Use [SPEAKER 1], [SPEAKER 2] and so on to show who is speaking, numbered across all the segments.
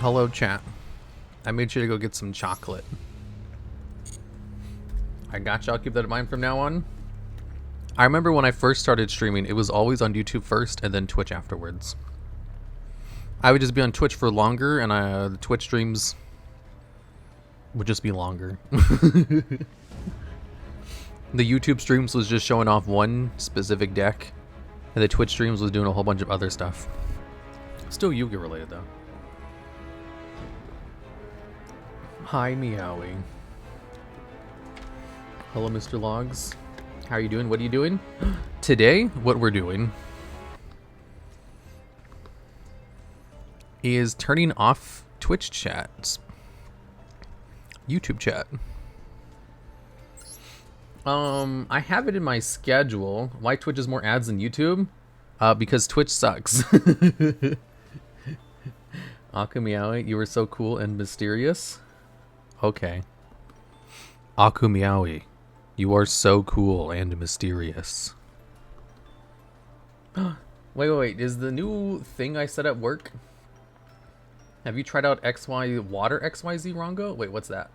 [SPEAKER 1] Hello, chat. I made sure to go get some chocolate. I got you. I'll keep that in mind from now on. I remember when I first started streaming, it was always on YouTube first and then Twitch afterwards. I would just be on Twitch for longer, and the Twitch streams would just be longer. The YouTube streams was just showing off one specific deck, and the Twitch streams was doing a whole bunch of other stuff. Still Yu-Gi-Oh related though. Hi, Meowie. Hello, Mr. Logs. How are you doing? What are you doing? Today, what we're doing is turning off Twitch chats. YouTube chat. I have it in my schedule. Why Twitch is more ads than YouTube? Because Twitch sucks. Akumiawi, you were so cool and mysterious. Okay. Akumiawi, you are so cool and mysterious. Wait. Is the new thing I set up work? Have you tried out Water XYZ Rongo? Wait, what's that?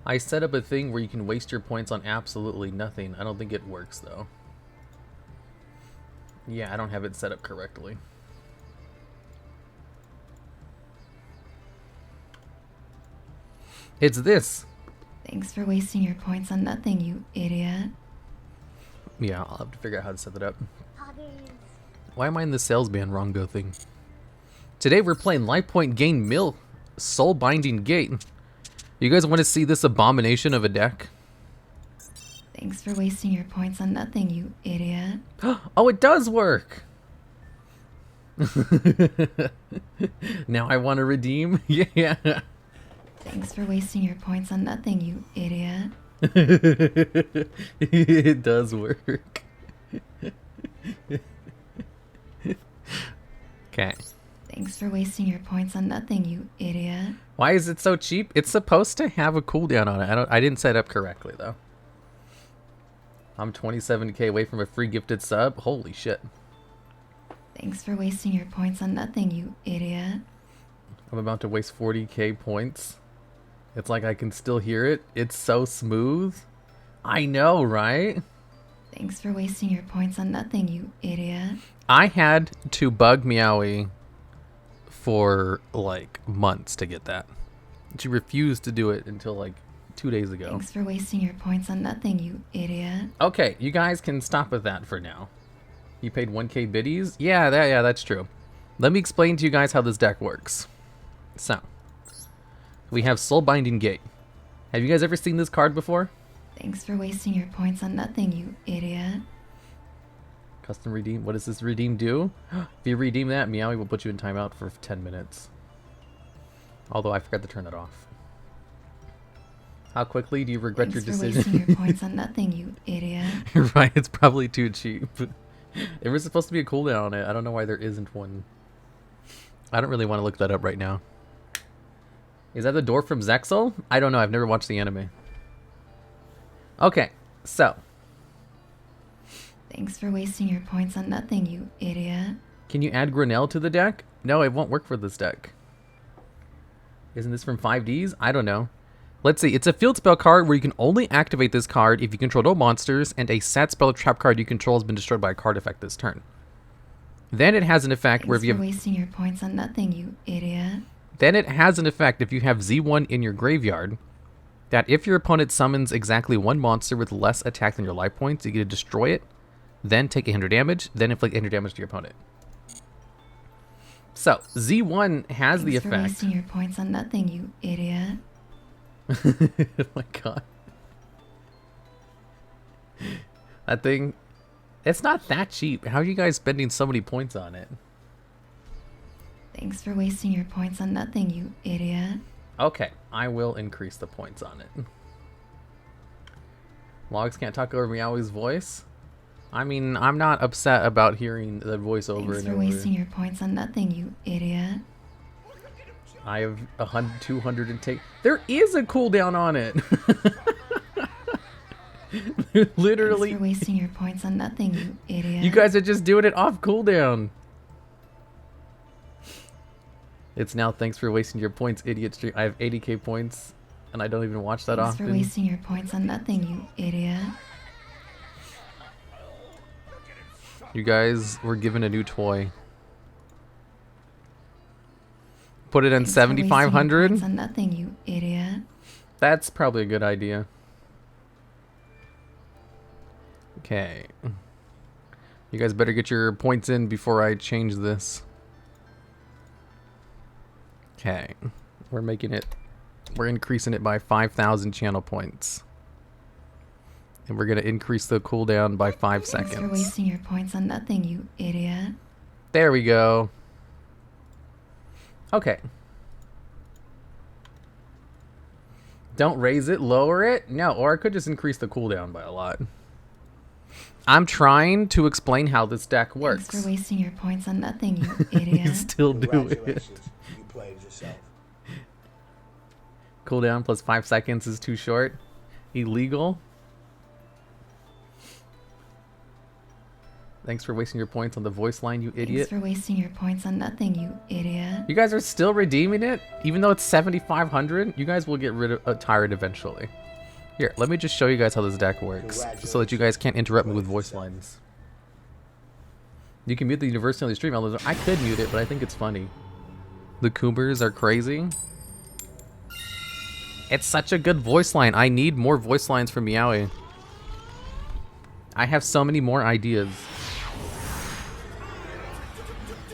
[SPEAKER 1] I set up a thing where you can waste your points on absolutely nothing. I don't think it works though. Yeah, I don't have it set up correctly. It's this.
[SPEAKER 2] Thanks for wasting your points on nothing, you idiot.
[SPEAKER 1] Yeah, I'll have to figure out how to set it up. Why am I in the salesman Rongo thing? Today we're playing Life Point Gain Mill Soul Binding Gate. You guys want to see this abomination of a deck?
[SPEAKER 2] Thanks for wasting your points on nothing, you idiot.
[SPEAKER 1] Oh, it does work! Now I want to redeem? Yeah.
[SPEAKER 2] Thanks for wasting your points on nothing, you idiot.
[SPEAKER 1] It does work. Okay.
[SPEAKER 2] Thanks for wasting your points on nothing, you idiot.
[SPEAKER 1] Why is it so cheap? It's supposed to have a cooldown on it. I didn't set it up correctly though. I'm 27k away from a free gifted sub. Holy shit.
[SPEAKER 2] Thanks for wasting your points on nothing, you idiot.
[SPEAKER 1] I'm about to waste 40k points. It's like I can still hear it. It's so smooth. I know, right?
[SPEAKER 2] Thanks for wasting your points on nothing, you idiot.
[SPEAKER 1] I had to bug Meowie for like months to get that. She refused to do it until like 2 days ago.
[SPEAKER 2] Thanks for wasting your points on nothing, you idiot.
[SPEAKER 1] Okay, you guys can stop with that for now. You paid 1k biddies? Yeah, that's true. Let me explain to you guys how this deck works. So, we have Soul Binding Gate. Have you guys ever seen this card before?
[SPEAKER 2] Thanks for wasting your points on nothing, you idiot.
[SPEAKER 1] Custom redeem. What does this redeem do? If you redeem that, Meowie will put you in timeout for 10 minutes. Although I forgot to turn it off. How quickly do you regret your decision?
[SPEAKER 2] Thanks for wasting your points on nothing, you idiot.
[SPEAKER 1] You're right, it's probably too cheap. There was supposed to be a cooldown on it. I don't know why there isn't one. I don't really want to look that up right now. Is that the door from Zexal? I don't know. I've never watched the anime. Okay, so.
[SPEAKER 2] Thanks for wasting your points on nothing, you idiot.
[SPEAKER 1] Can you add Grinnell to the deck? No, it won't work for this deck. Isn't this from 5Ds? I don't know. Let's see. It's a field spell card where you can only activate this card if you control no monsters, and a set spell or trap card you control has been destroyed by a card effect this turn. Then it has an effect where if you have...
[SPEAKER 2] Thanks for wasting your points on nothing, you idiot.
[SPEAKER 1] Then it has an effect if you have Z1 in your graveyard, that if your opponent summons exactly one monster with less attack than your life points, you get to destroy it, then take 100 damage, then inflict 100 damage to your opponent. So, Z1 has the effect...
[SPEAKER 2] Thanks for wasting your points on nothing, you idiot.
[SPEAKER 1] Oh my god. That thing... It's not that cheap. How are you guys spending so many points on it?
[SPEAKER 2] Thanks for wasting your points on nothing, you idiot.
[SPEAKER 1] Okay, I will increase the points on it. Logs can't talk over Meowie's voice? I mean, I'm not upset about hearing the voice over and over.
[SPEAKER 2] Thanks for wasting your points on nothing, you idiot.
[SPEAKER 1] I have 200 and take. There is a cooldown on it. Literally.
[SPEAKER 2] Thanks for wasting your points on nothing, you idiot.
[SPEAKER 1] You guys are just doing it off cooldown. It's now thanks for wasting your points, idiot stream. I have 80k points, and I don't even watch that
[SPEAKER 2] Thanks
[SPEAKER 1] often.
[SPEAKER 2] for wasting your points on nothing, you idiot.
[SPEAKER 1] You guys were given a new toy. Put it in
[SPEAKER 2] Thanks for wasting your
[SPEAKER 1] 7,500?
[SPEAKER 2] points on nothing, you idiot.
[SPEAKER 1] That's probably a good idea. Okay. You guys better get your points in before I change this. Okay. We're increasing it by 5,000 channel points. And we're going to increase the cooldown by 5 seconds.
[SPEAKER 2] Thanks for wasting your points on nothing, you idiot.
[SPEAKER 1] There we go. Okay. Don't raise it, lower it. No, or I could just increase the cooldown by a lot. I'm trying to explain how this deck works.
[SPEAKER 2] Thanks for wasting your points on nothing, you idiot.
[SPEAKER 1] You still do it.
[SPEAKER 3] You played yourself.
[SPEAKER 1] Cooldown plus 5 seconds is too short. Illegal. Thanks for wasting your points on the voice line, you idiot.
[SPEAKER 2] Thanks for wasting your points on nothing, you idiot.
[SPEAKER 1] You guys are still redeeming it? Even though it's 7,500? You guys will get tired eventually. Here, let me just show you guys how this deck works, so that you guys can't interrupt me with voice lines. You can mute the university on the stream. I could mute it, but I think it's funny. The Coomers are crazy. It's such a good voice line. I need more voice lines from Meowie. I have so many more ideas.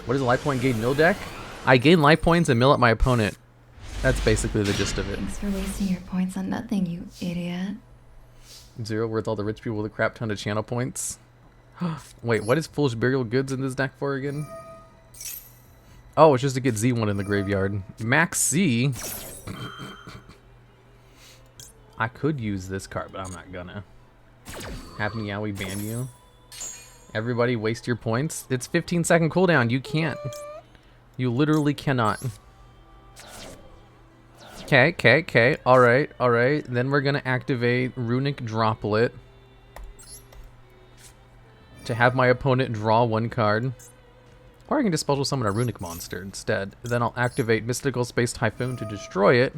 [SPEAKER 1] What is a life point gain mill deck? I gain life points and mill up my opponent. That's basically the gist of it.
[SPEAKER 2] Thanks for wasting your points on nothing, you idiot.
[SPEAKER 1] 0 worth all the rich people with a crap ton of channel points. Wait, what is Foolish Burial Goods in this deck for again? Oh, it's just to get Z1 in the graveyard. Max C. I could use this card, but I'm not gonna. Have Meowie ban you. Everybody waste your points. It's 15-second cooldown. You can't. You literally cannot. Okay. Alright. Then we're gonna activate Runic Droplet to have my opponent draw 1 card. Or I can just special summon a Runic monster instead. Then I'll activate Mystical Space Typhoon to destroy it,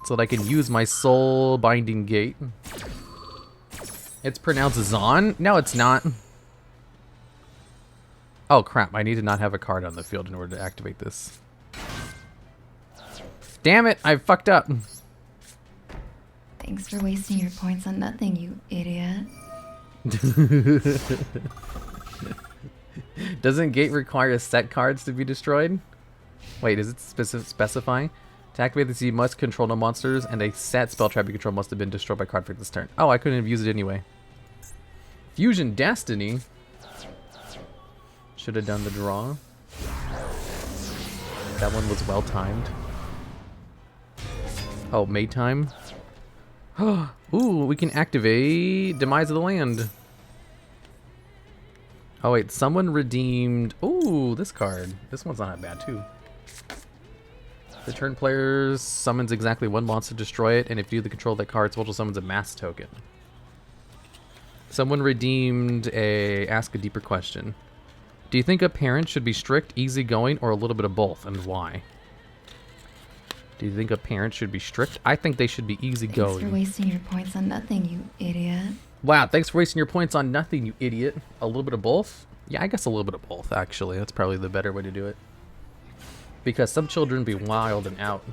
[SPEAKER 1] so that I can use my Soul Binding Gate. It's pronounced Zon? No, it's not. Oh crap, I need to not have a card on the field in order to activate this. Damn it, I fucked up.
[SPEAKER 2] Thanks for wasting your points on nothing, you idiot.
[SPEAKER 1] Doesn't Gate require set cards to be destroyed? Wait, does it specify? To activate this, you must control no monsters, and a set spell trap you control must have been destroyed by card for this turn. Oh, I couldn't have used it anyway. Fusion Destiny. Should have done the draw. That one was well timed. Oh, Maytime. Ooh, we can activate Demise of the Land. Oh wait, someone redeemed. Ooh, this card. This one's not bad too. The turn player summons exactly 1 monster, destroy it, and if you do the control of that card, special summons a mass token. Someone redeemed a Ask a Deeper Question. Do you think a parent should be strict, easygoing, or a little bit of both, and why? Do you think a parent should be strict? I think they should be easygoing.
[SPEAKER 2] Thanks for wasting your points on nothing, you idiot.
[SPEAKER 1] Wow, thanks for wasting your points on nothing, you idiot. A little bit of both? Yeah, I guess a little bit of both, actually. That's probably the better way to do it. Because some children be wild and out.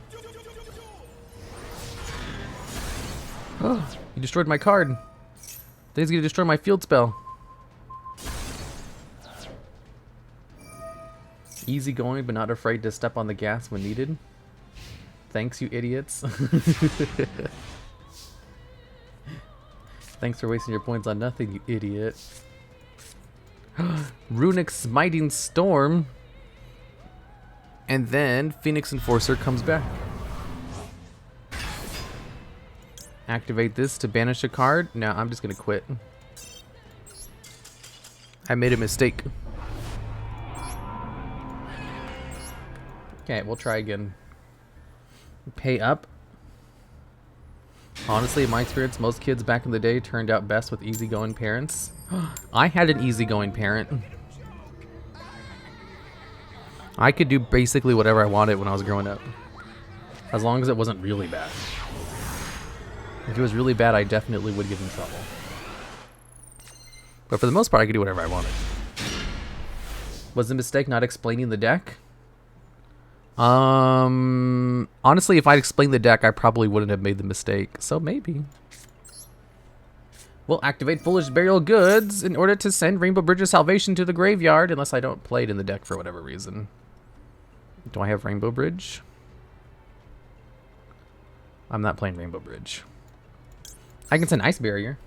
[SPEAKER 1] Oh, you destroyed my card. He's gonna destroy my field spell. Easy going, but not afraid to step on the gas when needed. Thanks, you idiots. Thanks for wasting your points on nothing, you idiot. Runic Smiting Storm. And then Phoenix Enforcer comes back. Activate this to banish a card. No, I'm just gonna quit. I made a mistake. Okay, we'll try again. Pay up. Honestly, in my experience, most kids back in the day turned out best with easygoing parents. I had an easygoing parent. I could do basically whatever I wanted when I was growing up. As long as it wasn't really bad. If it was really bad, I definitely would get in trouble. But for the most part, I could do whatever I wanted. Was the mistake not explaining the deck? Honestly, if I'd explained the deck, I probably wouldn't have made the mistake. So maybe. We'll activate Foolish Burial Goods in order to send Rainbow Bridge of Salvation to the graveyard, unless I don't play it in the deck for whatever reason. Do I have Rainbow Bridge? I'm not playing Rainbow Bridge. I can send Ice Barrier.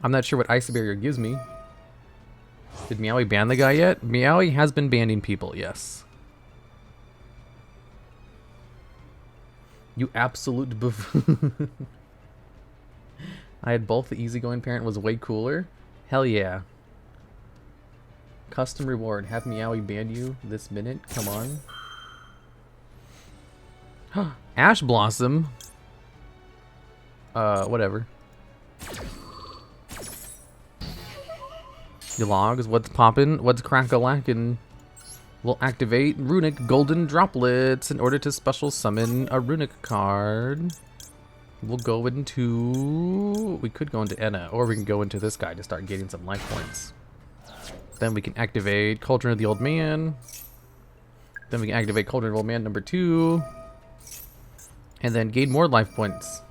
[SPEAKER 1] I'm not sure what Ice Barrier gives me. Did Meowie ban the guy yet? Meowie has been banning people, yes. You absolute buffoon. I had both. The easygoing parent was way cooler. Hell yeah. Custom reward. Have Meowie ban you this minute? Come on. Ash Blossom. Whatever. TheDuelLogs, what's poppin'? What's crack-a-lackin'? We'll activate Runic Golden Droplets in order to special summon a Runic card. We'll go into... We could go into Enna, or we can go into this guy to start getting some life points. Then we can activate Cauldron of the Old Man. Then we can activate Cauldron of the Old Man number 2. And then gain more life points.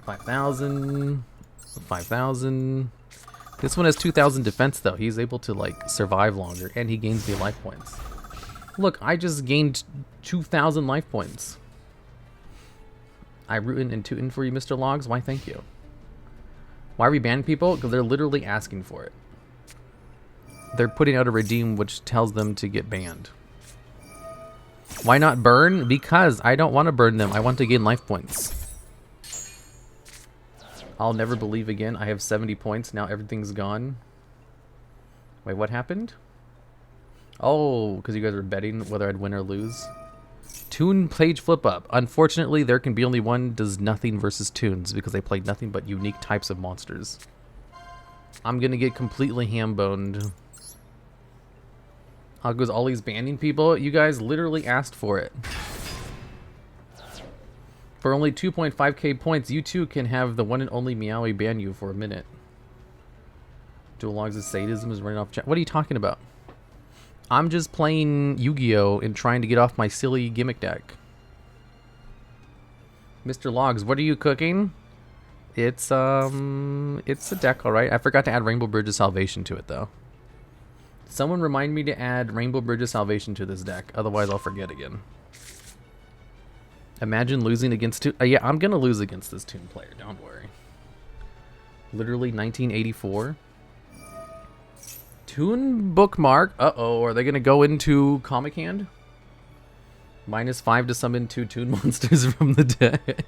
[SPEAKER 1] 5,000... 5,000. This one has 2,000 defense though. He's able to like survive longer, and he gains me life points. Look, I just gained 2,000 life points. I rootin' and tootin' for you, Mr. Logs. Why, thank you. Why are we banning people? Because they're literally asking for it. They're putting out a redeem which tells them to get banned. Why not burn? Because I don't want to burn them. I want to gain life points. I'll never believe again. I have 70 points. Now everything's gone. Wait, what happened? Oh, because you guys were betting whether I'd win or lose. Toon page flip up. Unfortunately, there can be only one does nothing versus Toons because they play nothing but unique types of monsters. I'm going to get completely ham-boned. How goes Ollie's banning people? You guys literally asked for it. For only 2.5k points, you too can have the one and only Meowie ban you for a minute. TheDuelLogs' sadism is running off chat. What are you talking about? I'm just playing Yu-Gi-Oh! And trying to get off my silly gimmick deck. Mr. Logs, what are you cooking? It's a deck, alright. I forgot to add Rainbow Bridge of Salvation to it, though. Someone remind me to add Rainbow Bridge of Salvation to this deck, otherwise I'll forget again. Imagine losing against Toon. Yeah, I'm gonna lose against this Toon player. Don't worry. Literally 1984. Toon bookmark. Uh-oh, are they gonna go into Comic Hand? -5 to summon 2 Toon monsters from the deck.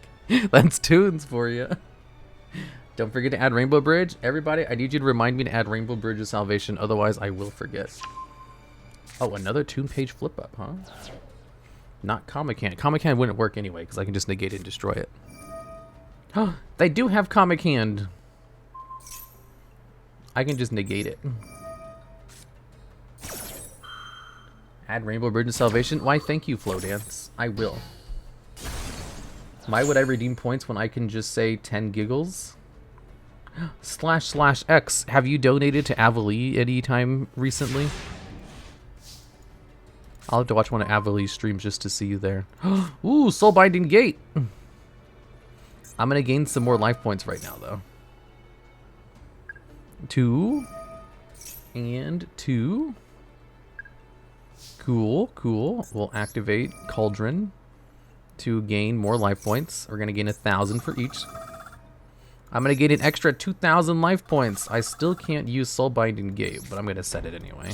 [SPEAKER 1] That's Toons for you. Don't forget to add Rainbow Bridge. Everybody, I need you to remind me to add Rainbow Bridge of Salvation, otherwise I will forget. Oh, another Toon page flip up, huh? Not Comic Hand. Comic Hand wouldn't work anyway, because I can just negate it and destroy it. Oh, they do have Comic Hand. I can just negate it. Add Rainbow Bridge of Salvation? Why, thank you, Flow Dance. I will. Why would I redeem points when I can just say 10 giggles? //X, have you donated to Avalee anytime recently? I'll have to watch one of Avalee's streams just to see you there. Ooh, Soulbinding Gate! I'm gonna gain some more life points right now, though. 2. And 2. Cool, cool. We'll activate Cauldron to gain more life points. We're gonna gain 1,000 for each. I'm gonna gain an extra 2,000 life points. I still can't use Soulbinding Gate, but I'm gonna set it anyway.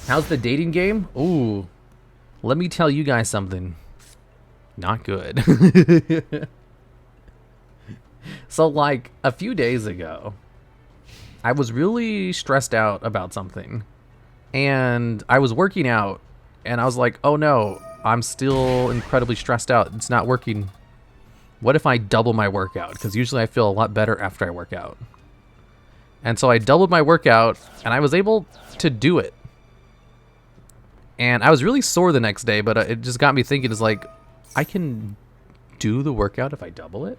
[SPEAKER 1] How's the dating game? Ooh, let me tell you guys something. Not good. So, like, a few days ago, I was really stressed out about something. And I was working out, and I was like, oh no, I'm still incredibly stressed out. It's not working. What if I double my workout? Because usually I feel a lot better after I work out. And so I doubled my workout, and I was able to do it. And I was really sore the next day, but it just got me thinking, is like, I can do the workout if I double it?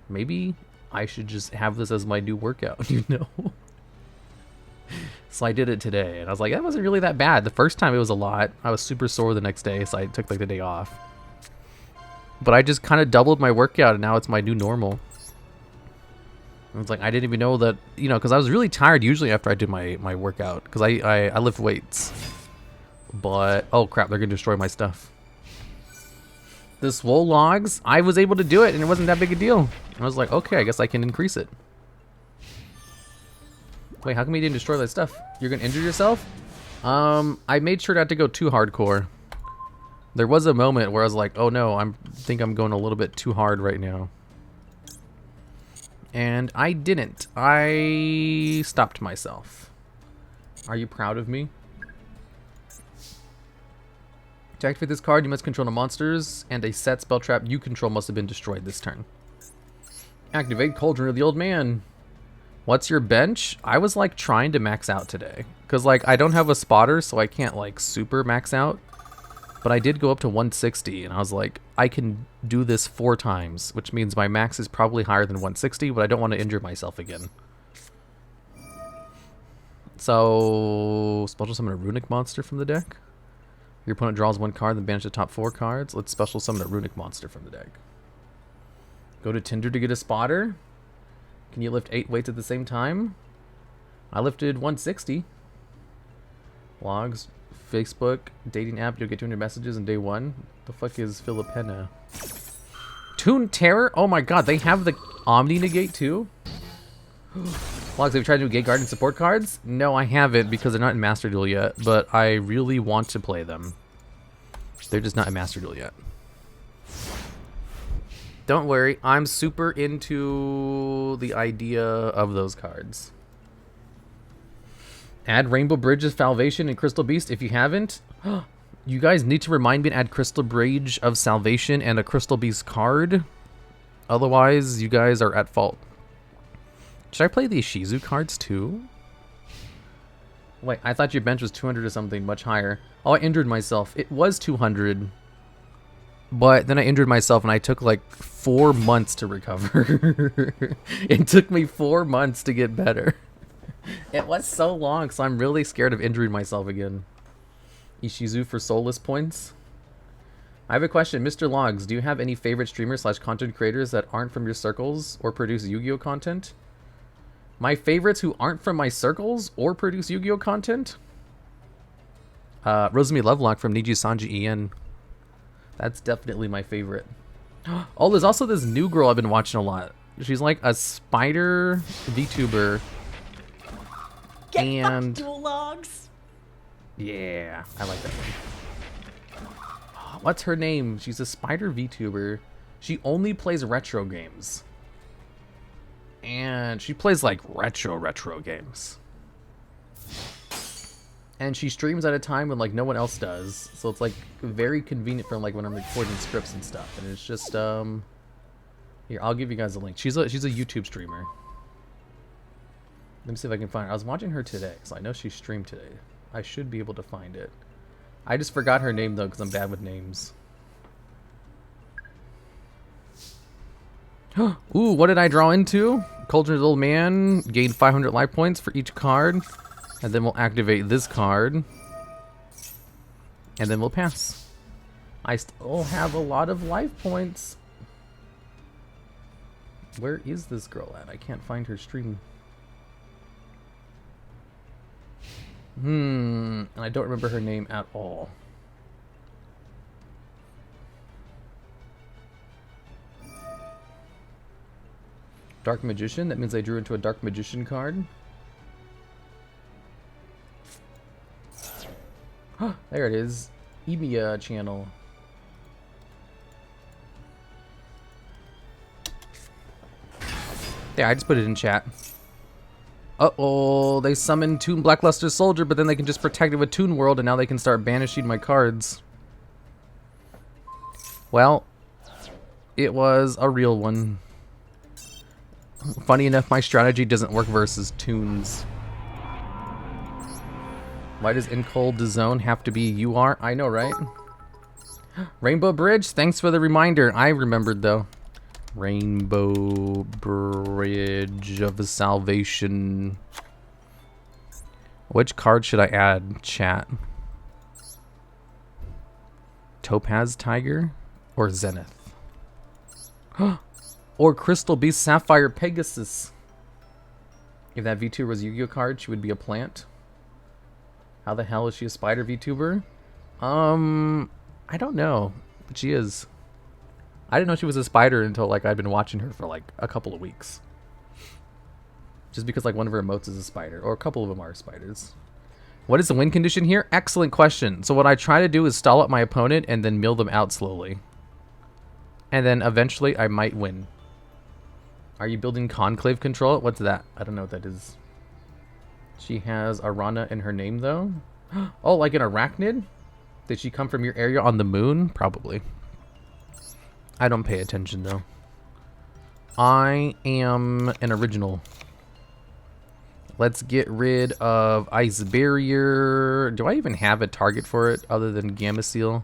[SPEAKER 1] Maybe I should just have this as my new workout, you know? So I did it today, and I was like, that wasn't really that bad. The first time it was a lot. I was super sore the next day, so I took like the day off. But I just kind of doubled my workout, and now it's my new normal. And it's like, I didn't even know that, you know, because I was really tired usually after I did my workout, because I lift weights. But, oh crap, they're going to destroy my stuff. The TheDuelLogs, I was able to do it, and it wasn't that big a deal. And I was like, okay, I guess I can increase it. Wait, how come you didn't destroy that stuff? You're going to injure yourself? I made sure not to go too hardcore. There was a moment where I was like, oh no, I think I'm going a little bit too hard right now. And I didn't. I stopped myself. Are you proud of me? To activate this card, you must control the monsters, and a set spell trap you control must have been destroyed this turn. Activate Cauldron of the Old Man. What's your bench? I was like trying to max out today. Because like I don't have a spotter, so I can't like super max out. But I did go up to 160, and I was like, I can do this 4 times, which means my max is probably higher than 160, but I don't want to injure myself again. So, special summon a runic monster from the deck. Your opponent draws 1 card, then banish the top 4 cards. Let's special summon a runic monster from the deck. Go to Tinder to get a spotter. Can you lift 8 weights at the same time? I lifted 160. Logs, Facebook, dating app, you'll get 200 messages in day 1. The fuck is Filipina? Toon Terror? Oh my god, they have the Omni Negate too? Logs, have you tried to do Gate Guard and support cards? No, I haven't because they're not in Master Duel yet, but I really want to play them. They're just not in Master Duel yet. Don't worry, I'm super into the idea of those cards. Add Rainbow Bridge of Salvation and Crystal Beast if you haven't. You guys need to remind me to add Crystal Bridge of Salvation and a Crystal Beast card. Otherwise, you guys are at fault. Should I play the Shizu cards too? Wait, I thought your bench was 200 or something, much higher. Oh, I injured myself. It was 200. But then I injured myself and I took like 4 months to recover. It took me 4 months to get better. It was so long, so I'm really scared of injuring myself again. Ishizu for soulless points. I have a question. Mr. Logs, do you have any favorite streamers / content creators that aren't from your circles or produce Yu-Gi-Oh content? My favorites who aren't from my circles or produce Yu-Gi-Oh content? Rosemi Lovelock from Niji Sanji En. That's definitely my favorite. Oh, there's also this new girl I've been watching a lot. She's like a spider VTuber. And
[SPEAKER 4] TheDuelLogs.
[SPEAKER 1] Yeah, I like that one. What's her name? She's a spider VTuber. She only plays retro games. And she plays like retro games. And she streams at a time when like no one else does. So it's like very convenient for like when I'm recording scripts and stuff. And it's just here, I'll give you guys a link. She's a YouTube streamer. Let me see if I can find her. I was watching her today, so I know she streamed today. I should be able to find it. I just forgot her name though, because I'm bad with names. Ooh, what did I draw into? Cauldron's Old Man. Gain 500 life points for each card. And then we'll activate this card. And then we'll pass. I still have a lot of life points. Where is this girl at? I can't find her stream. And I don't remember her name at all. Dark Magician, that means I drew into a Dark Magician card. There it is. Emiya channel. There, I just put it in chat. Uh-oh, they summoned Toon Blackluster Soldier, but then they can just protect it with Toon World, and now they can start banishing my cards. Well, it was a real one. Funny enough, my strategy doesn't work versus tunes. Why does in cold zone have to be UR? I know, right? Rainbow Bridge, thanks for the reminder. I remembered, though. Rainbow Bridge of Salvation. Which card should I add, chat? Topaz Tiger or Zenith? Or Crystal Beast Sapphire Pegasus. If that VTuber was a Yu-Gi-Oh card, she would be a plant. How the hell is she a spider VTuber? I don't know, but she is. I didn't know she was a spider until like I'd been watching her for like a couple of weeks. Just because like one of her emotes is a spider, or a couple of them are spiders. What is the win condition here? Excellent question. So what I try to do is stall up my opponent and then mill them out slowly. And then eventually I might win. Are you building Conclave Control? What's that? I don't know what that is. She has Arana in her name though. Oh, like an arachnid? Did she come from your area on the moon? Probably. I don't pay attention though. I am an original. Let's get rid of Ice Barrier. Do I even have a target for it other than Gamma Seal?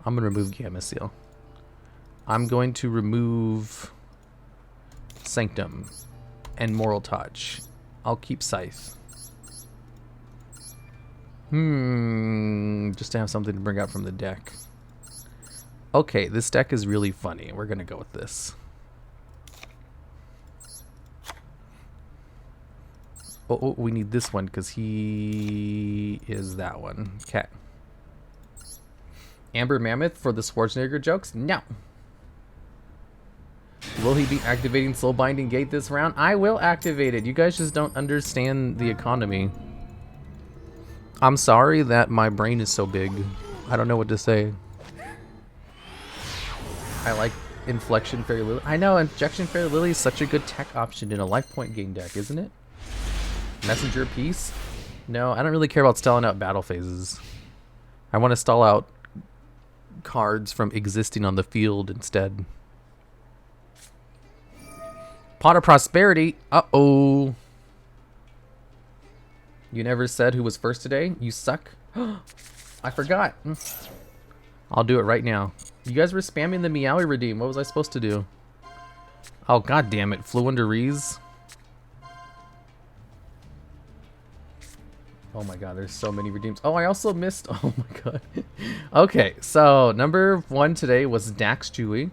[SPEAKER 1] I'm going to remove Gamma Seal. I'm going to remove Sanctum and Moral Touch. I'll keep Scythe. Just to have something to bring out from the deck. Okay, this deck is really funny. We're going to go with this. Oh, we need this one because he is that one. Okay. Amber Mammoth for the Schwarzenegger jokes? No. Will he be activating Soul Binding Gate this round? I will activate it. You guys just don't understand the economy. I'm sorry that my brain is so big. I don't know what to say. I like Inflection Fairy Lily. I know, Injection Fairy Lily is such a good tech option in a life point gain deck, isn't it? Messenger Piece? No, I don't really care about stalling out battle phases. I want to stall out cards from existing on the field instead. Pot of Prosperity. Uh-oh. You never said who was first today? You suck. I forgot. I'll do it right now. You guys were spamming the Meowie redeem. What was I supposed to do? Oh, god damn it. Flew under Rees. Oh my god, there's so many redeems. Oh, I also missed. Oh my god. Okay, so number 1 today was Dax Chewy.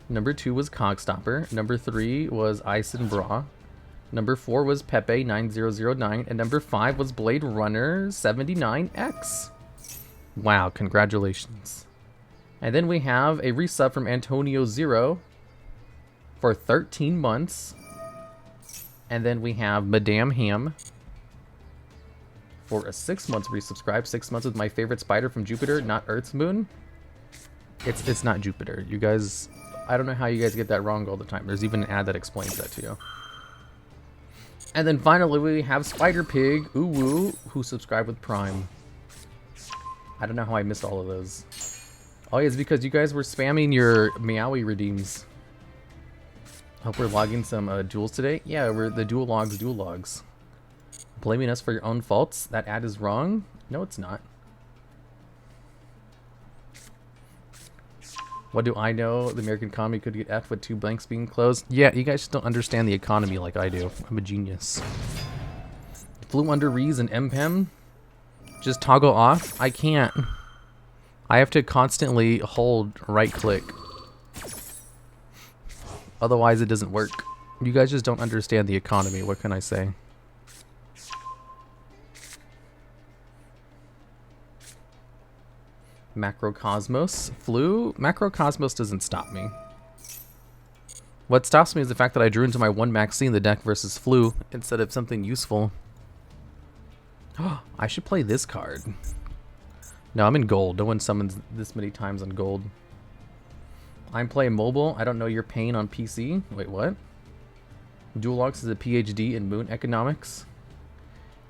[SPEAKER 1] Number 2 was Cogstopper. Number 3 was Ice and Bra. Number 4 was Pepe 9009. And number 5 was Blade Runner 79X. Wow, congratulations. And then we have a resub from Antonio Zero for 13 months. And then we have Madame Ham for a 6 months resubscribe. 6 months with my favorite spider from Jupiter, not Earth's moon. It's not Jupiter. You guys, I don't know how you guys get that wrong all the time. There's even an ad that explains that to you. And then finally we have Spider Pig, Uwu, who subscribed with Prime. I don't know how I missed all of those. Oh yeah, it's because you guys were spamming your Meowie redeems. Hope we're logging some duels today. Yeah, we're the TheDuelLogs. Blaming us for your own faults? That ad is wrong? No, it's not. What do I know? The American economy could get F with 2 blanks being closed. Yeah, you guys just don't understand the economy like I do. I'm a genius. Flew under Rees and MPEM. Just toggle off? I can't. I have to constantly hold right click. Otherwise it doesn't work. You guys just don't understand the economy. What can I say? Macrocosmos flew. Macrocosmos doesn't stop me. What stops me is the fact that I drew into my 1 Maxine the deck versus flew instead of something useful. I should play this card. No, I'm in gold. No one summons this many times on gold. I'm playing mobile. I don't know your pain on PC. Wait, what? TheDuelLogs is a PhD in moon economics.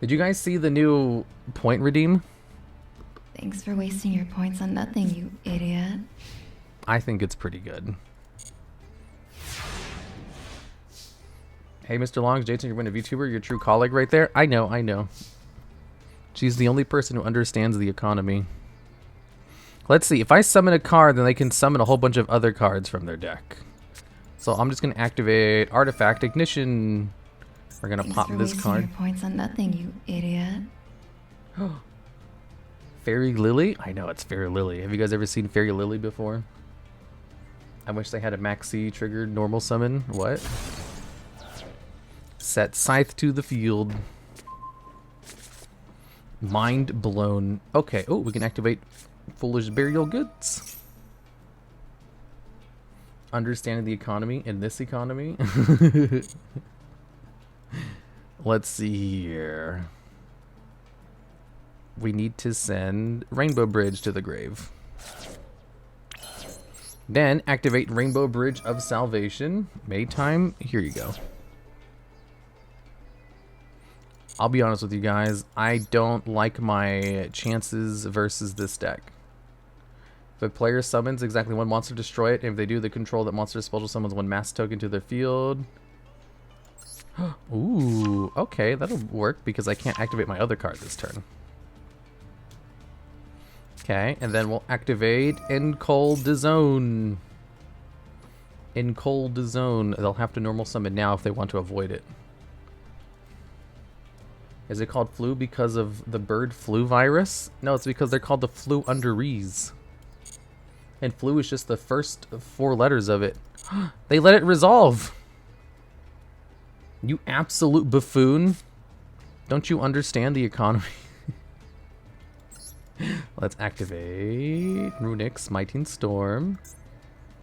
[SPEAKER 1] Did you guys see the new point redeem?
[SPEAKER 2] Thanks for wasting your points on nothing, you idiot.
[SPEAKER 1] I think it's pretty good. Hey, Mr. Longs, Jason, you're a VTuber. You're a true colleague right there. I know, I know. She's the only person who understands the economy. Let's see. If I summon a card, then they can summon a whole bunch of other cards from their deck. So I'm just going to activate Artifact Ignition. We're going to pop this card.
[SPEAKER 2] Your points on nothing, you idiot.
[SPEAKER 1] Fairy Lily? I know it's Fairy Lily. Have you guys ever seen Fairy Lily before? I wish they had a maxi triggered normal summon. What? Set Scythe to the field. Mind blown. Okay. Oh, we can activate Foolish Burial Goods. Understanding the economy in this economy. Let's see here. We need to send Rainbow Bridge to the grave. Then activate Rainbow Bridge of Salvation. Maytime. Here you go. I'll be honest with you guys. I don't like my chances versus this deck. If a player summons exactly one monster, destroy it. If they do, they control that monster special summons one mass token to their field. Ooh, okay, that'll work because I can't activate my other card this turn. Okay, and then we'll activate Cold Zone. In Cold Zone, they'll have to normal summon now if they want to avoid it. Is it called flu because of the bird flu virus? No, it's because they're called the flu underees. And flu is just the first 4 letters of it. They let it resolve. You absolute buffoon. Don't you understand the economy? Let's activate Runic Smiting Storm.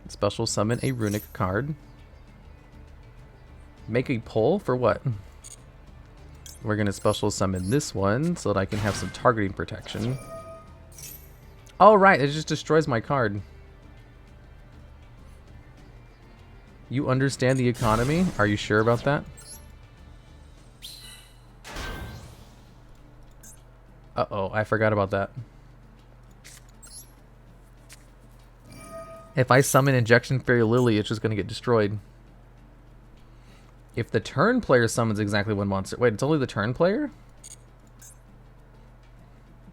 [SPEAKER 1] Special summon a Runic card. Make a pull for what? We're going to special summon this one so that I can have some targeting protection. Oh, right. It just destroys my card. You understand the economy? Are you sure about that? Uh-oh, I forgot about that. If I summon Injection Fairy Lily, it's just going to get destroyed. If the turn player summons exactly one monster... Wait, it's only the turn player?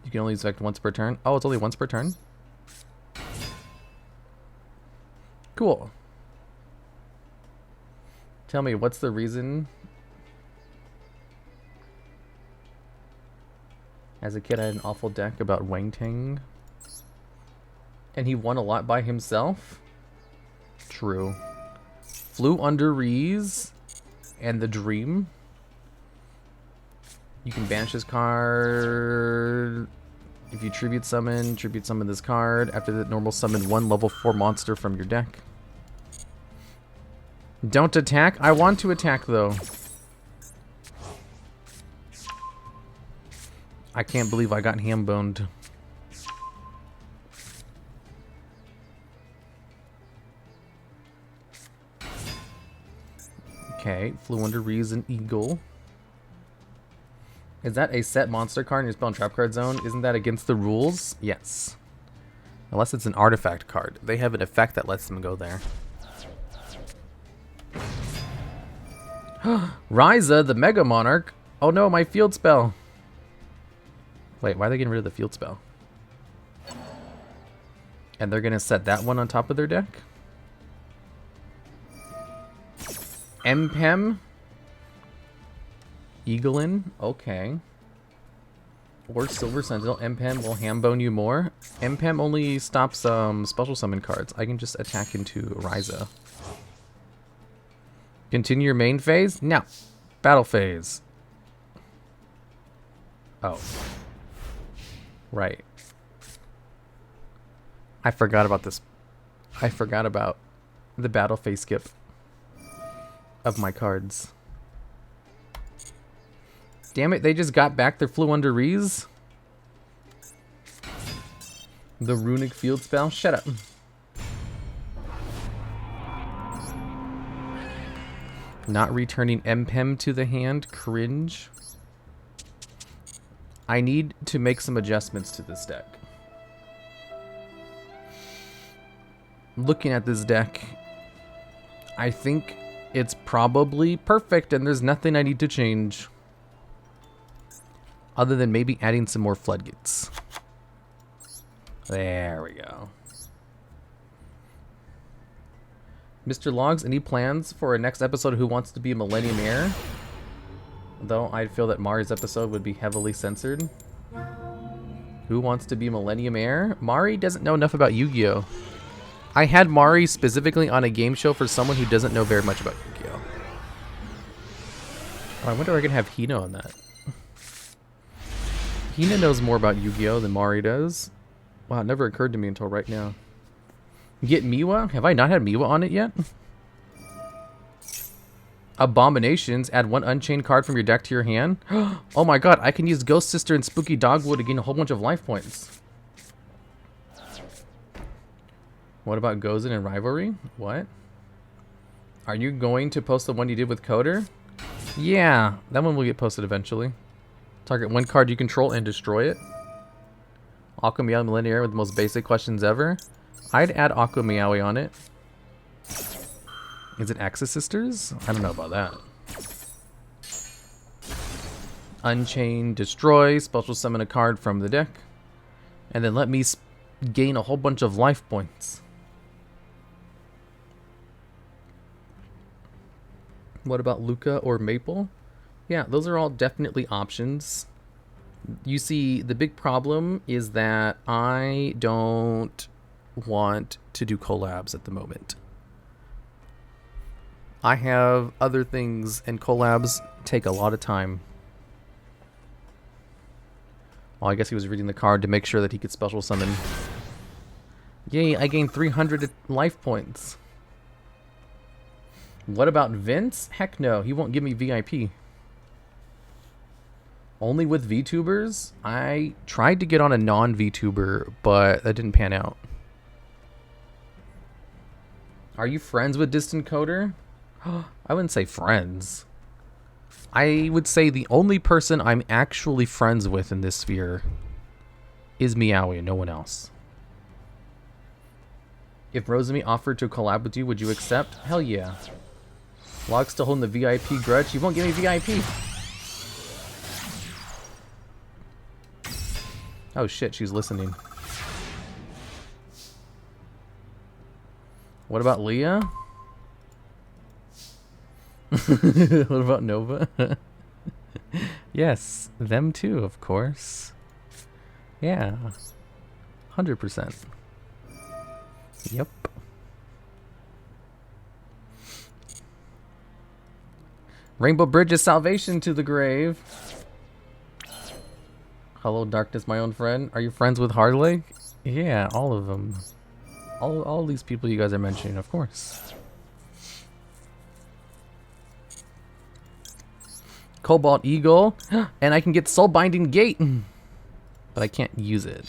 [SPEAKER 1] You can only use effect once per turn? Oh, it's only once per turn? Cool. Tell me, what's the reason? As a kid, I had an awful deck about Wang Tang. And he won a lot by himself? True. Flew under Rees and the Dream. You can banish this card. If you tribute summon this card. After the normal summon one level 4 monster from your deck. Don't attack? I want to attack though. I can't believe I got ham-boned. Okay, flew under Reason Eagle. Is that a set monster card in your spell and trap card zone? Isn't that against the rules? Yes. Unless it's an artifact card. They have an effect that lets them go there. Ryza, the Mega Monarch. Oh no, my field spell. Wait, why are they getting rid of the field spell? And they're going to set that one on top of their deck? Empem. Eaglin. Okay. Or Silver Sentinel. Empem will hambone you more. Empem only stops special summon cards. I can just attack into Ryza. Continue your main phase? No. Battle phase. Oh. Right. I forgot about this. I forgot about the battle phase skip of my cards. Damn it, they just got back their Flew Under Rees. The Runic Field Spell? Shut up. Not returning Empem to the hand. Cringe. I need to make some adjustments to this deck. Looking at this deck, I think It's probably perfect, and there's nothing I need to change. Other than maybe adding some more floodgates. There we go. Mr. Logs, any plans for a next episode of Who Wants to Be a Millennium Heir? Though I feel that Mari's episode would be heavily censored. Who Wants to Be a Millennium Heir? Mari doesn't know enough about Yu-Gi-Oh! I had Mari specifically on a game show for someone who doesn't know very much about Yu-Gi-Oh! Oh, I wonder if I can have Hina on that. Hina knows more about Yu-Gi-Oh! Than Mari does. Wow, it never occurred to me until right now. Get Miwa? Have I not had Miwa on it yet? Abominations. Add 1 Unchained card from your deck to your hand. Oh my god, I can use Ghost Sister and Spooky Dogwood to gain a whole bunch of life points. What about Gozen and Rivalry? What? Are you going to post the one you did with Coder? Yeah, that one will get posted eventually. Target 1 card you control and destroy it. Aqua Meow Millennium with the most basic questions ever. I'd add Aqua Meowie on it. Is it Axis Sisters? I don't know about that. Unchain, destroy, special summon a card from the deck. And then let me gain a whole bunch of life points. What about Luca or Maple? Yeah, those are all definitely options. You see, the big problem is that I don't want to do collabs at the moment. I have other things, and collabs take a lot of time. Well, I guess he was reading the card to make sure that he could special summon. Yay, I gained 300 life points. What about Vince? Heck no, he won't give me VIP. Only with VTubers? I tried to get on a non-VTuber, but that didn't pan out. Are you friends with Distant Coder? I wouldn't say friends. I would say the only person I'm actually friends with in this sphere is Meowie and no one else. If Rosemi offered to collab with you, would you accept? Hell yeah. Log's still holding the VIP grudge. You won't give me VIP. Oh shit, she's listening. What about Leah? What about Nova? Yes, them too, of course. Yeah. 100%. Yep. Rainbow Bridge is salvation to the grave. Hello, Darkness, my own friend. Are you friends with Hardleg? Yeah, all of them. All these people you guys are mentioning, of course. Cobalt Eagle. And I can get Soulbinding Gate. But I can't use it.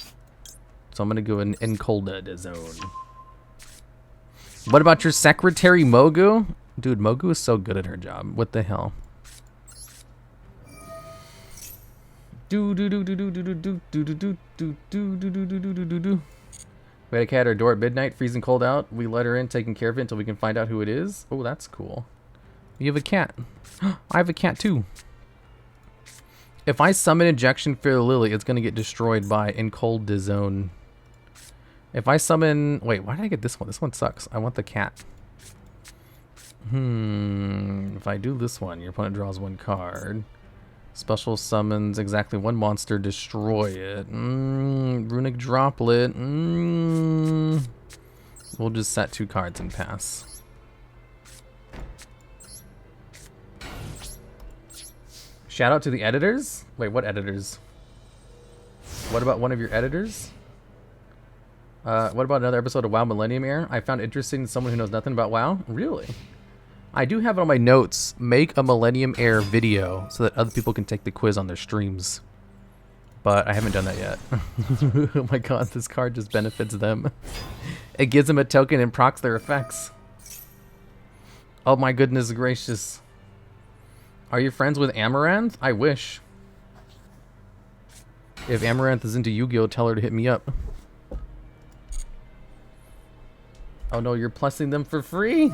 [SPEAKER 1] So I'm going to go in Encolda zone. What about your secretary, Mogu? Dude, Mogu is so good at her job. What the hell? We had a cat at our door at midnight, freezing cold out. We let her in, taking care of it until we can find out who it is. Oh, that's cool. You have a cat. I have a cat too. If I summon Injection Fear Lily, it's going to get destroyed by Encold Zone. If I summon... Wait, why did I get this one? This one sucks. I want the cat. If I do this one, your opponent draws 1 card. Special summons exactly 1 monster, destroy it. Runic Droplet. We'll just set 2 cards and pass. Shout out to the editors? Wait, what editors? What about one of your editors? What about another episode of WoW Millennium Heir? I found interesting in someone who knows nothing about WoW. Really? I do have it on my notes. Make a Millennium Heir video so that other people can take the quiz on their streams. But I haven't done that yet. Oh my god, this card just benefits them. It gives them a token and procs their effects. Oh my goodness gracious. Are you friends with Amaranth? I wish. If Amaranth is into Yu-Gi-Oh, tell her to hit me up. Oh no, you're plussing them for free?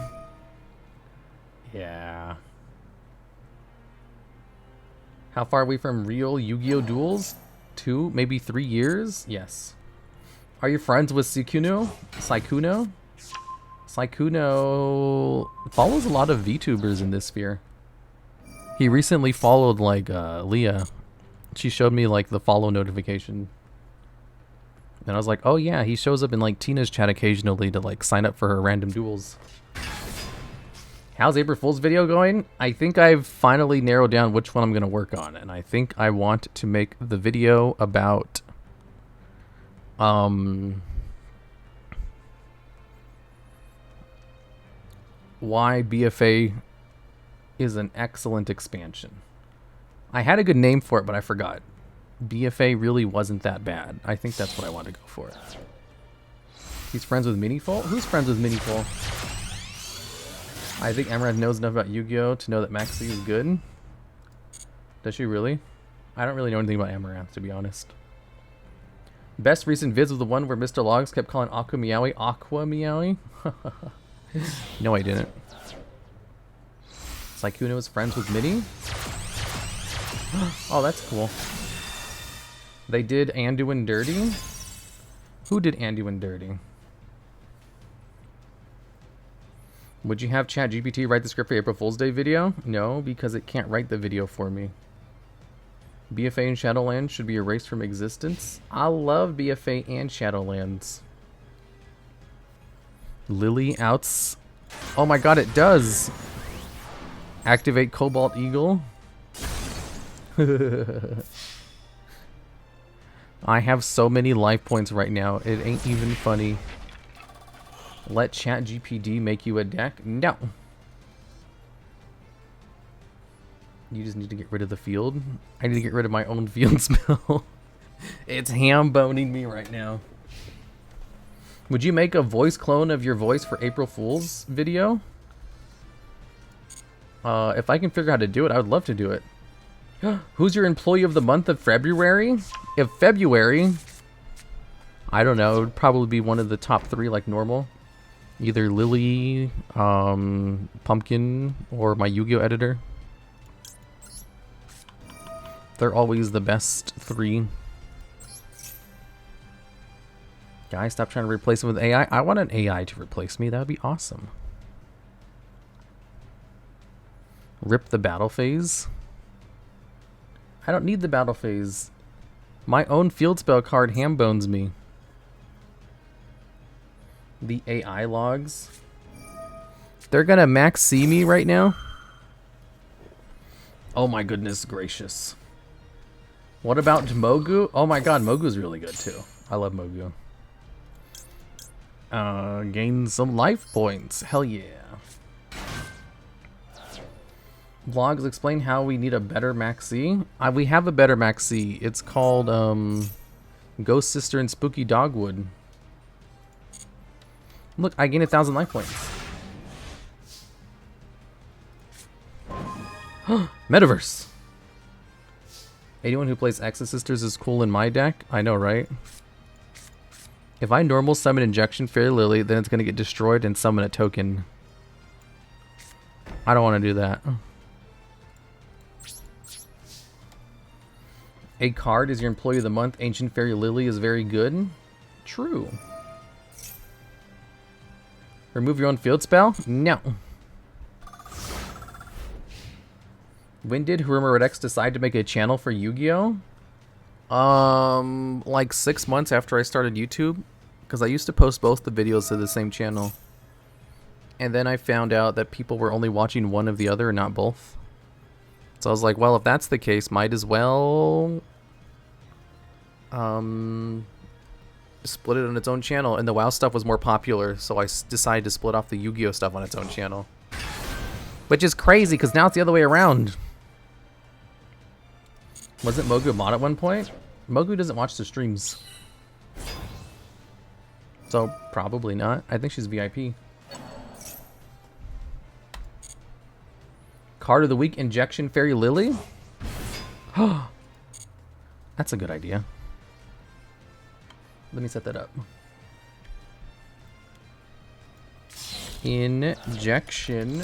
[SPEAKER 1] Yeah. How far are we from real Yu-Gi-Oh duels? 2, maybe 3 years? Yes. Are you friends with Sikuno? Saikuno? Saikuno follows a lot of VTubers in this sphere. He recently followed like Leah. She showed me like the follow notification. And I was like, oh yeah, he shows up in like Tina's chat occasionally to like sign up for her random duels. How's April Fool's video going? I think I've finally narrowed down which one I'm going to work on. And I think I want to make the video about why BFA is an excellent expansion. I had a good name for it, but I forgot. BFA really wasn't that bad. I think that's what I want to go for. He's friends with Miniful? Who's friends with Miniful? I think Amaranth knows enough about Yu-Gi-Oh to know that Maxi is good. Does she really? I don't really know anything about Amaranth, to be honest. Best recent vids was the one where Mr. Logs kept calling Aqua Meowie Aqua Meowie. No, I didn't. Saikuno is friends with Minnie? Oh, that's cool. They did Anduin Dirty? Who did Anduin Dirty? Would you have ChatGPT write the script for April Fool's Day video? No, because it can't write the video for me. BFA and Shadowlands should be erased from existence. I love BFA and Shadowlands. Lily outs. Oh my god, it does! Activate Cobalt Eagle. I have so many life points right now, it ain't even funny. Let ChatGPT make you a deck? No. You just need to get rid of the field. I need to get rid of my own field spell. It's ham-boning me right now. Would you make a voice clone of your voice for April Fool's video? If I can figure out how to do it, I would love to do it. Who's your employee of the month of February? If February, I don't know, it would probably be one of the top 3 like normal. Either Lily, Pumpkin, or my Yu-Gi-Oh editor. They're always the best 3. Guys, stop trying to replace them with AI. I want an AI to replace me. That would be awesome. Rip the battle phase. I don't need the battle phase. My own field spell card ham-bones me. The AI logs. They're gonna max C me right now. Oh my goodness gracious. What about Mogu? Oh my god, Mogu's really good too. I love Mogu. Gain some life points. Hell yeah. Vlogs explain how we need a better Maxi. We have a better Maxi. It's called Ghost Sister and Spooky Dogwood. Look, I gain 1,000 life points. Metaverse. Anyone who plays Exo Sisters is cool in my deck. I know, right? If I normal summon Injection Fairy Lily, then it's gonna get destroyed and summon a token. I don't want to do that. A card is your employee of the month. Ancient Fairy Lily is very good. True. Remove your own field spell? No. When did Hirumaredex decide to make a channel for Yu-Gi-Oh? Like 6 months after I started YouTube. Because I used to post both the videos to the same channel. And then I found out that people were only watching one of the other and not both. So I was like, well, if that's the case, might as well split it on its own channel. And the WoW stuff was more popular, so I decided to split off the Yu-Gi-Oh stuff on its own channel. Which is crazy, because now it's the other way around. Wasn't Mogu a mod at one point? Mogu doesn't watch the streams. So, probably not. I think she's VIP. Card of the week, Injection Fairy Lily? That's a good idea. Let me set that up. Injection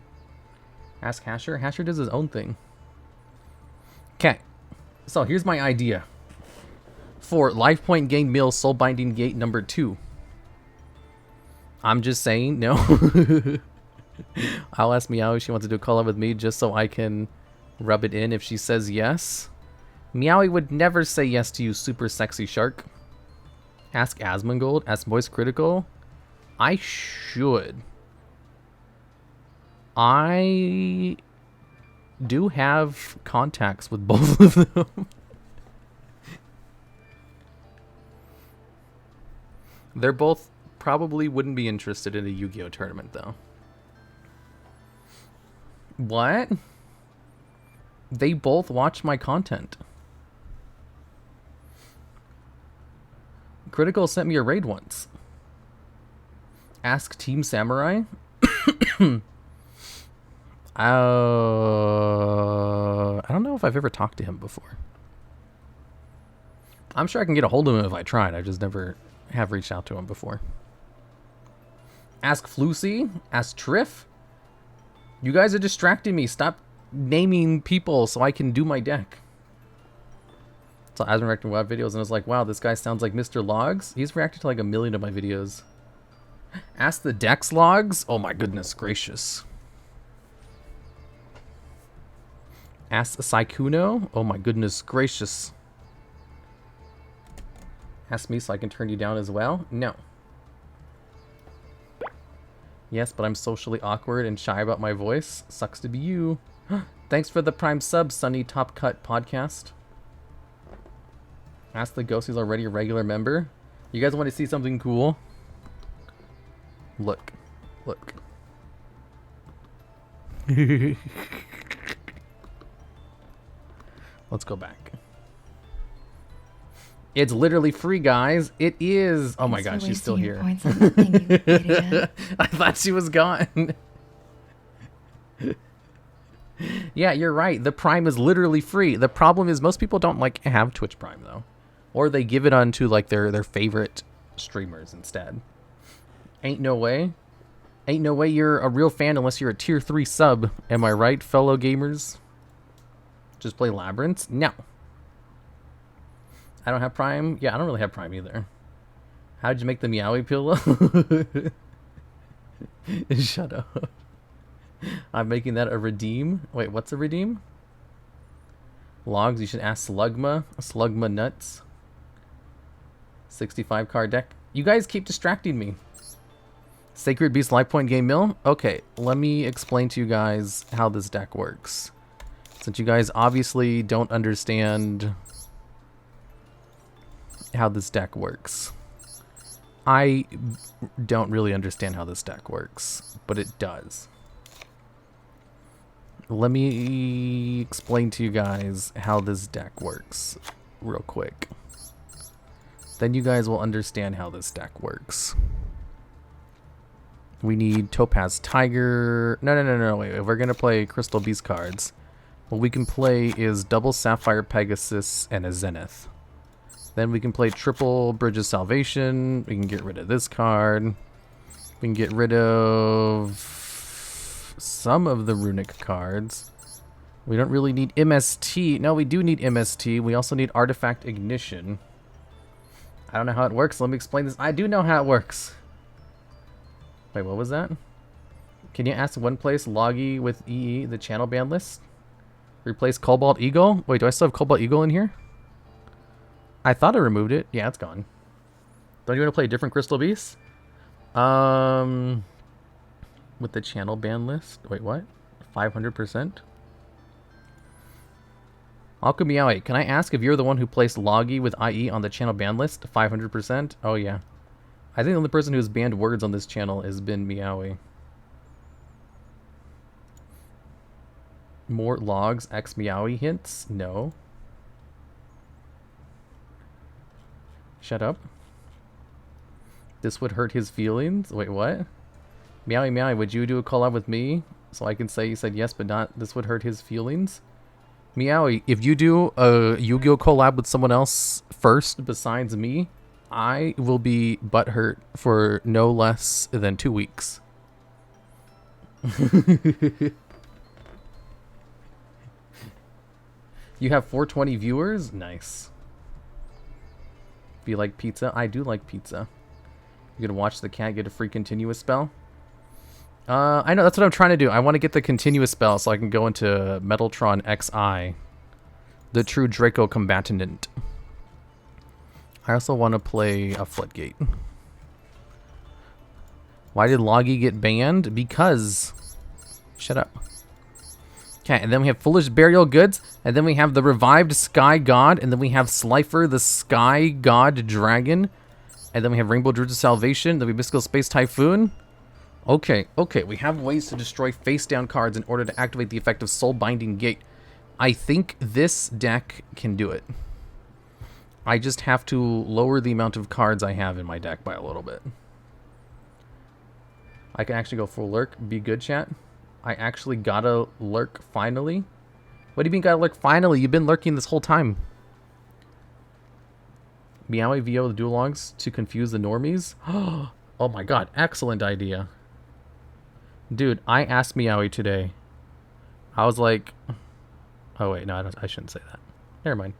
[SPEAKER 1] Ask Hasher. Hasher does his own thing. Okay. So here's my idea. For Life Point Gain Mill Soul Binding Gate number 2. I'm just saying, no. I'll ask Meow if she wants to do a collab with me just so I can rub it in if she says yes. Meowie would never say yes to you, super sexy shark. Ask Asmongold. Ask Moist Critical. I should. I do have contacts with both of them. They're both probably wouldn't be interested in a Yu-Gi-Oh tournament, though. What? They both watch my content. Critical sent me a raid once. Ask Team Samurai. I don't know if I've ever talked to him before. I'm sure I can get a hold of him if I tried. I just never have reached out to him before. Ask Flucy. Ask Triff. You guys are distracting me. Stop naming people so I can do my deck. So Asman reacted to web videos and I was like, wow, this guy sounds like Mr. Logs. He's reacted to like 1 million of my videos. Ask the Dex Logs. Oh my goodness gracious. Ask Saikuno. Oh my goodness gracious. Ask me so I can turn you down as well. No. Yes, but I'm socially awkward and shy about my voice. Sucks to be you. Thanks for the prime sub, Sunny Top Cut Podcast. Ask the ghost who's already a regular member. You guys want to see something cool? Look. Look. Let's go back. It's literally free, guys. It is. Oh my gosh, she's still here.
[SPEAKER 2] Points on nothing, you idiot.
[SPEAKER 1] I thought she was gone. Yeah, you're right. The Prime is literally free. The problem is most people don't like have Twitch Prime though, or they give it on to like their favorite streamers instead. Ain't no way. Ain't no way you're a real fan unless you're a tier 3 sub. Am I right, fellow gamers? Just play Labyrinth? No. I don't have Prime. Yeah, I don't really have Prime either. How did you make the Meowie pillow? Shut up. I'm making that a redeem. Wait, what's a redeem? Logs, you should ask Slugma. Slugma nuts. 65 card deck. You guys keep distracting me. Sacred Beast Life Point Game Mill? Okay, let me explain to you guys how this deck works. Since you guys obviously don't understand how this deck works. I don't really understand how this deck works, but it does. Let me explain to you guys how this deck works real quick. Then you guys will understand how this deck works. We need Topaz Tiger. No, wait. If we're going to play Crystal Beast cards, what we can play is double Sapphire Pegasus and a Zenith. Then we can play triple Bridge of Salvation. We can get rid of this card. We can get rid of some of the runic cards. We don't really need MST. No, we do need MST. We also need Artifact Ignition. I don't know how it works. Let me explain this. I do know how it works. Wait, what was that? Can you ask one place Loggy with EE, the channel ban list? Replace Cobalt Eagle? Wait, do I still have Cobalt Eagle in here? I thought I removed it. Yeah, it's gone. Don't you want to play a different Crystal Beast? With the channel ban list? Wait, what? 500%? Alchemy, can I ask if you're the one who placed Loggy with IE on the channel ban list? 500%? Oh, yeah. I think the only person who's banned words on this channel has been Meowie. More logs, X Meowie hints? No. Shut up. This would hurt his feelings? Wait, what? Meowie, would you do a collab with me? So I can say you said yes, but not this would hurt his feelings? Meowie, if you do a Yu-Gi-Oh collab with someone else first besides me, I will be butthurt for no less than 2 weeks. You have 420 viewers? Nice. If you like pizza, I do like pizza. You gonna watch the cat get a free continuous spell? I know, that's what I'm trying to do. I want to get the continuous spell so I can go into Metaltron XI. The true Draco combatant. I also want to play a Floodgate. Why did Loggy get banned? Because... Shut up. Okay, and then we have Foolish Burial Goods, and then we have the Revived Sky God, and then we have Slifer, the Sky God Dragon, and then we have Rainbow Druids of Salvation, then we have Mystical Space Typhoon. Okay, we have ways to destroy face-down cards in order to activate the effect of Soul Binding Gate. I think this deck can do it. I just have to lower the amount of cards I have in my deck by a little bit. I can actually go full lurk. Be good, chat. I actually gotta lurk finally. What do you mean gotta lurk finally? You've been lurking this whole time. Meowie VO the dual logs to confuse the normies. Oh my god, excellent idea. Dude, I asked Meowie today. I was like... Oh wait, no, I shouldn't say that. Never mind.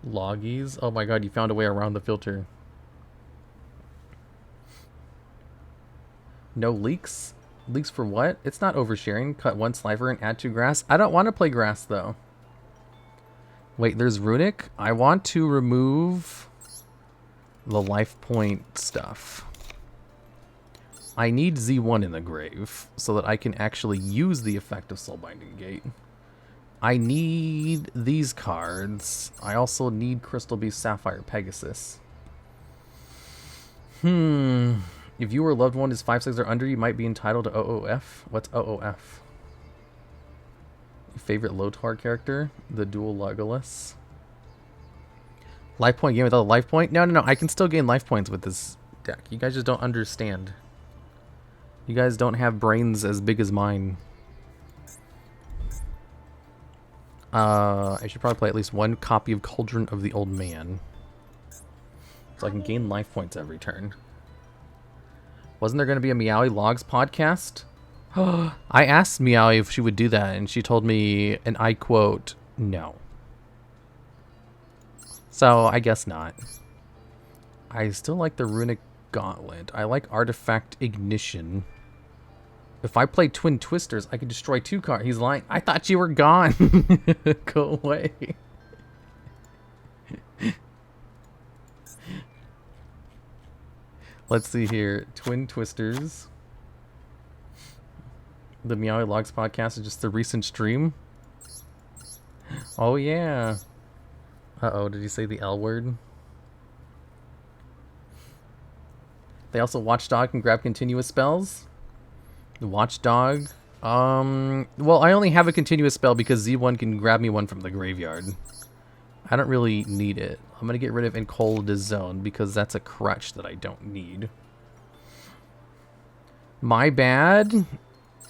[SPEAKER 1] Loggies? Oh my god, you found a way around the filter. No leaks? Leaks for what? It's not oversharing. Cut 1 sliver and add 2 grass. I don't want to play grass though. Wait, there's Runic. I want to remove the life point stuff. I need Z1 in the grave so that I can actually use the effect of Soulbinding Gate. I need these cards. I also need Crystal Beast Sapphire Pegasus. If you or a loved one is 5/6 or under, you might be entitled to OOF. What's OOF? Your favorite Lotar character? The Duel Legolas. Life point game without a life point? No. I can still gain life points with this deck. You guys just don't understand. You guys don't have brains as big as mine. I should probably play at least 1 copy of Cauldron of the Old Man. So I can gain life points every turn. Wasn't there going to be a Meowie Logs podcast? I asked Meowie if she would do that, and she told me, and I quote, no. So, I guess not. I still like the Runic Gauntlet. I like Artifact Ignition. If I play Twin Twisters, I could destroy 2 cards. He's lying. I thought you were gone. Go away. Let's see here. Twin Twisters. The Meowie Logs podcast is just the recent stream. Oh, yeah. Uh-oh, did you say the L word? They also Watchdog can grab continuous spells. The Watchdog. Well, I only have a continuous spell because Z1 can grab me one from the graveyard. I don't really need it. I'm going to get rid of Encold Zone because that's a crutch that I don't need. My bad.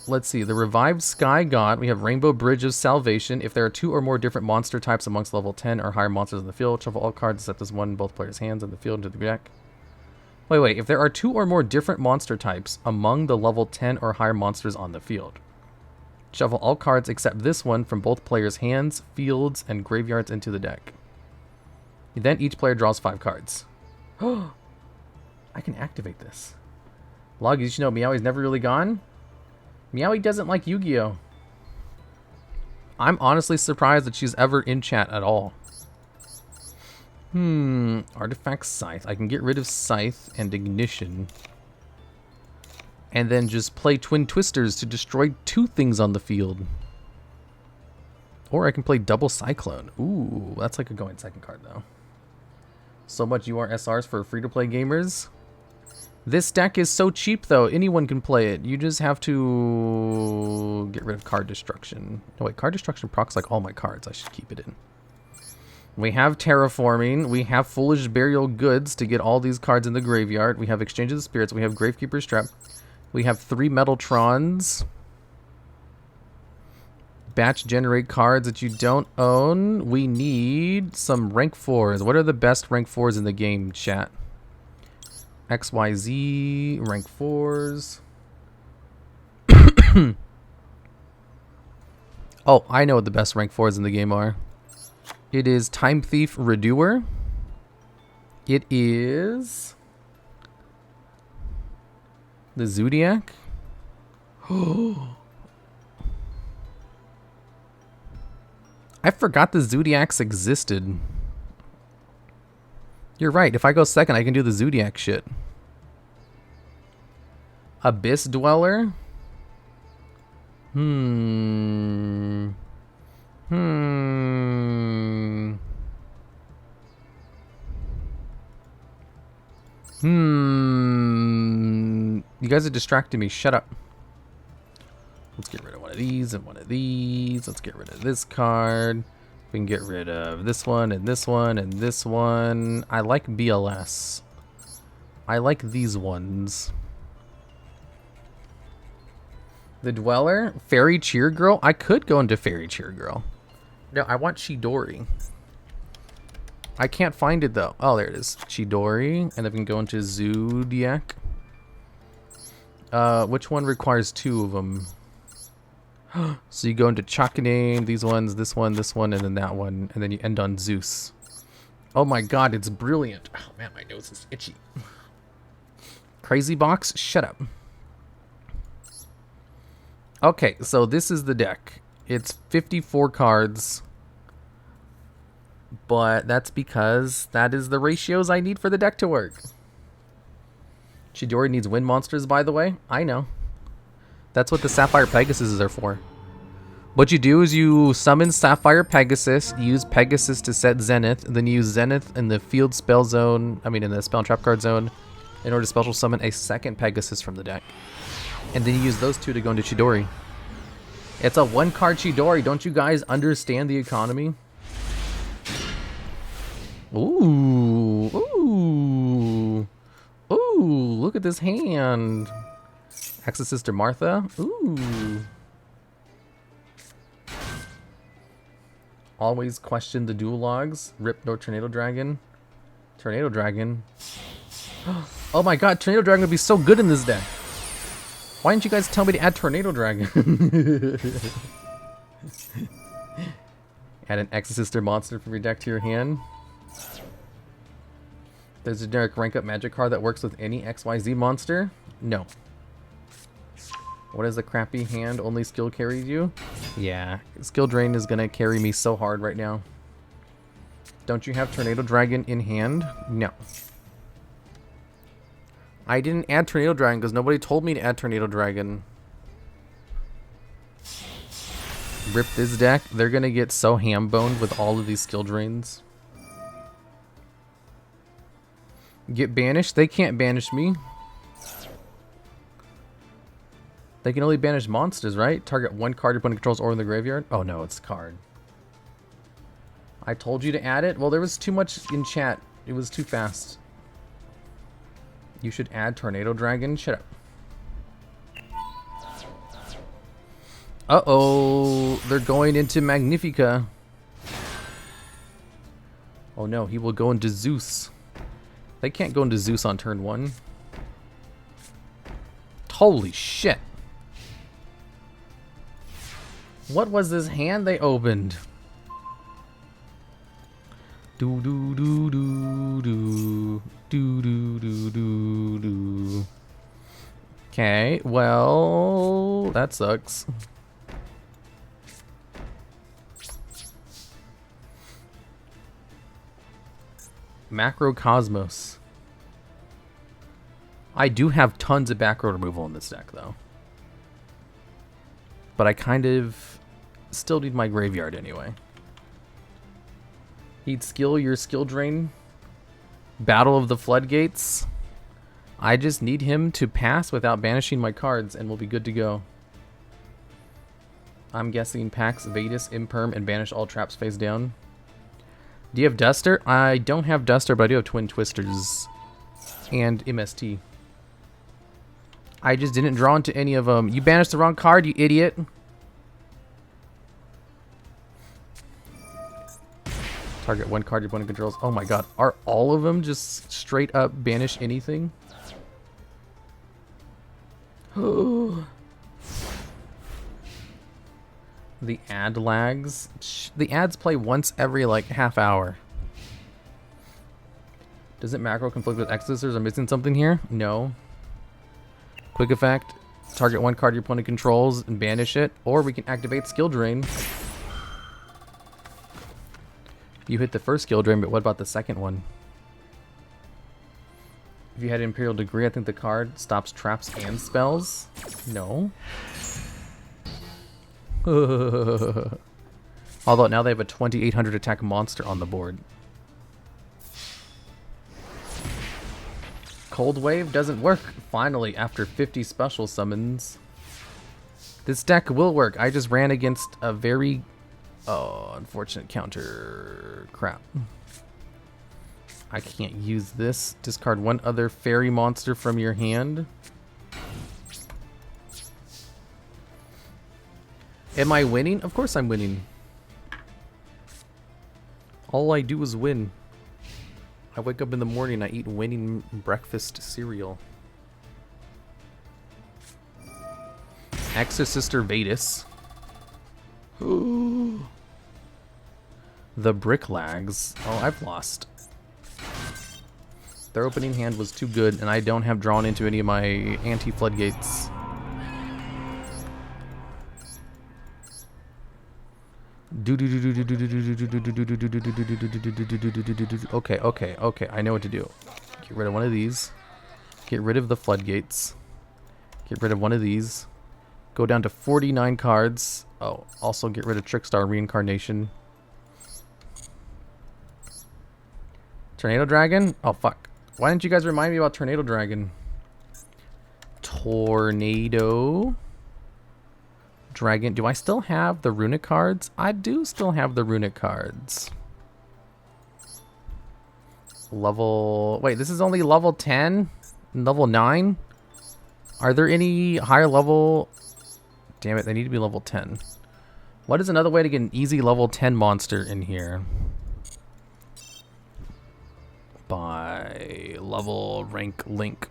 [SPEAKER 1] Let's see. The Revived Sky God. We have Rainbow Bridge of Salvation. If there are 2 or more different monster types amongst level 10 or higher monsters in the field, shuffle all cards except this one in both players' hands in the field into the deck. Wait. If there are 2 or more different monster types among the level 10 or higher monsters on the field, shuffle all cards except this one from both players' hands, fields, and graveyards into the deck. Then each player draws 5 cards. Oh, I can activate this. Log, you should know Meowie's never really gone. Meowie doesn't like Yu-Gi-Oh! I'm honestly surprised that she's ever in chat at all. Artifact Scythe. I can get rid of Scythe and Ignition. And then just play Twin Twisters to destroy 2 things on the field. Or I can play Double Cyclone. Ooh, that's like a going second card though. So much URSRs for free-to-play gamers. This deck is so cheap though, anyone can play it. You just have to get rid of Card Destruction. No wait, Card Destruction procs like all my cards. I should keep it in. We have Terraforming. We have Foolish Burial Goods to get all these cards in the graveyard. We have Exchange of the Spirits. We have Gravekeeper's Trap. We have 3 Metaltrons. Batch generate cards that you don't own. We need some rank 4s. What are the best rank 4s in the game, chat? XYZ, rank 4s. Oh, I know what the best rank 4s in the game are. It is Time Thief Redoer. It is the Zodiac. I forgot the Zodiacs existed. You're right. If I go second, I can do the Zodiac shit. Abyss Dweller. Hmm. You guys are distracting me. Shut up. Let's get rid of one of these and one of these. Let's get rid of this card. We can get rid of this one and this one and this one. I like BLS. I like these ones. The Dweller, Fairy Cheer Girl. I could go into Fairy Cheer Girl. No, I want Chidori. I can't find it though. Oh, there it is. Chidori, and then we can go into Zodiac. Which one requires 2 of them? So you go into Chakanane, these ones, this one, and then that one, and then you end on Zeus. Oh my god, it's brilliant. Oh man, my nose is itchy. Crazy Box, shut up. Okay, so this is the deck. It's 54 cards. But that's because that is the ratios I need for the deck to work. Chidori needs wind monsters, by the way. I know. That's what the Sapphire Pegasus are for. What you do is you summon Sapphire Pegasus, use Pegasus to set Zenith, and then you use Zenith in the field spell zone, in the spell and trap card zone, in order to special summon a second Pegasus from the deck. And then you use those 2 to go into Chidori. It's a 1-card Chidori. Don't you guys understand the economy? Ooh. Ooh. Ooh, look at this hand. Ex's sister Martha. Ooh. Always question the duel logs. Rip no Tornado Dragon. Tornado Dragon. Oh my god, Tornado Dragon would be so good in this deck. Why didn't you guys tell me to add Tornado Dragon? Add an Ex's sister monster from your deck to your hand. There's a generic rank up magic card that works with any XYZ monster? No. What is the crappy hand? Only skill carries you? Yeah, skill drain is gonna carry me so hard right now. Don't you have Tornado Dragon in hand? No. I didn't add Tornado Dragon because nobody told me to add Tornado Dragon. Rip this deck. They're gonna get so ham-boned with all of these skill drains. Get banished? They can't banish me. They can only banish monsters, right? Target 1 card your opponent controls or in the graveyard? Oh no, it's a card. I told you to add it? Well, there was too much in chat. It was too fast. You should add Tornado Dragon. Shut up. Uh-oh. They're going into Magnifica. Oh no, he will go into Zeus. They can't go into Zeus on turn 1. Holy shit. What was this hand they opened? Do do do do do do do do do do. Okay, well, that sucks. Macrocosmos. I do have tons of back row removal in this deck, though. But I kind of still need my graveyard anyway. He'd skill your skill drain. Battle of the Floodgates. I just need him to pass without banishing my cards and we'll be good to go. I'm guessing Pax, Vadis, Imperm, and banish all traps face down. Do you have Duster? I don't have Duster, but I do have Twin Twisters and MST. I just didn't draw into any of them. You banished the wrong card, you idiot. Target 1 card your opponent controls. Oh my god. Are all of them just straight up banish anything? The ad lags. The ads play once every like half hour. Does it macro conflict with Exorcers? I'm missing something here? No. Quick effect. Target one card your opponent controls and banish it. Or we can activate skill drain. You hit the first skill drain, but what about the second one? If you had Imperial Degree, I think the card stops traps and spells. No. Although now they have a 2800 attack monster on the board. Cold Wave doesn't work, finally, after 50 special summons. This deck will work. I just ran against a very unfortunate counter. Crap. I can't use this. Discard one other fairy monster from your hand. Am I winning? Of course I'm winning. All I do is win. I wake up in the morning, I eat winning breakfast cereal. Exorcister Vadis. The Brick Lags. Oh, I've lost. Their opening hand was too good, and I don't have drawn into any of my anti-floodgates. Okay. I know what to do. Get rid of one of these. Get rid of the floodgates. Get rid of one of these. Go down to 49 cards. Oh, also get rid of Trickstar Reincarnation. Tornado Dragon? Oh, fuck. Why didn't you guys remind me about Tornado Dragon? Tornado Dragon. Do I still have the runic cards? I do still have the runic cards. Level... Wait, this is only level 10? Level 9? Are there any higher level... Damn it, they need to be level 10. What is another way to get an easy level 10 monster in here? By level rank link.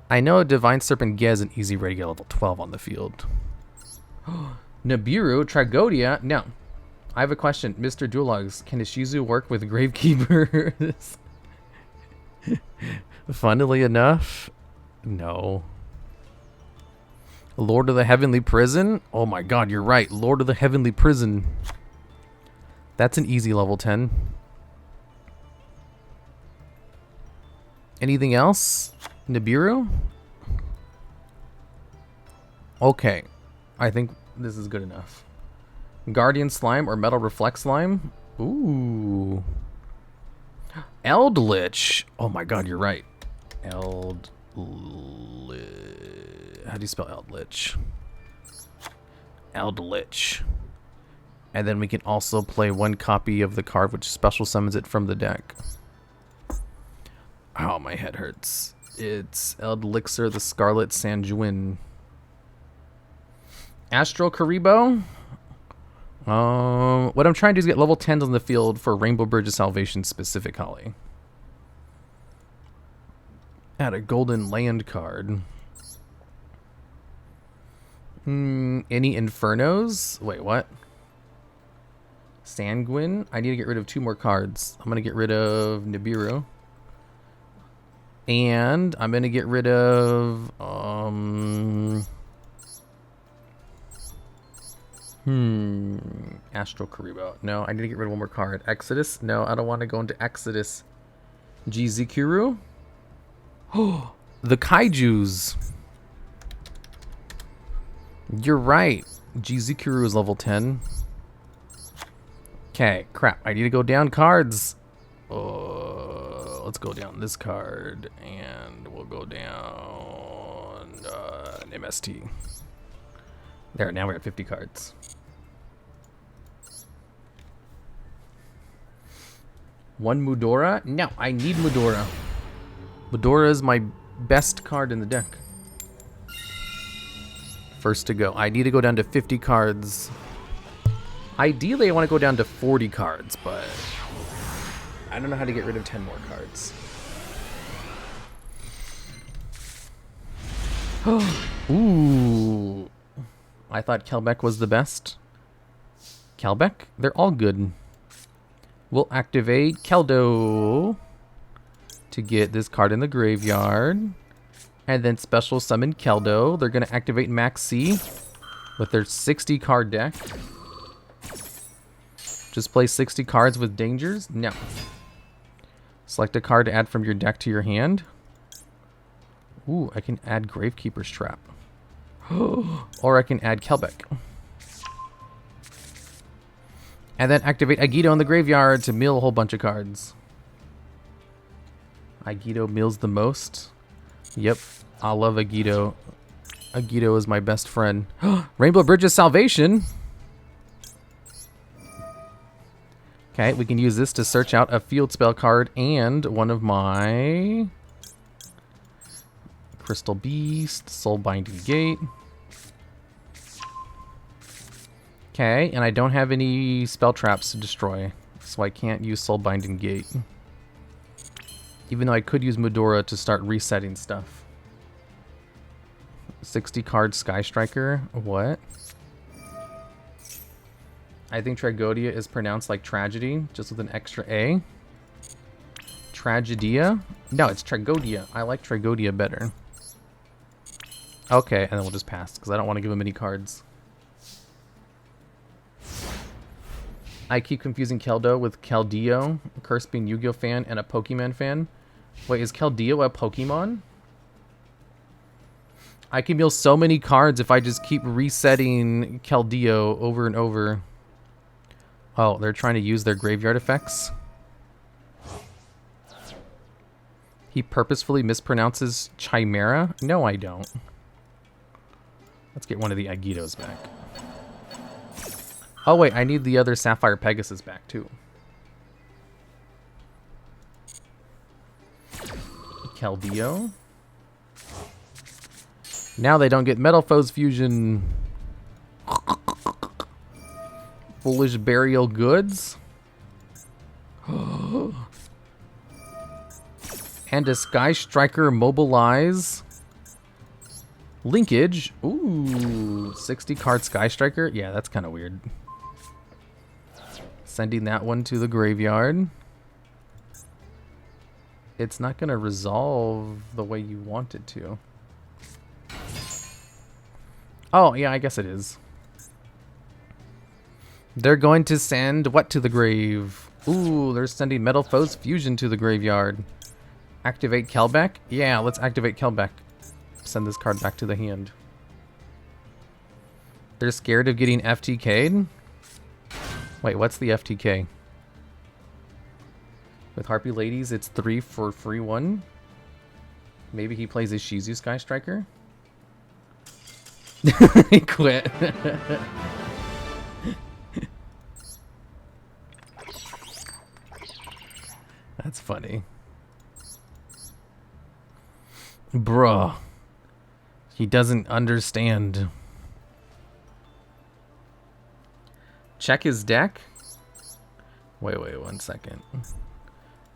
[SPEAKER 1] I know Divine Serpent Ge is an easy way to get level 12 on the field. Nibiru, Tragodia. No. I have a question. Mr. DuelLogs, can Ishizu work with Gravekeepers? Funnily enough, no. Lord of the Heavenly Prison? Oh my god, you're right. Lord of the Heavenly Prison. That's an easy level 10. Anything else? Nibiru? Okay. I think this is good enough. Guardian Slime or Metal Reflect Slime? Ooh. Eldritch. Oh my god, you're right. Eldritch. How do you spell Eldritch? Eldritch. And then we can also play one copy of the card which special summons it from the deck. Oh, my head hurts. It's Eldlixir the Scarlet Sanjuin. Astral Karibo? What I'm trying to do is get level 10s on the field for Rainbow Bridge of Salvation specific Holly. Add a Golden Land card. Any Infernos? Wait, what? Sanguine? I need to get rid of 2 more cards. I'm going to get rid of Nibiru. And I'm going to get rid of... Astral Karibo. No, I need to get rid of 1 more card. Exodus? No, I don't want to go into Exodus. Jizikuru? Oh, the Kaijus. You're right. Jizikuru is level 10. Okay, crap. I need to go down cards. Let's go down this card, and we'll go down an MST. There, now we're at 50 cards. One Mudora? No, I need Mudora. Mudora is my best card in the deck. First to go. I need to go down to 50 cards. Ideally, I want to go down to 40 cards, but I don't know how to get rid of 10 more cards. Ooh. I thought Kelbeck was the best. Kelbeck? They're all good. We'll activate Keldo to get this card in the graveyard. And then special summon Keldo. They're going to activate Max C with their 60 card deck. Just play 60 cards with dangers? No. Select a card to add from your deck to your hand. Ooh, I can add Gravekeeper's Trap. Or I can add Kelbeck. And then activate Yugioh in the graveyard to mill a whole bunch of cards. Yugioh mills the most. Yep, I love Yugioh. Yugioh is my best friend. Rainbow Bridge's Salvation. Okay, we can use this to search out a field spell card and one of my Crystal Beast, Soul Binding Gate. Okay, and I don't have any spell traps to destroy, so I can't use Soul Binding Gate. Even though I could use Medora to start resetting stuff. 60 card Sky Striker. What? I think Tragodia is pronounced like tragedy, just with an extra A. Tragedia? No, it's Tragodia. I like Tragodia better. Okay, and then we'll just pass, because I don't want to give him any cards. I keep confusing Keldo with Keldeo, Curse being Yu-Gi-Oh fan and a Pokemon fan. Wait, is Keldeo a Pokemon? I can mill so many cards if I just keep resetting Keldeo over and over. Oh, they're trying to use their graveyard effects. He purposefully mispronounces Chimera? No, I don't. Let's get one of the Agitos back. Oh wait, I need the other Sapphire Pegasus back too. Keldeo. Now they don't get Metal Foes Fusion. Foolish Burial Goods. And a Sky Striker Mobilize. Linkage. Ooh, 60 card Sky Striker. Yeah, that's kind of weird. Sending that one to the graveyard. It's not going to resolve the way you want it to. Oh, yeah, I guess it is. They're going to send what to the grave? Ooh, they're sending Metal Foes Fusion to the graveyard. Activate Kelbeck? Yeah, let's activate Kelbeck. Send this card back to the hand. They're scared of getting FTK'd? Wait, what's the FTK? With Harpy Ladies, it's 3 for free 1. Maybe he plays a Shizu Sky Striker? He quit. That's funny. Bruh. He doesn't understand. Check his deck? Wait, 1 second.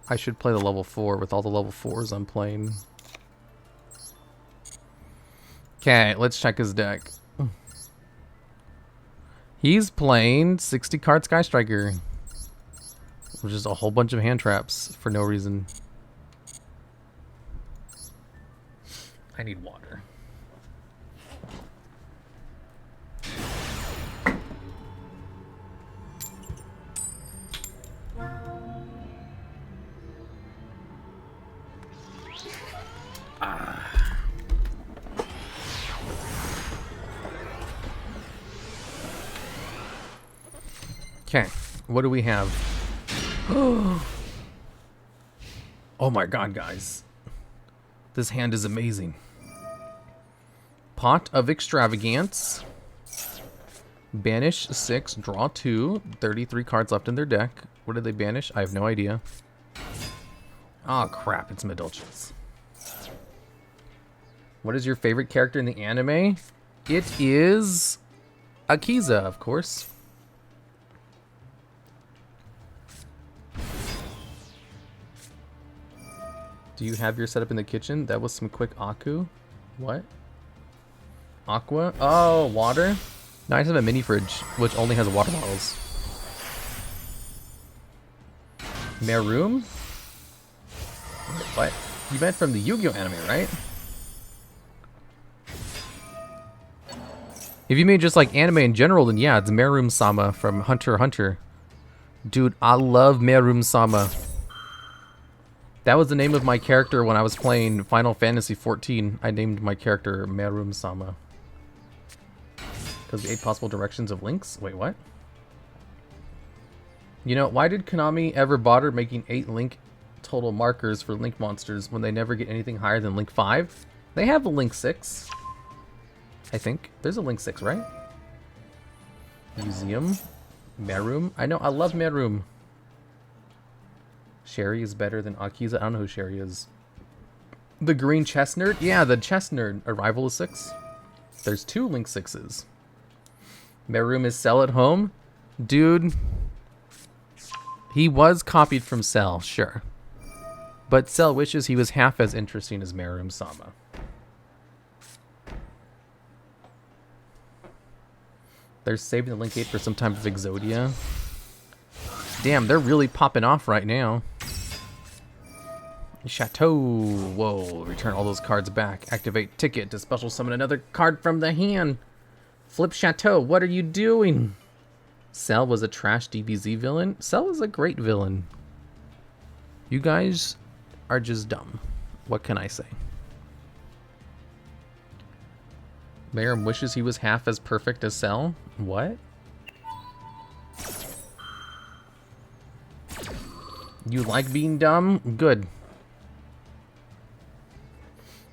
[SPEAKER 1] I should play the level 4 with all the level 4s I'm playing. Okay, let's check his deck. He's playing 60 card Sky Striker. Which is a whole bunch of hand traps for no reason. I need water. Okay, what do we have? Oh my god, guys. This hand is amazing. Pot of Extravagance. Banish 6, draw 2. 33 cards left in their deck. What did they banish? I have no idea. Oh crap, it's Medulchus. What is your favorite character in the anime? It is Akiza, of course. Do you have your setup in the kitchen? That was some quick Aku. What? Aqua? Oh, water? No, I just have a mini fridge, which only has water bottles. Merum? What? You meant from the Yu-Gi-Oh anime, right? If you mean just like anime in general, then yeah, it's Merum-sama from Hunter x Hunter. Dude, I love Merum-sama. That was the name of my character when I was playing Final Fantasy XIV. I named my character Merum-sama. Because the 8 possible directions of links? Wait, what? You know, why did Konami ever bother making 8 link total markers for link monsters when they never get anything higher than link 5? They have a link 6. I think. There's a link 6, right? Museum. Merum. I know, I love Merum. Sherry is better than Akiza. I don't know who Sherry is. The green chess nerd? Yeah, the chess nerd. Arrival is 6. There's 2 link 6s. Merum is Cell at home? Dude. He was copied from Cell, sure. But Cell wishes he was half as interesting as Merum-sama. They're saving the Link 8 for some type of Exodia. Damn, they're really popping off right now. Chateau. Whoa, return all those cards back. Activate ticket to special summon another card from the hand. Flip Chateau, what are you doing? Cell was a trash DBZ villain. Cell is a great villain. You guys are just dumb. What can I say? Merum wishes he was half as perfect as Cell. What? You like being dumb? Good.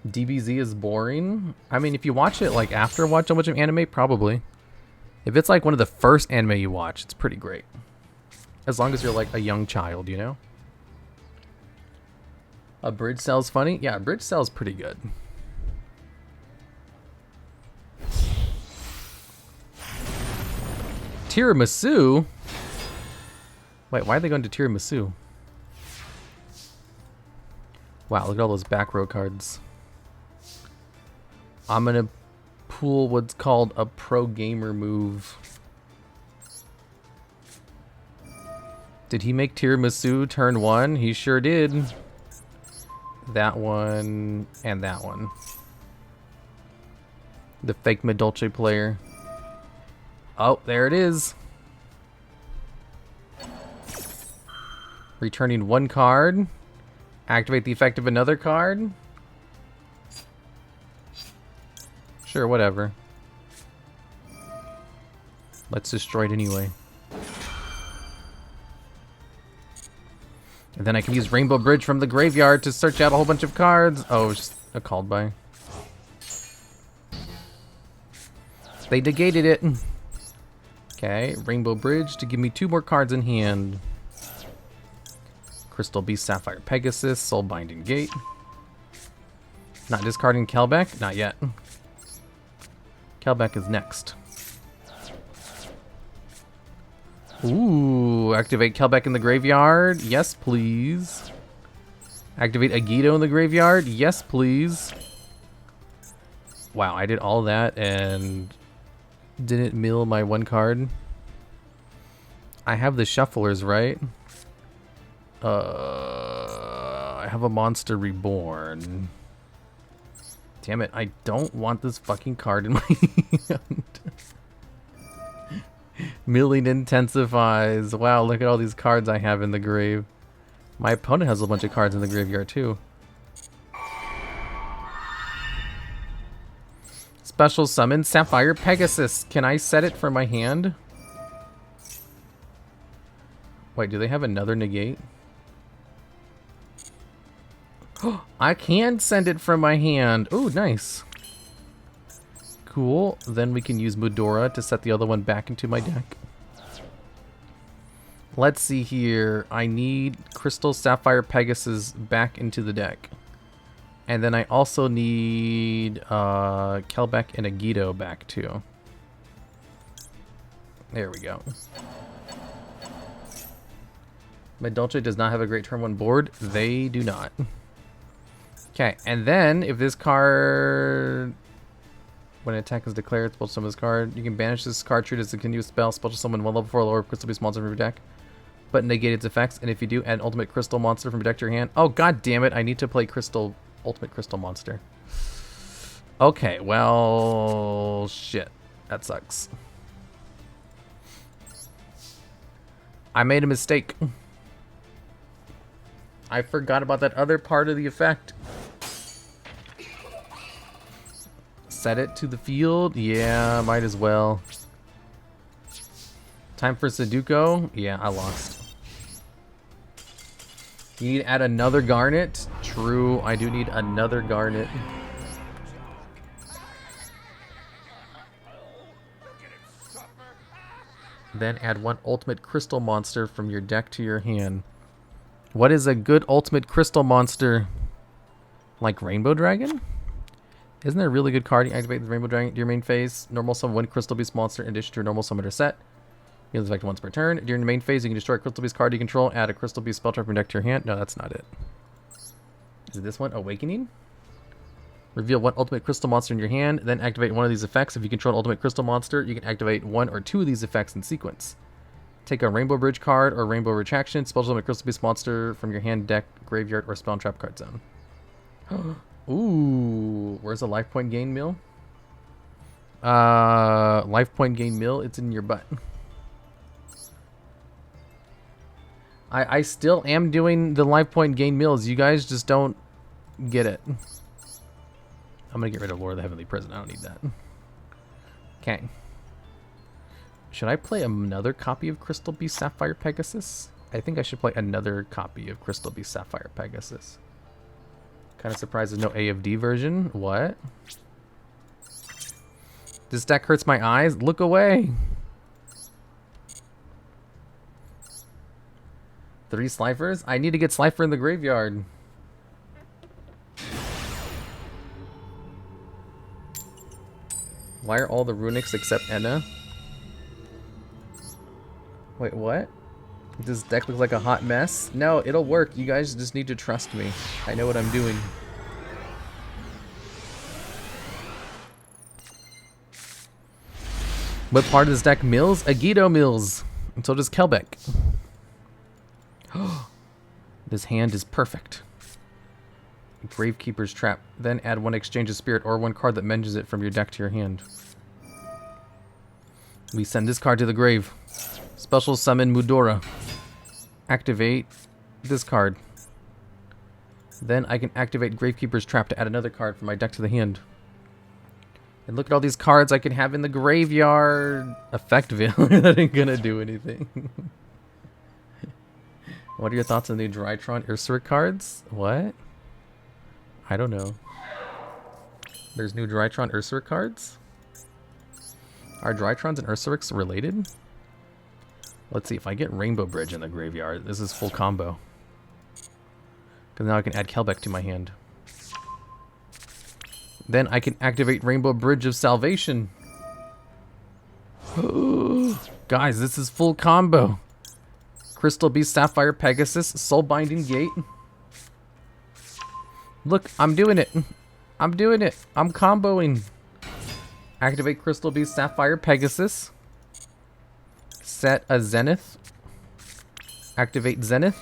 [SPEAKER 1] DBZ is boring. I mean, if you watch it like after watch a bunch of anime, probably. If it's like one of the first anime you watch, it's pretty great. As long as you're like a young child, you know? A bridge cell's funny? Yeah, a bridge cell's pretty good. Tiramisu? Wait, why are they going to Tiramisu? Wow, look at all those back row cards. I'm gonna pull what's called a pro gamer move. Did he make Tiramisu turn 1? He sure did. That one and that one. The fake Medolce player. Oh, there it is. Returning 1 card. Activate the effect of another card. Sure, whatever. Let's destroy it anyway. And then I can use Rainbow Bridge from the graveyard to search out a whole bunch of cards. Oh, it's just a called by. They negated it. Okay, Rainbow Bridge to give me 2 more cards in hand. Crystal Beast, Sapphire Pegasus, Soulbinding Gate. Not discarding Kelbeck? Not yet. Kelbeck is next. Ooh, activate Kelbeck in the graveyard. Yes, please. Activate Agito in the graveyard. Yes, please. Wow, I did all that and didn't mill my 1 card. I have the shufflers, right? I have a Monster Reborn. Damn it, I don't want this fucking card in my hand. Milling intensifies. Wow, look at all these cards I have in the grave. My opponent has a bunch of cards in the graveyard too. Special summon Sapphire Pegasus. Can I set it from my hand? Wait, do they have another negate? I can send it from my hand. Oh, nice. Cool. Then we can use Mudora to set the other one back into my deck. Let's see here. I need Crystal Sapphire Pegasus back into the deck. And then I also need Kelbeck and Agito back too. There we go. Medolce does not have a great turn 1 board. They do not. Okay, and then if this card... When an attack is declared, special summon this card. You can banish this card, treat it as a continuous spell, special summon one level 4 lower crystal beast monster from your deck, but negate its effects. And if you do, add an ultimate crystal monster from your deck to your hand. Oh god damn it! I need to play crystal ultimate crystal monster. Okay, well, shit, that sucks. I made a mistake. I forgot about that other part of the effect. Set it to the field? Yeah, might as well. Time for Sudoku? Yeah, I lost. You need to add another Garnet? True, I do need another Garnet. Then add one ultimate crystal monster from your deck to your hand. What is a good ultimate crystal monster? Like Rainbow Dragon? Isn't there a really good card? You activate the Rainbow Dragon to your main phase. Normal summon one Crystal Beast monster in addition to your normal summoner set. You can effect once per turn. During the main phase, you can destroy a Crystal Beast card you control. Add a Crystal Beast spell trap from your deck to your hand. No, that's not it. Is it this one? Awakening? Reveal one ultimate crystal monster in your hand. Then activate one of these effects. If you control an ultimate crystal monster, you can activate one or two of these effects in sequence. Take a Rainbow Bridge card or Rainbow Retraction. Spell summon a Crystal Beast monster from your hand, deck, graveyard, or spell and trap card zone. Ooh, where's the life point gain mill? Life point gain mill, it's in your butt. I still am doing the life point gain mills. You guys just don't get it. I'm gonna get rid of Lord of the Heavenly Prison. I don't need that. Okay. Should I play another copy of Crystal Beast Sapphire Pegasus? I think I should play another copy of Crystal Beast Sapphire Pegasus. Kind of surprised there's no AFD version. What? This deck hurts my eyes. Look away. 3 Sliffers? I need to get Slifer in the graveyard. Why are all the Runics except Enna? Wait, what? This deck looks like a hot mess? No, it'll work. You guys just need to trust me. I know what I'm doing. What part of this deck mills? Yugioh mills. And so does Kelbeck. This hand is perfect. Gravekeeper's Trap. Then add one Exchange of Spirit or one card that mentions it from your deck to your hand. We send this card to the grave. Special summon Mudora. Activate this card. Then I can activate Gravekeeper's Trap to add another card from my deck to the hand. And look at all these cards I can have in the graveyard. Effect Veil. That ain't gonna do anything. What are your thoughts on the Drytron Ursarik cards? What? I don't know. There's new Drytron Ursarik cards? Are Drytrons and Ursariks related? Let's see, if I get Rainbow Bridge in the graveyard, this is full combo. Because now I can add Kelbeck to my hand. Then I can activate Rainbow Bridge of Salvation. Guys, this is full combo. Crystal Beast Sapphire Pegasus, Soulbinding Gate. Look, I'm doing it. I'm doing it. I'm comboing. Activate Crystal Beast Sapphire Pegasus. Set a Zenith. Activate Zenith.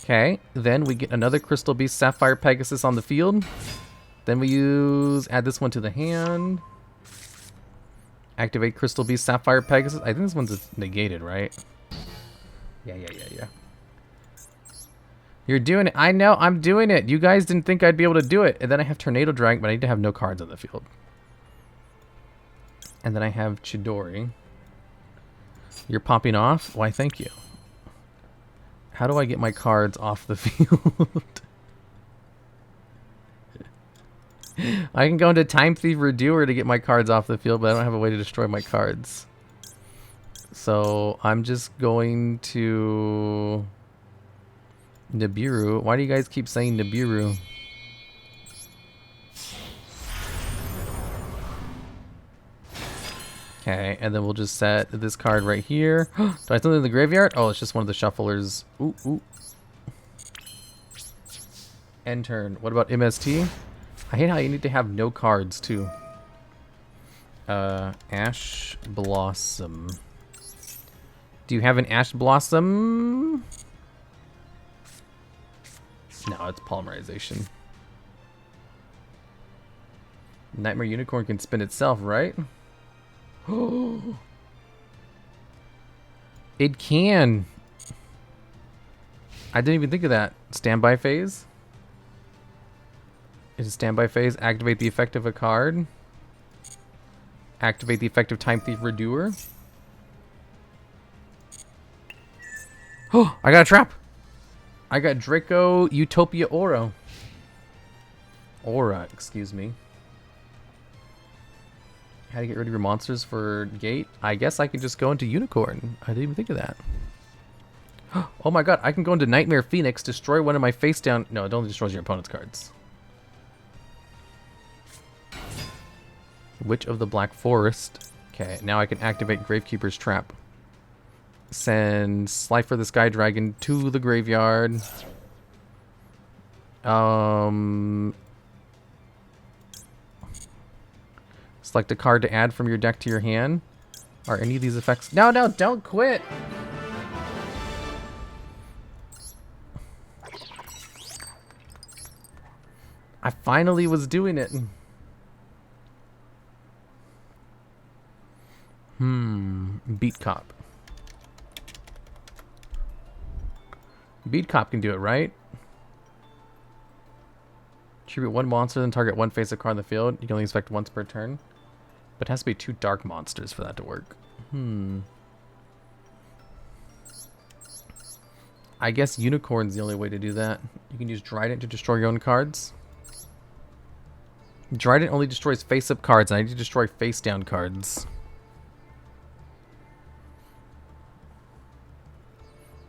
[SPEAKER 1] Okay, then we get another Crystal Beast Sapphire Pegasus on the field. Then we add this one to the hand. Activate Crystal Beast Sapphire Pegasus. I think this one's negated, right? Yeah. You're doing it. I know, I'm doing it. You guys didn't think I'd be able to do it. And then I have Tornado Dragon, but I need to have no cards on the field. And then I have Chidori. You're popping off? Why, thank you. How do I get my cards off the field? I can go into Time Thief Redoer to get my cards off the field, but I don't have a way to destroy my cards. So I'm just going to Nibiru. Why do you guys keep saying Nibiru? Okay, and then we'll just set this card right here. Do I have something in the graveyard? Oh, it's just one of the shufflers. Ooh. End turn. What about MST? I I hate how you need to have no cards, too. Ash Blossom. Do you have an Ash Blossom? No, it's polymerization. Nightmare Unicorn can spin itself, right? It can. I didn't even think of that. Standby phase? Is it standby phase? Activate the effect of a card. Activate the effect of Time Thief Redoer. Oh, I got a trap. I got Draco Utopia Aura. Excuse me. How to get rid of your monsters for gate? I guess I can just go into Unicorn. I didn't even think of that. Oh my god, I can go into Nightmare Phoenix, destroy one of my face down. No, it only destroys your opponent's cards. Witch of the Black Forest. Okay, now I can activate Gravekeeper's Trap. Send Slifer the Sky Dragon to the graveyard. Select a card to add from your deck to your hand. Are any of these effects... No, don't quit! I finally was doing it. Beat Cop. Beat Cop can do it, right? Tribute one monster, then target one face of card on the field. You can only inspect once per turn. But it has to be 2 dark monsters for that to work. I guess Unicorn's the only way to do that. You can use Trident to destroy your own cards. Trident only destroys face-up cards, and I need to destroy face-down cards.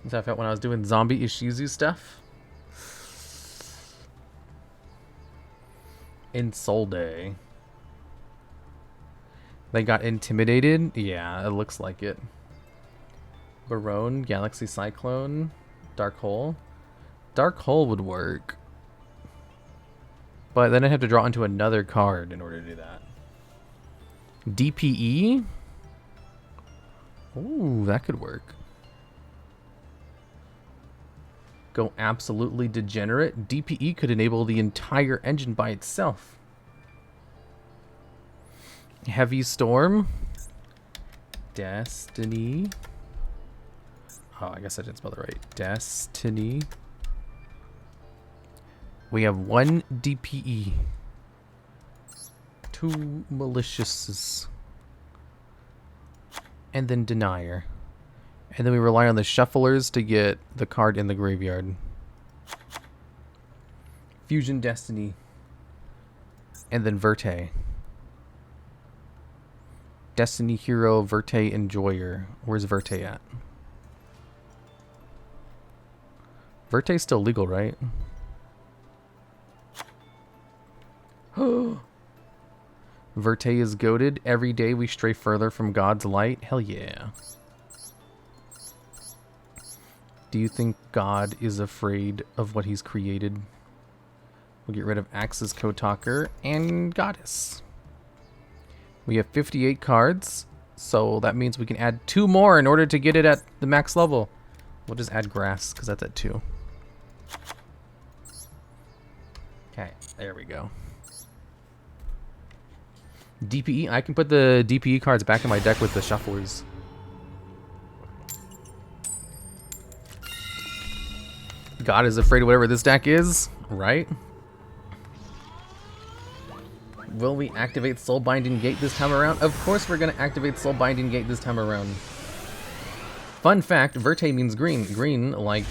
[SPEAKER 1] That's how I felt when I was doing zombie Ishizu stuff. In Soul Day. They got intimidated? Yeah, it looks like it. Barone, Galaxy Cyclone, Dark Hole. Dark Hole would work. But then I'd have to draw into another card in order to do that. DPE? Ooh, that could work. Go absolutely degenerate. DPE could enable the entire engine by itself. Heavy Storm. Destiny. Oh, I guess I didn't spell it right. Destiny. We have 1 DPE. 2 Malicious. And then Denier. And then we rely on the Shufflers to get the card in the graveyard. Fusion Destiny. And then Verte. Destiny Hero, Verte Enjoyer. Where's Verte at? Verte's still legal, right? Verte is goated. Every day we stray further from God's light. Hell yeah. Do you think God is afraid of what he's created? We'll get rid of Axe's Kotaker and Goddess. We have 58 cards, so that means we can add 2 more in order to get it at the max level. We'll just add Grass, because that's at 2. Okay, there we go. DPE, I can put the DPE cards back in my deck with the Shufflers. God is afraid of whatever this deck is, right? Will we activate Soulbinding Gate this time around? Of course we're going to activate Soulbinding Gate this time around. Fun fact, Verte means green. Green, like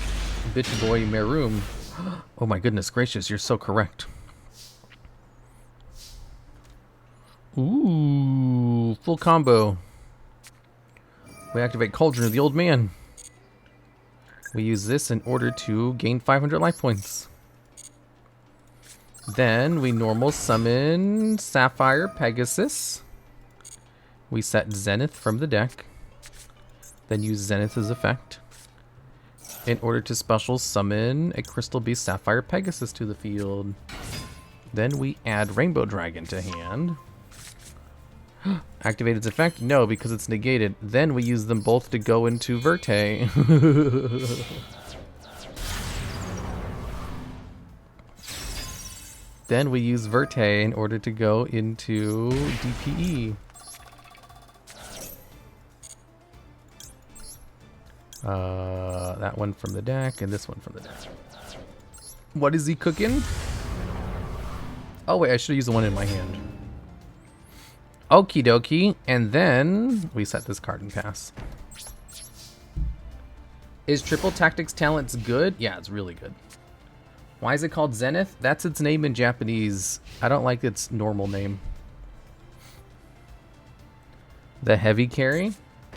[SPEAKER 1] Bitch Boy Meruem. Oh my goodness gracious, you're so correct. Ooh, full combo. We activate Cauldron of the Old Man. We use this in order to gain 500 life points. Then we normal summon Sapphire Pegasus. We set Zenith from the deck. Then use Zenith's effect in order to special summon a Crystal Beast Sapphire Pegasus to the field. Then we add Rainbow Dragon to hand. Activate its effect? No, because it's negated. Then we use them both to go into Verte. Then we use Verte in order to go into DPE. That one from the deck and this one from the deck. What is he cooking? Oh wait, I should have used the one in my hand. Okie dokie, and then we set this card and pass. Is Triple Tactics Talents good? Yeah, it's really good. Why is it called Zenith? That's its name in Japanese. I don't like its normal name. The heavy carry?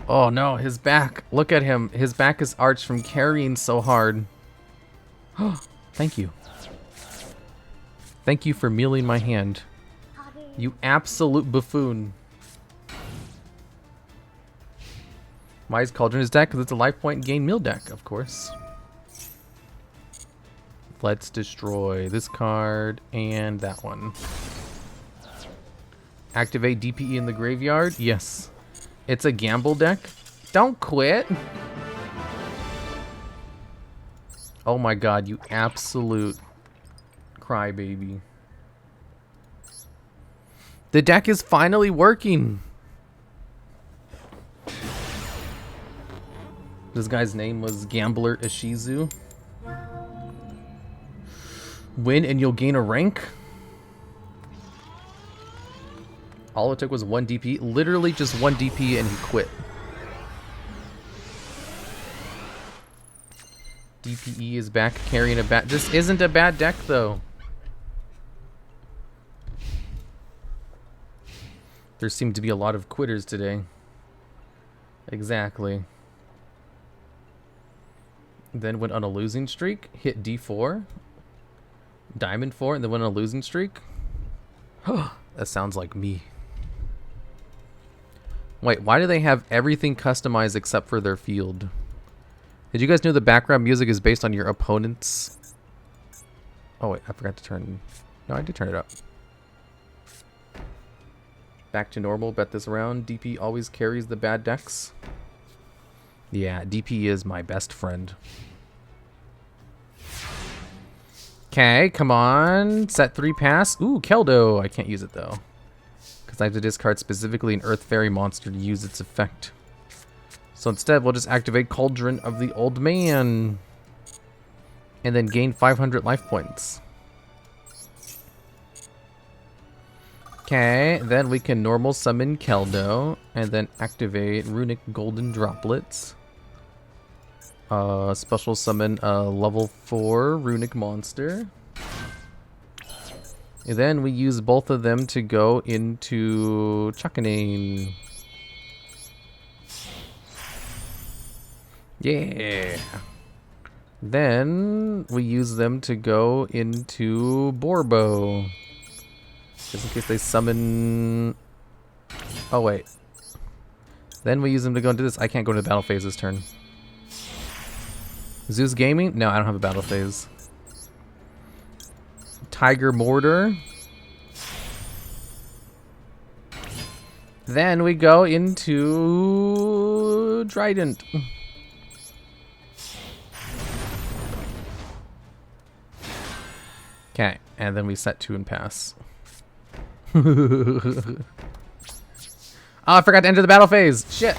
[SPEAKER 1] Oh no, his back. Look at him. His back is arched from carrying so hard. Thank you. Thank you for mealing my hand. You absolute buffoon. Why is Cauldron his deck? Because it's a life point gain meal deck, of course. Let's destroy this card and that one. Activate DPE in the graveyard? Yes. It's a gamble deck. Don't quit. Oh my god, you absolute crybaby. The deck is finally working. This guy's name was Gambler Ishizu. Win and you'll gain a rank. All it took was 1 DP. Literally just 1 DP and he quit. DPE is back carrying a bad... This isn't a bad deck though. There seem to be a lot of quitters today. Exactly. Then went on a losing streak. Hit D4. Diamond 4 and then went on a losing streak. That sounds like me. Wait, why do they have everything customized except for their field? Did you guys know the background music is based on your opponent's... Oh wait, I forgot to turn... No, I did turn it up. Back to normal, bet this round. DP always carries the bad decks. Yeah, DP is my best friend. Okay, come on. Set 3 pass. Ooh, Keldo. I can't use it though. Because I have to discard specifically an Earth Fairy monster to use its effect. So instead, we'll just activate Cauldron of the Old Man. And then gain 500 life points. Okay, then we can normal summon Keldo. And then activate Runic Golden Droplets. Special summon a level 4 Runic monster. And then we use both of them to go into Chuckanane. Yeah. Then we use them to go into Borbo. Just in case they summon... Oh, wait. Then we use them to go into this. I can't go into the battle phase this turn. Zeus Gaming? No, I don't have a battle phase. Tiger Mortar. Then we go into Trident. Okay, and then we set 2 and pass. Oh, I forgot to enter the battle phase. Shit.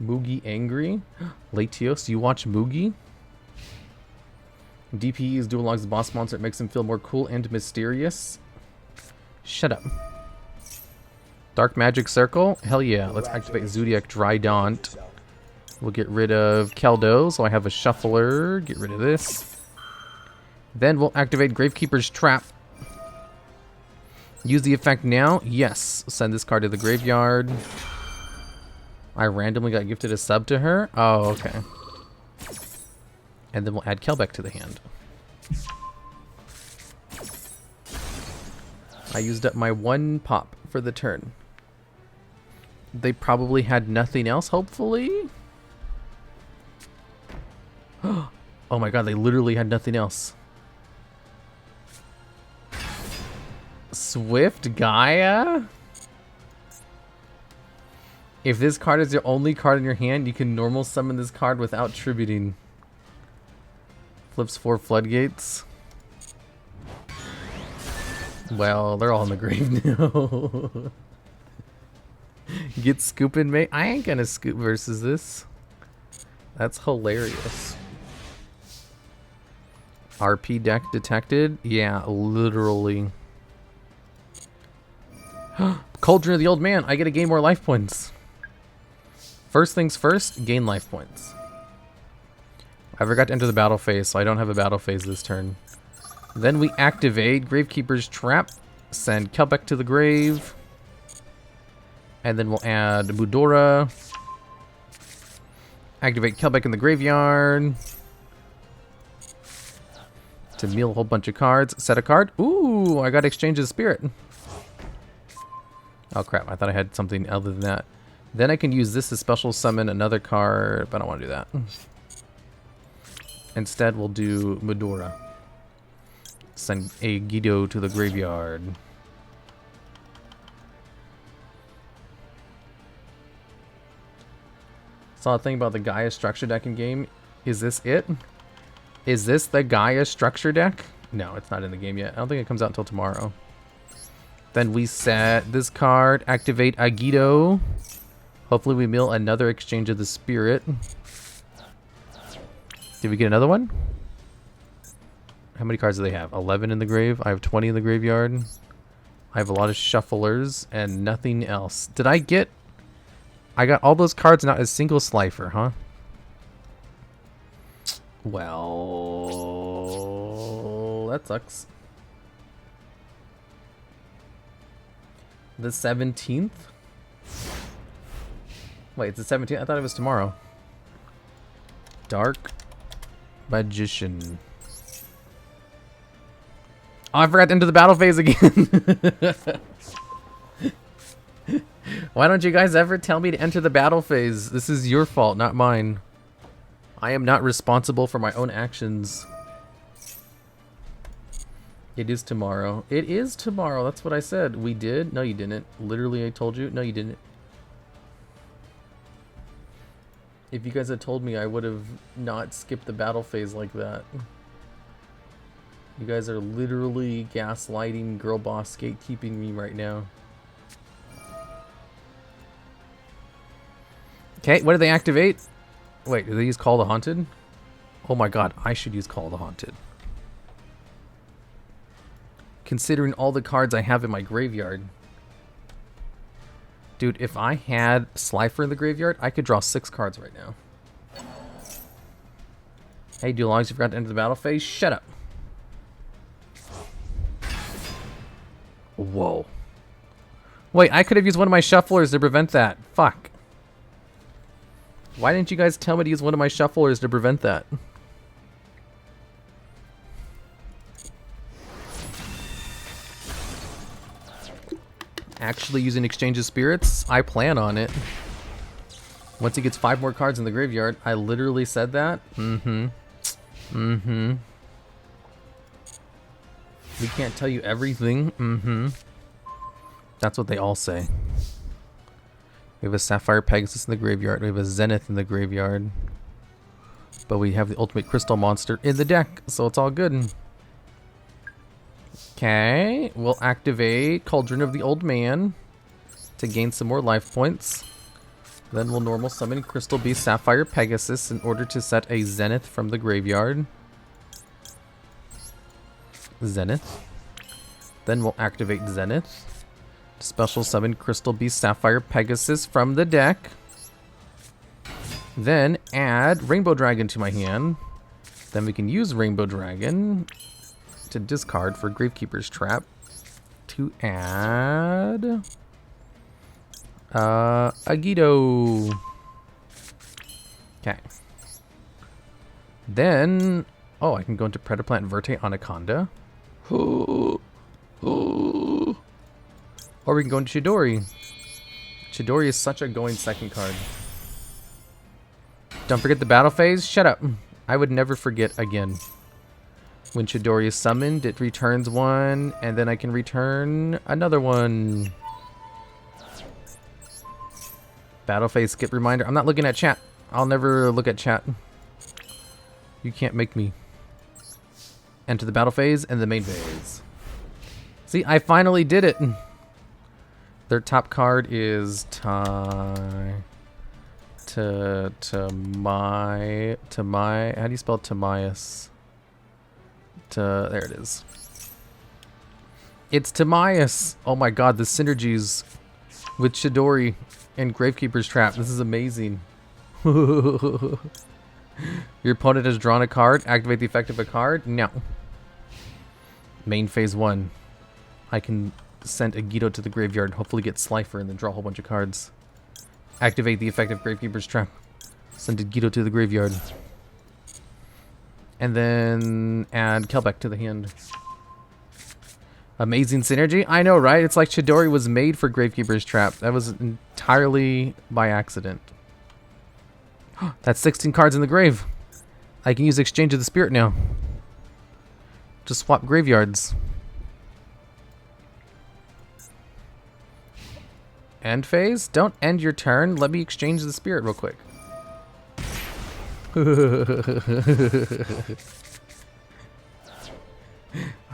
[SPEAKER 1] Mugi angry. Latios, you watch Mugi? DPE is DuelLogs' boss monster. It makes him feel more cool and mysterious. Shut up. Dark Magic Circle? Hell yeah. Let's activate Zodiac Dridant. We'll get rid of Keldo, so I have a Shuffler. Get rid of this. Then we'll activate Gravekeeper's Trap. Use the effect now? Yes. Send this card to the graveyard. I randomly got gifted a sub to her? Oh, okay. And then we'll add Kelbeck to the hand. I used up my 1 pop for the turn. They probably had nothing else, hopefully? Oh my god, they literally had nothing else. Swift Gaia? If this card is your only card in your hand, you can normal summon this card without tributing. Flips 4 floodgates. Well, they're all in the grave now. Get scooping, mate. I ain't gonna scoop versus this. That's hilarious. RP deck detected? Yeah, literally. Cauldron of the Old Man. I get to gain more life points. First things first, gain life points. I forgot to enter the battle phase, so I don't have a battle phase this turn. Then we activate Gravekeeper's Trap. Send Kelbeck to the grave. And then we'll add Budora. Activate Kelbeck in the graveyard. To meal a whole bunch of cards. Set a card. Ooh, I got Exchange of Spirit. Oh crap, I thought I had something other than that. Then I can use this to special summon another card, but I don't want to do that. Instead, we'll do Medora. Send a Yugioh to the graveyard. Saw a thing about the Gaia structure deck in game. Is this it? Is this the Gaia structure deck? No, it's not in the game yet. I don't think it comes out until tomorrow. Then we set this card, activate Yugioh. Hopefully we mill another Exchange of the Spirit. Did we get another one? How many cards do they have? 11 in the grave. I have 20 in the graveyard. I have a lot of shufflers and nothing else. Did I get... I got all those cards, not a single Slifer, huh? Well... that sucks. The 17th? Wait, it's the 17th? I thought it was tomorrow. Dark Magician. Oh, I forgot to enter the battle phase again. Why don't you guys ever tell me to enter the battle phase? This is your fault, not mine. I am not responsible for my own actions. It is tomorrow. It is tomorrow. That's what I said. We did? No, you didn't. Literally, I told you. No, you didn't. If you guys had told me, I would have not skipped the battle phase like that. You guys are literally gaslighting, girl boss, gatekeeping me right now. Okay, what do they activate? Wait, do they use Call the Haunted? Oh my god, I should use Call the Haunted. Considering all the cards I have in my graveyard. Dude, if I had Slifer in the graveyard, I could draw 6 cards right now. Hey, TheDuelLogs, you forgot to enter the battle phase? Shut up. Whoa. Wait, I could have used one of my shufflers to prevent that. Fuck. Why didn't you guys tell me to use one of my shufflers to prevent that? Actually using Exchange of Spirits? I plan on it. Once he gets 5 more cards in the graveyard. I literally said that? Mm-hmm. Mm-hmm. We can't tell you everything. Mm-hmm. That's what they all say. We have a Sapphire Pegasus in the graveyard. We have a Zenith in the graveyard. But we have the ultimate crystal monster in the deck, so it's all good. Okay, we'll activate Cauldron of the Old Man to gain some more life points. Then we'll normal summon Crystal Beast Sapphire Pegasus in order to set a Zenith from the graveyard. Zenith. Then we'll activate Zenith. Special summon Crystal Beast Sapphire Pegasus from the deck. Then add Rainbow Dragon to my hand. Then we can use Rainbow Dragon to discard for Gravekeeper's Trap to add a Yugioh. Okay. Then, oh, I can go into Predaplant Verte Anaconda. Or we can go into Chidori. Chidori is such a going second card. Don't forget the battle phase. Shut up. I would never forget again. When Chidori is summoned, it returns one, and then I can return another one. Battle phase skip reminder. I'm not looking at chat. I'll never look at chat. You can't make me. Enter the battle phase and the main phase. See, I finally did it. Their top card is my how do you spell Timaeus? There it is. It's Timaeus. Oh my god, the synergies with Chidori and Gravekeeper's Trap. This is amazing. Your opponent has drawn a card. Activate the effect of a card. No. Main phase 1. I can send Yugioh to the graveyard and hopefully get Slifer and then draw a whole bunch of cards. Activate the effect of Gravekeeper's Trap. Send Yugioh to the graveyard. And then add Kelbeck to the hand. Amazing synergy. I know, right? It's like Chidori was made for Gravekeeper's Trap. That was entirely by accident. That's 16 cards in the grave. I can use Exchange of the Spirit now. Just swap graveyards. End phase? Don't end your turn. Let me exchange the spirit real quick.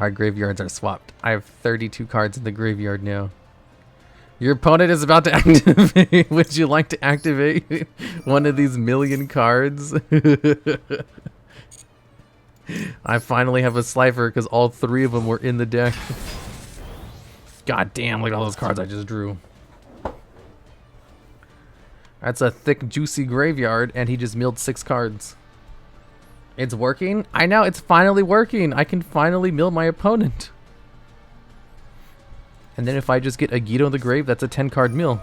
[SPEAKER 1] Our graveyards are swapped. I have 32 cards in the graveyard now. Your opponent is about to activate. Would you like to activate one of these million cards? I finally have a Slifer because all 3 of them were in the deck. God damn, look at all those cards I just drew. That's a thick, juicy graveyard, and he just milled 6 cards. It's working? I know, it's finally working. I can finally mill my opponent. And then if I just get a Yugioh in the grave, that's a 10-card mill.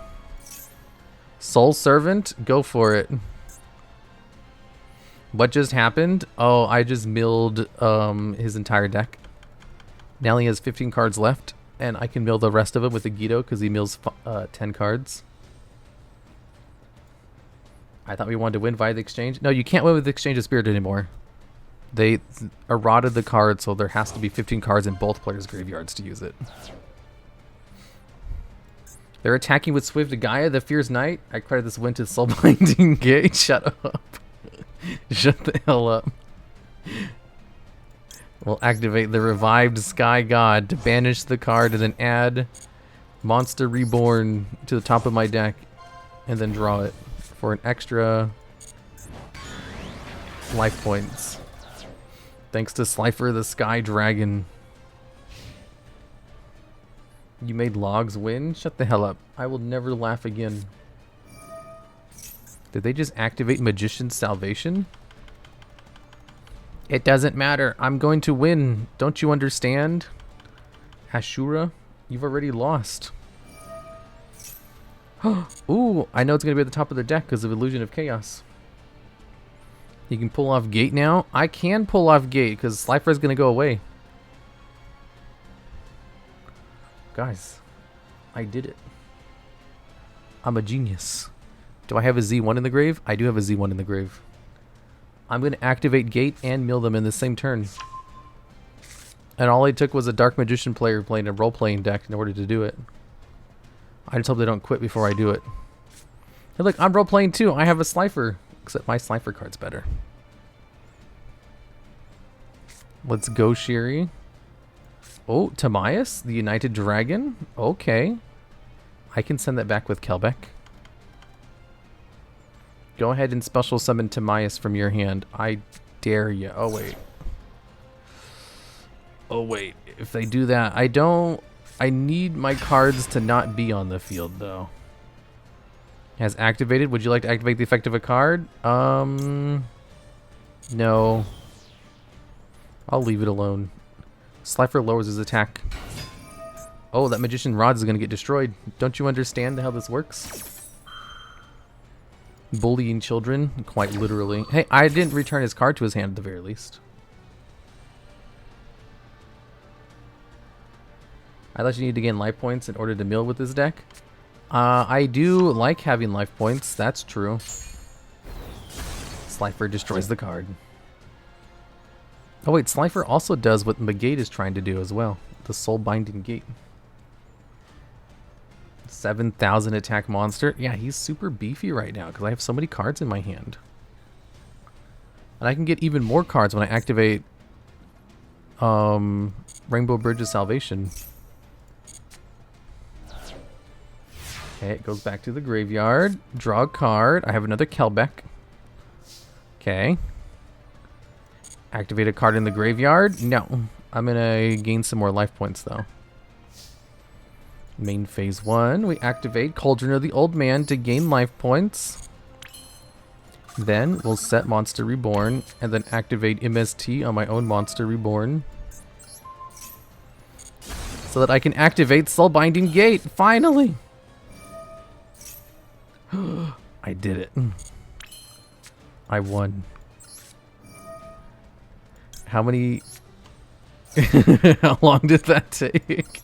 [SPEAKER 1] Soul Servant? Go for it. What just happened? Oh, I just milled his entire deck. Now he has 15 cards left, and I can mill the rest of them with a Yugioh because he mills 10 cards. I thought we wanted to win via the exchange. No, you can't win with the Exchange of Spirit anymore. They eroded the card, so there has to be 15 cards in both players' graveyards to use it. They're attacking with Swift Gaia, the Fierce Knight. I credit this win to Soulbinding Gate. Shut up. Shut the hell up. We'll activate the Revived Sky God to banish the card and then add Monster Reborn to the top of my deck and then draw it for an extra life points. Thanks to Slifer the Sky Dragon. You made Logs win? Shut the hell up. I will never laugh again. Did they just activate Magician's Salvation? It doesn't matter. I'm going to win. Don't you understand? Ashura, you've already lost. Ooh, I know it's going to be at the top of their deck because of Illusion of Chaos. You can pull off Gate now. I can pull off Gate because Slifer is going to go away. Guys, I did it. I'm a genius. Do I have a Z1 in the grave? I do have a Z1 in the grave. I'm going to activate Gate and mill them in the same turn. And all I took was a Dark Magician player playing a role-playing deck in order to do it. I just hope they don't quit before I do it. Hey look, I'm role-playing too. I have a Slifer. Except my Slifer card's better. Let's go, Shiri. Oh, Timaeus, the United Dragon. Okay. I can send that back with Kelbeck. Go ahead and special summon Timaeus from your hand. I dare you. Oh, wait. Oh, wait. If they do that, I need my cards to not be on the field, though. Has activated. Would you like to activate the effect of a card? No. I'll leave it alone. Slifer lowers his attack. Oh, that Magician Rod is going to get destroyed. Don't you understand how this works? Bullying children, quite literally. Hey, I didn't return his card to his hand at the very least. I thought you need to gain life points in order to mill with this deck. I do like having life points, that's true. Slifer destroys the card. Oh wait, Slifer also does what Megate is trying to do as well. The Soul Binding Gate. 7,000 attack monster. Yeah, he's super beefy right now because I have so many cards in my hand. And I can get even more cards when I activate Rainbow Bridge of Salvation. Okay, it goes back to the graveyard. Draw a card. I have another Kelbeck. Okay. Activate a card in the graveyard. No. I'm going to gain some more life points, though. Main phase 1. We activate Cauldron of the Old Man to gain life points. Then we'll set Monster Reborn and then activate MST on my own Monster Reborn. So that I can activate Soulbinding Gate, finally! I did it. I won. How many... How long did that take?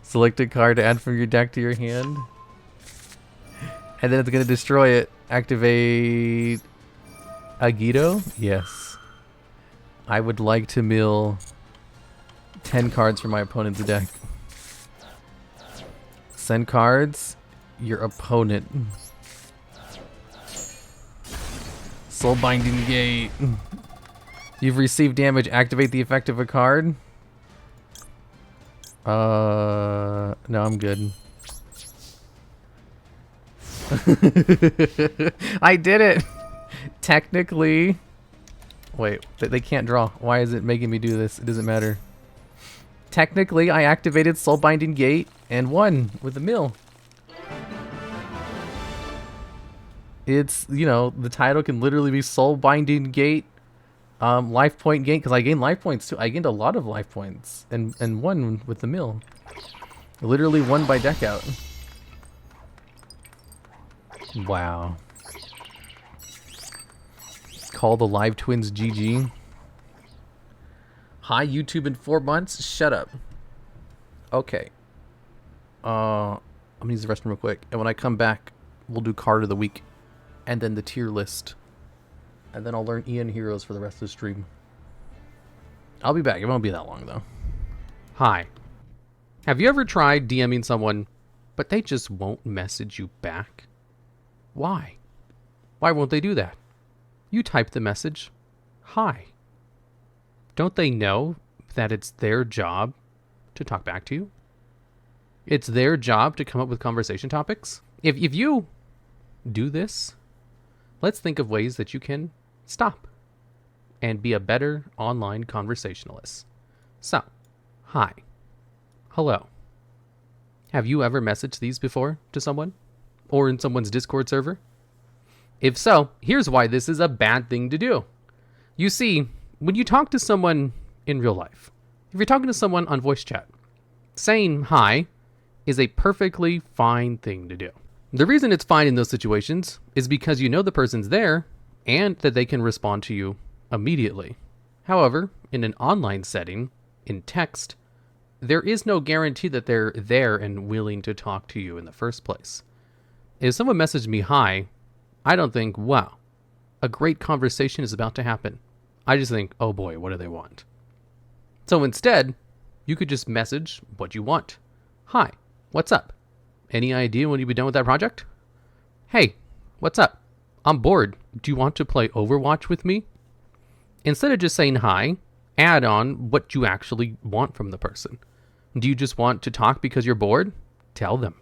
[SPEAKER 1] Select a card to add from your deck to your hand. And then it's going to destroy it. Activate... Yugioh? Yes. I would like to mill 10 cards from my opponent's deck. Send cards. Your opponent. Soulbinding Gate. You've received damage. Activate the effect of a card. No, I'm good. I did it! Technically... Wait, they can't draw. Why is it making me do this? It doesn't matter. Technically, I activated Soulbinding Gate and won with a mill. It's, you know, the title can literally be Soulbinding Gate, life point gain, because I gained life points too. I gained a lot of life points and won with the mill. Literally won by deck out. Wow. Call the live twins GG. Hi YouTube in 4 months. Shut up. Okay. I'm gonna use the restroom real quick, and when I come back, we'll do card of the week, and then the tier list, and then I'll learn Ian heroes for the rest of the stream. I'll be back. It won't be that long though. Hi. Have you ever tried DMing someone, but they just won't message you back? Why? Why won't they do that? You type the message, hi. Don't they know that it's their job to talk back to you? It's their job to come up with conversation topics. If you do this, let's think of ways that you can stop and be a better online conversationalist. So, hi. Hello. Have you ever messaged these before to someone? Or in someone's Discord server? If so, here's why this is a bad thing to do. You see, when you talk to someone in real life, if you're talking to someone on voice chat, saying hi is a perfectly fine thing to do. The reason it's fine in those situations is because you know the person's there and that they can respond to you immediately. However, in an online setting, in text, there is no guarantee that they're there and willing to talk to you in the first place. If someone messaged me hi, I don't think, wow, a great conversation is about to happen. I just think, oh boy, what do they want? So instead, you could just message what you want. Hi, what's up? Any idea when you'll be done with that project? Hey, what's up? I'm bored. Do you want to play Overwatch with me? Instead of just saying hi, add on what you actually want from the person. Do you just want to talk because you're bored? Tell them.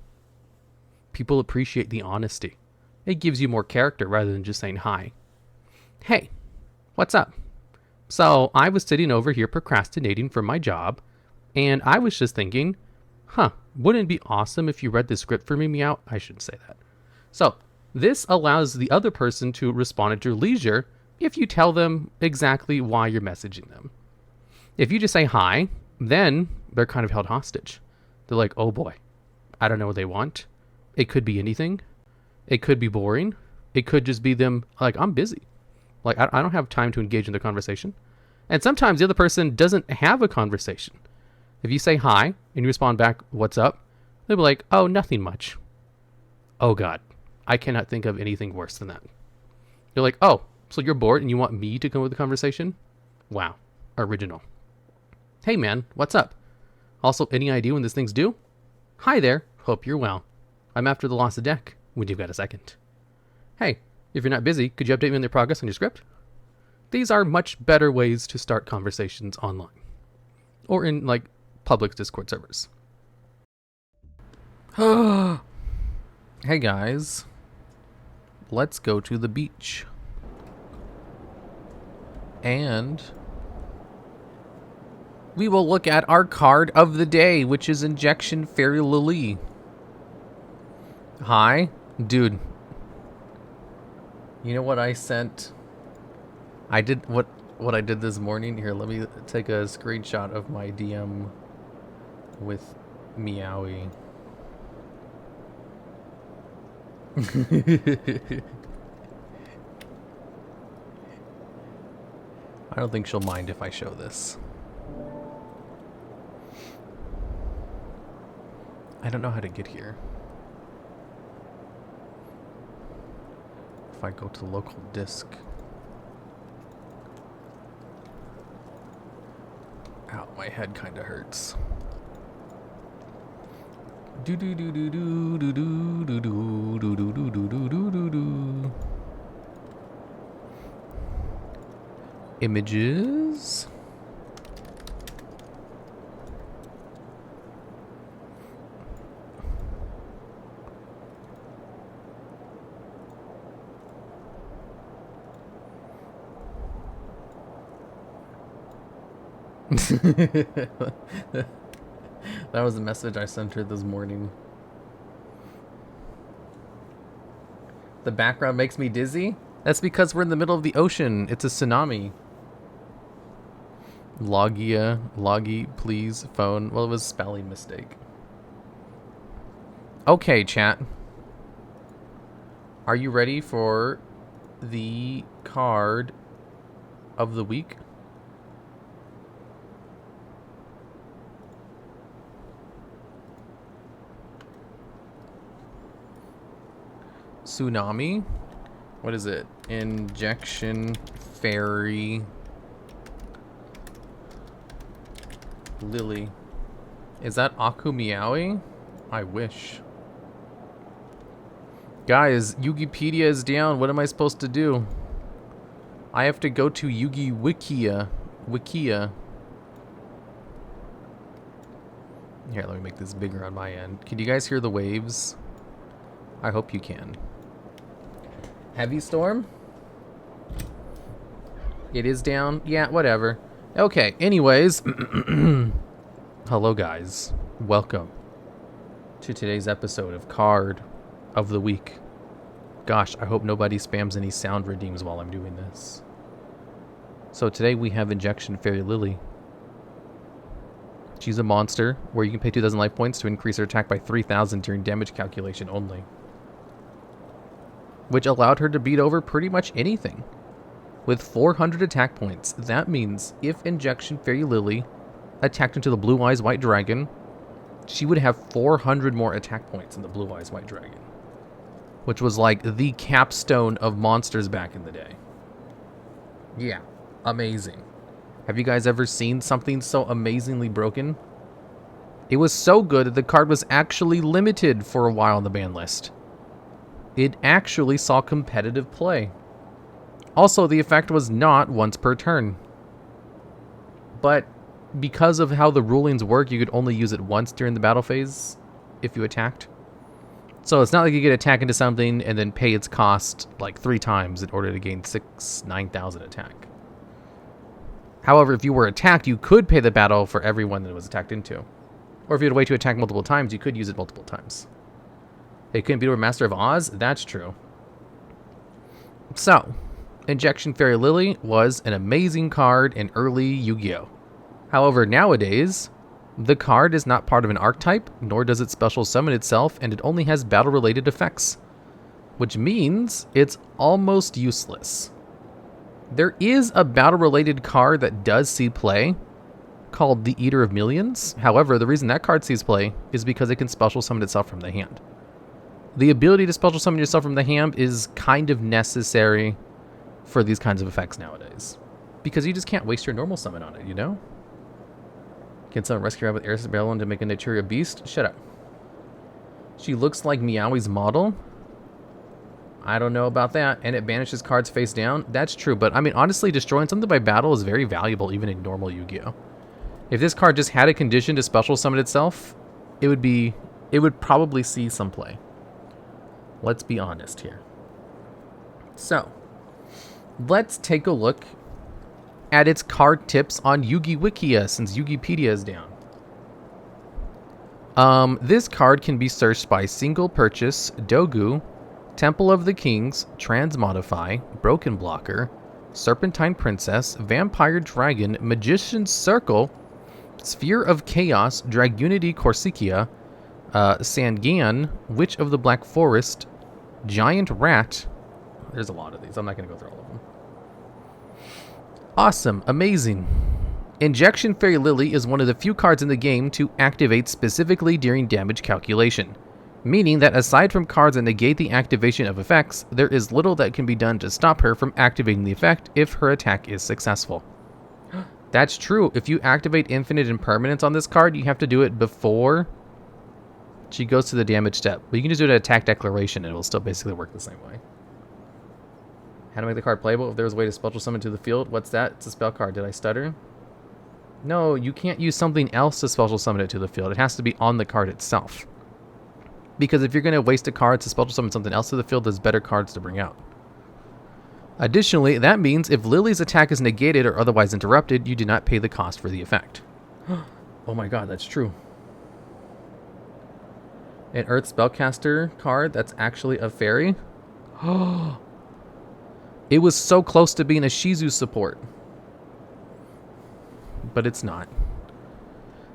[SPEAKER 1] People appreciate the honesty. It gives you more character rather than just saying hi. Hey, what's up? So I was sitting over here procrastinating for my job, and I was just thinking, wouldn't it be awesome if you read the script for me, Meow? I shouldn't say that. So this allows the other person to respond at your leisure if you tell them exactly why you're messaging them. If you just say hi, then they're kind of held hostage. They're like, oh boy, I don't know what they want. It could be anything. It could be boring. It could just be them like, I'm busy. Like, I don't have time to engage in the conversation. And sometimes the other person doesn't have a conversation. If you say hi and you respond back, what's up? They'll be like, oh, nothing much. Oh God, I cannot think of anything worse than that. You're like, oh, So you're bored and you want me to come with the conversation? Wow. Original. Hey man, what's up? Also, any idea when this thing's due? Hi there. Hope you're well. I'm after the lost deck. When you've got a second. Hey, if you're not busy, could you update me on the progress on your script? These are much better ways to start conversations online. Or in, like, public Discord servers. Hey guys. Let's go to the beach. And we will look at our card of the day, which is Injection Fairy Lily. Hi. Dude. You know what I sent? I did what I did this morning. Here, let me take a screenshot of my DM with Meowie. I don't think she'll mind if I show this. I don't know how to get here. If I go to local disk. Ow, my head kind of hurts. Do do do do do do do do do do do do do do do do. Images. That was a message I sent her this morning. The background makes me dizzy? That's because we're in the middle of the ocean. It's a tsunami. Loggy, please, phone. Well, it was a spelling mistake. Okay, chat. Are you ready for the card of the week? Tsunami? What is it? Injection Fairy Lily. Is that Akumiawi? I wish. Guys, Yugipedia is down. What am I supposed to do? I have to go to Yugi Wikia. Here, let me make this bigger on my end. Can you guys hear the waves? I hope you can. Heavy storm? It is down? Yeah, whatever. Okay, anyways. Hello, guys. Welcome to today's episode of Card of the Week. Gosh, I hope nobody spams any sound redeems while I'm doing this. So today we have Injection Fairy Lily. She's a monster where you can pay 2,000 life points to increase her attack by 3,000 during damage calculation only. Which allowed her to beat over pretty much anything. With 400 attack points, that means if Injection Fairy Lily attacked into the Blue Eyes White Dragon, she would have 400 more attack points than the Blue Eyes White Dragon. Which was like the capstone of monsters back in the day. Yeah, amazing. Have you guys ever seen something so amazingly broken? It was so good that the card was actually limited for a while on the ban list. It actually saw competitive play. Also, the effect was not once per turn. But because of how the rulings work, you could only use it once during the battle phase if you attacked. So it's not like you could attack into something and then pay its cost like 3 times in order to gain 9,000 attack. However, if you were attacked, you could pay the battle for everyone that it was attacked into. Or if you had a way to attack multiple times, you could use it multiple times. It couldn't beat over Master of Oz? That's true. So, Injection Fairy Lily was an amazing card in early Yu-Gi-Oh! However, nowadays, the card is not part of an archetype, nor does it special summon itself, and it only has battle-related effects. Which means it's almost useless. There is a battle-related card that does see play, called the Eater of Millions. However, the reason that card sees play is because it can special summon itself from the hand. The ability to special summon yourself from the hand is kind of necessary for these kinds of effects nowadays. Because you just can't waste your normal summon on it, you know? Can someone rescue her with Air Bellon to make a Naturia beast? Shut up. She looks like Meowie's model. I don't know about that. And it banishes cards face down. That's true, but I mean, honestly, destroying something by battle is very valuable even in normal Yu-Gi-Oh! If this card just had a condition to special summon itself, it would probably see some play. Let's be honest here. So, let's take a look at its card tips on Yugi Wikia, since Yugipedia is down. This card can be searched by single purchase, Dogu, Temple of the Kings, Transmodify, Broken Blocker, Serpentine Princess, Vampire Dragon, Magician's Circle, Sphere of Chaos, Dragunity Corsicia, Sangan, Witch of the Black Forest, Giant Rat. There's a lot of these. I'm not going to go through all of them. Awesome. Amazing. Injection Fairy Lily is one of the few cards in the game to activate specifically during damage calculation, meaning that aside from cards that negate the activation of effects, there is little that can be done to stop her from activating the effect if her attack is successful. That's true. If you activate Infinite Impermanence on this card, you have to do it before she goes to the damage step. But you can just do it at attack declaration and it will still basically work the same way. How to make the card playable? If there was a way to special summon to the field, what's that? It's a spell card. Did I stutter? No, you can't use something else to special summon it to the field. It has to be on the card itself. Because if you're going to waste a card to special summon something else to the field, there's better cards to bring out. Additionally, that means if Lily's attack is negated or otherwise interrupted, you do not pay the cost for the effect. Oh my god, that's true. An Earth Spellcaster card that's actually a fairy? It was so close to being a Shizu support. But it's not.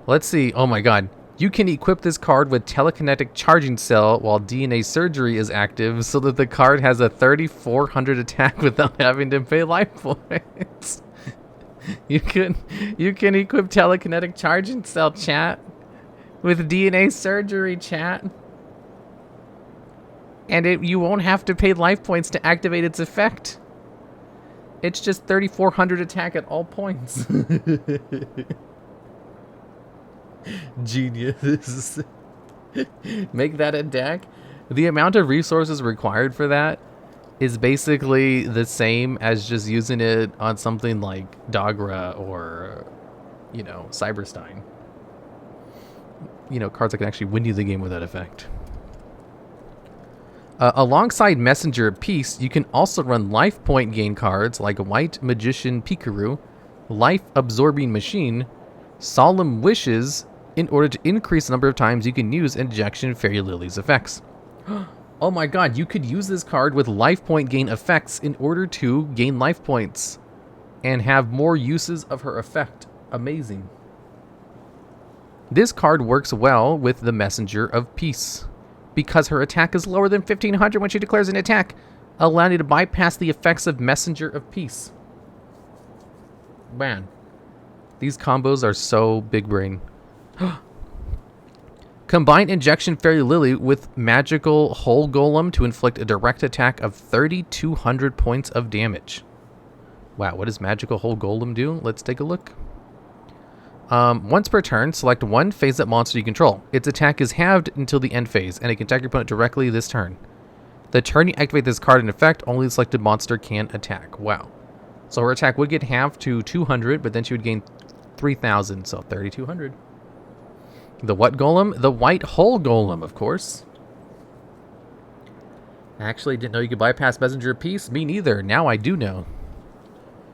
[SPEAKER 1] Let's see. Oh my god. You can equip this card with Telekinetic Charging Cell while DNA Surgery is active so that the card has a 3,400 attack without having to pay life points. You can equip Telekinetic Charging Cell, chat, with DNA Surgery, chat. And you won't have to pay life points to activate its effect. It's just 3,400 attack at all points. Genius. Make that a deck. The amount of resources required for that is basically the same as just using it on something like Dogra or, you know, Cyberstein. You know, cards that can actually win you the game with that effect. Alongside Messenger of Peace, you can also run life point gain cards like White Magician Pikaru, Life Absorbing Machine, Solemn Wishes, in order to increase the number of times you can use Injection Fairy Lily's effects. Oh my god, you could use this card with life point gain effects in order to gain life points and have more uses of her effect. Amazing. This card works well with the Messenger of Peace, because her attack is lower than 1,500 when she declares an attack, allowing you to bypass the effects of Messenger of Peace. Man, these combos are so big brain. Combine Injection Fairy Lily with Magical Hole Golem to inflict a direct attack of 3,200 points of damage. Wow, what does Magical Hole Golem do? Let's take a look. Once per turn, select one phase-up monster you control. Its attack is halved until the end phase, and it can attack your opponent directly this turn. The turn you activate this card in effect, only the selected monster can attack. Wow. So her attack would get halved to 200, but then she would gain 3,000, so 3,200. The what golem? The White Hole Golem, of course. I actually didn't know you could bypass Messenger of Peace. Me neither. Now I do know.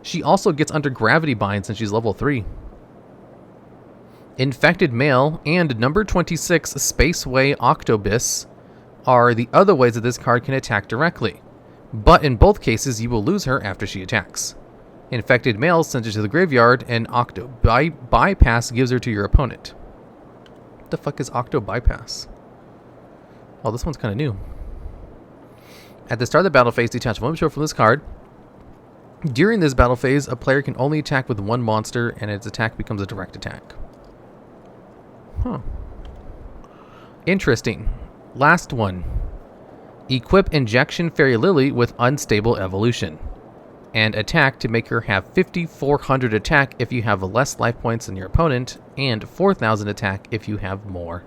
[SPEAKER 1] She also gets under Gravity Bind since she's level 3. Infected Male and number 26 Spaceway Octobus are the other ways that this card can attack directly. But in both cases, you will lose her after she attacks. Infected Male sends her to the graveyard, and Octo Bypass gives her to your opponent. What the fuck is Octo Bypass? Oh, this one's kind of new. At the start of the battle phase, detach one material from this card. During this battle phase, a player can only attack with one monster, and its attack becomes a direct attack. Huh. Interesting. Last one. Equip Injection Fairy Lily with Unstable Evolution. and attack to make her have 5,400 attack if you have less life points than your opponent, and 4,000 attack if you have more.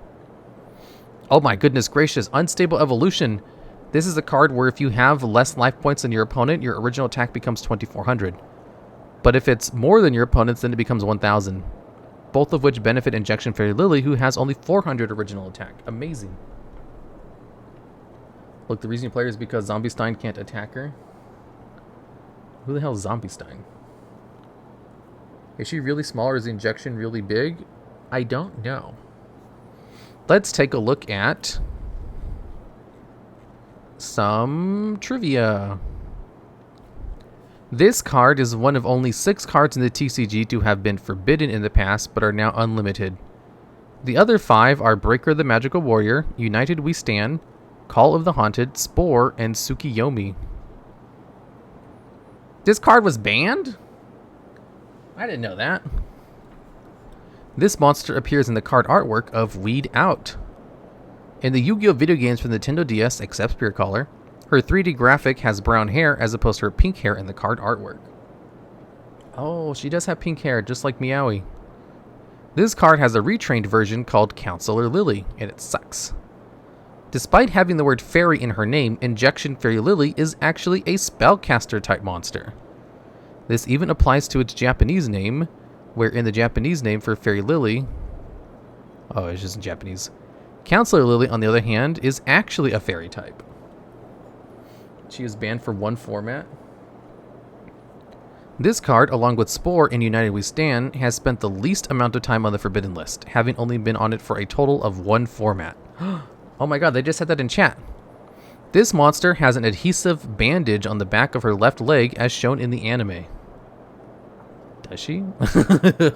[SPEAKER 1] Oh my goodness gracious, Unstable Evolution. This is a card where if you have less life points than your opponent, your original attack becomes 2,400. But if it's more than your opponent's, then it becomes 1,000. Both of which benefit Injection Fairy Lily, who has only 400 original attack. Amazing. Look, the reason you play her is because Zombie Stein can't attack her. Who the hell is Zombie Stein? Is she really small or is the injection really big? I don't know. Let's take a look at some trivia. This card is one of only 6 cards in the TCG to have been forbidden in the past, but are now unlimited. The other 5 are Breaker the Magical Warrior, United We Stand, Call of the Haunted, Spore, and Tsukiyomi. This card was banned? I didn't know that. This monster appears in the card artwork of Weed Out. In the Yu-Gi-Oh! Video games for Nintendo DS, except Spirit Caller, her 3D graphic has brown hair as opposed to her pink hair in the card artwork. Oh, she does have pink hair, just like Meowie. This card has a retrained version called Counselor Lily, and it sucks. Despite having the word fairy in her name, Injection Fairy Lily is actually a spellcaster type monster. This even applies to its Japanese name, where in the Japanese name for Fairy Lily... Oh, it's just in Japanese. Counselor Lily, on the other hand, is actually a fairy type. She is banned for one format. This card, along with Spore and United We Stand, has spent the least amount of time on the Forbidden List, having only been on it for a total of one format. Oh my god, they just said that in chat. This monster has an adhesive bandage on the back of her left leg as shown in the anime. Does she?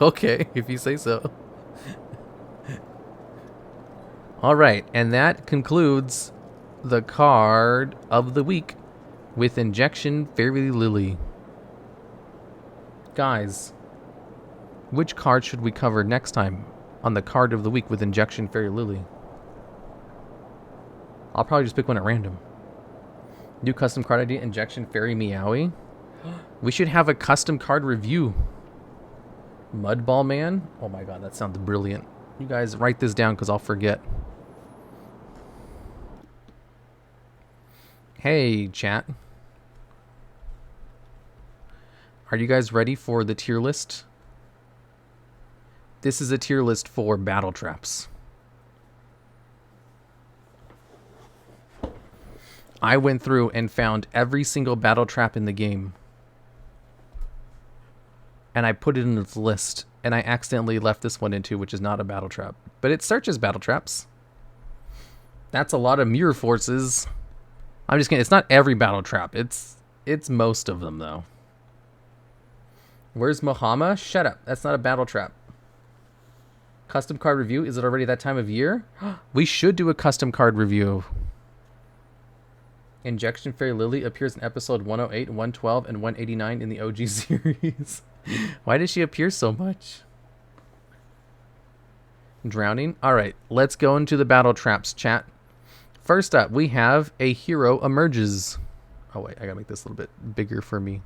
[SPEAKER 1] Okay, if you say so. Alright, and that concludes the card of the week with Injection Fairy Lily. Guys, which card should we cover next time on the card of the week with Injection Fairy Lily? I'll probably just pick one at random. New custom card idea, Injection Fairy Meowie. We should have a custom card review. Mudball Man. Oh my god, that sounds brilliant. You guys write this down because I'll forget. Hey, chat. Are you guys ready for the tier list? This is a tier list for battle traps. I went through and found every single battle trap in the game. And I put it in this list. And I accidentally left this one in too, which is not a battle trap. But it searches battle traps. That's a lot of mirror forces. I'm just kidding. It's not every battle trap. It's most of them, though. Where's Mohama? Shut up. That's not a battle trap. Custom card review. Is it already that time of year? We should do a custom card review. Injection Fairy Lily appears in episode 108, 112, and 189 in the OG series. Why does she appear so much? Drowning? Alright, let's go into the battle traps, chat. First up, we have A Hero Emerges. Oh wait, I gotta make this a little bit bigger for me.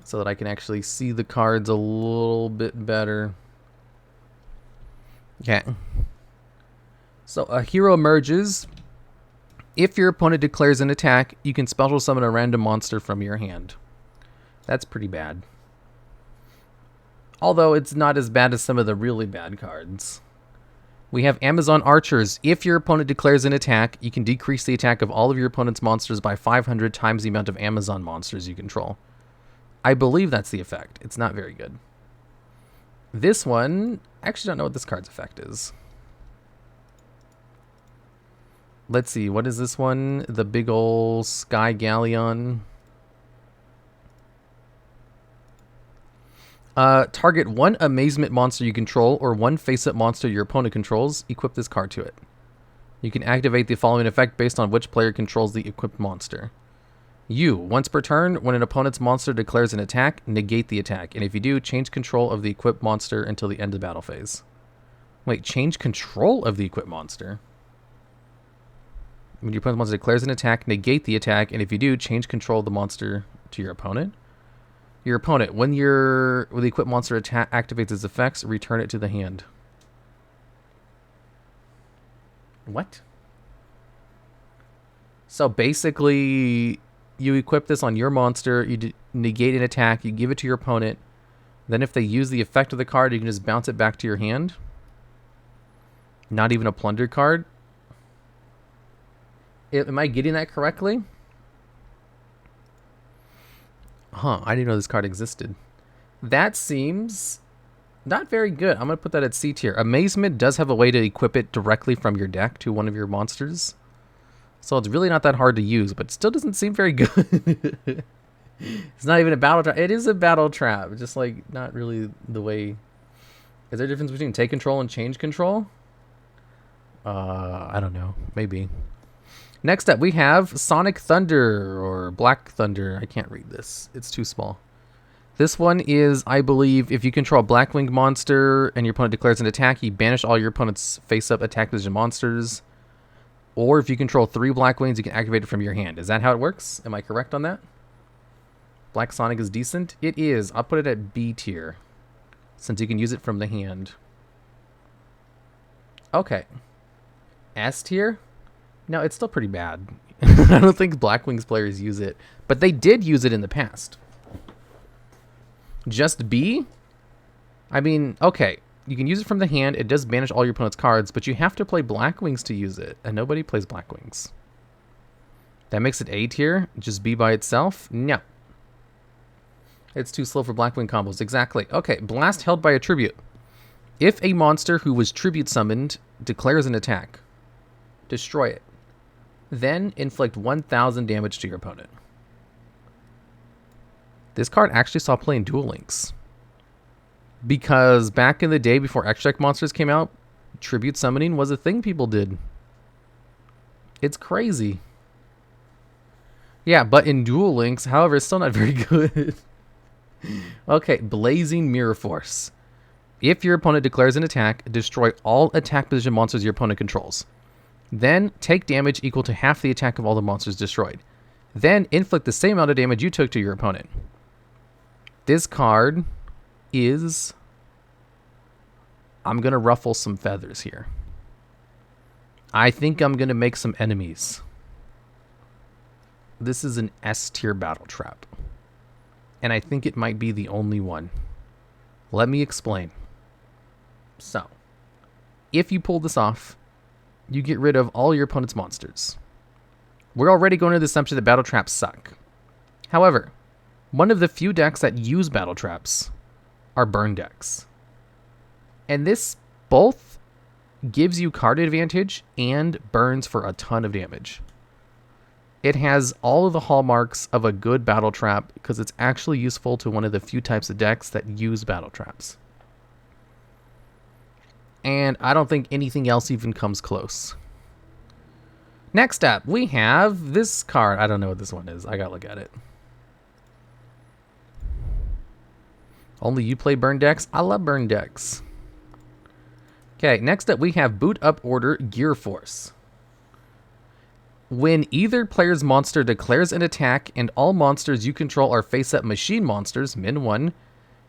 [SPEAKER 1] So that I can actually see the cards a little bit better. Okay. So a hero emerges. If your opponent declares an attack, you can special summon a random monster from your hand. That's pretty bad. Although it's not as bad as some of the really bad cards. We have Amazon Archers. If your opponent declares an attack, you can decrease the attack of all of your opponent's monsters by 500 times the amount of Amazon monsters you control. I believe that's the effect. It's not very good. This one, I actually don't know what this card's effect is. Let's see, what is this one? The big ol' Sky Galleon. Target one amazement monster you control or one face-up monster your opponent controls. Equip this card to it. You can activate the following effect based on which player controls the equipped monster. Once per turn, when an opponent's monster declares an attack, negate the attack. And if you do, change control of the equipped monster until the end of the battle phase. Wait, change control of the equipped monster? When your opponent's monster declares an attack, negate the attack, and if you do, change control of the monster to your opponent. Your opponent, when the equipped monster activates its effects, return it to the hand. What? So basically, you equip this on your monster, you negate an attack, you give it to your opponent. Then if they use the effect of the card, you can just bounce it back to your hand. Not even a plunder card. Am I getting that correctly? Huh, I didn't know this card existed. That seems not very good. I'm going to put that at C tier. Amazement does have a way to equip it directly from your deck to one of your monsters. So it's really not that hard to use, but it still doesn't seem very good. It's not even a battle trap. It is a battle trap, just like not really the way. Is there a difference between take control and change control? I don't know. Maybe. Next up, we have Sonic Thunder, or Black Thunder. I can't read this. It's too small. This one is, I believe, if you control a Blackwing monster and your opponent declares an attack, you banish all your opponent's face-up attack position monsters. Or if you control 3 Blackwings, you can activate it from your hand. Is that how it works? Am I correct on that? Black Sonic is decent? It is. I'll put it at B tier, since you can use it from the hand. Okay. S tier? No, it's still pretty bad. I don't think Blackwings players use it, but they did use it in the past. Just B? I mean, okay, you can use it from the hand. It does banish all your opponent's cards, but you have to play Blackwings to use it, and nobody plays Blackwings. That makes it A tier? Just B by itself? No. It's too slow for Blackwing combos. Exactly. Okay, Blast held by a tribute. If a monster who was tribute summoned declares an attack, destroy it. Then inflict 1,000 damage to your opponent. This card actually saw play in Duel Links. Because back in the day before X-Deck monsters came out, tribute summoning was a thing people did. It's crazy. Yeah, but in Duel Links, however, it's still not very good. Okay, Blazing Mirror Force. If your opponent declares an attack, destroy all attack position monsters your opponent controls. Then take damage equal to half the attack of all the monsters destroyed. Then inflict the same amount of damage you took to your opponent. This card is... I'm going to ruffle some feathers here. I think I'm going to make some enemies. This is an S tier battle trap. And I think it might be the only one. Let me explain. So, if you pull this off, you get rid of all your opponent's monsters. We're already going to the assumption that battle traps suck. However, one of the few decks that use battle traps are burn decks. And this both gives you card advantage and burns for a ton of damage. It has all of the hallmarks of a good battle trap because it's actually useful to one of the few types of decks that use battle traps. And I don't think anything else even comes close. Next up, we have this card. I don't know what this one is. I gotta look at it. Only you play burn decks? I love burn decks. Okay, next up we have Boot Up Order Gear Force. When either player's monster declares an attack and all monsters you control are face-up machine monsters, min 1,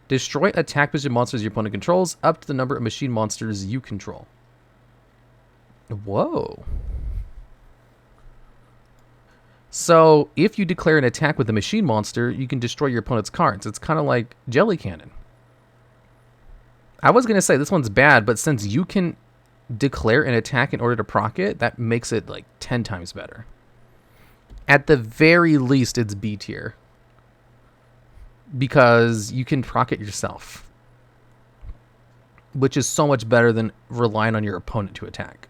[SPEAKER 1] destroy attack position monsters your opponent controls up to the number of machine monsters you control. Whoa. So, if you declare an attack with a machine monster, you can destroy your opponent's cards. It's kind of like Jelly Cannon. I was going to say this one's bad, but since you can declare an attack in order to proc it, that makes it like 10 times better. At the very least, it's B tier. Because you can proc it yourself. Which is so much better than relying on your opponent to attack.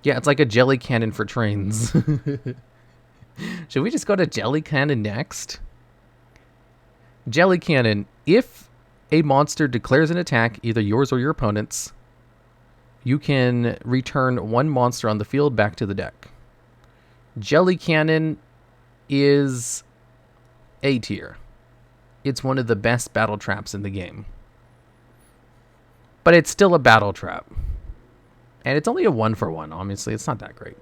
[SPEAKER 1] Yeah, it's like a Jelly Cannon for trains. Should we just go to Jelly Cannon next? Jelly Cannon. If a monster declares an attack, either yours or your opponent's, you can return one monster on the field back to the deck. Jelly Cannon is A tier. It's one of the best battle traps in the game. But it's still a battle trap. And it's only a 1-for-1, obviously. It's not that great.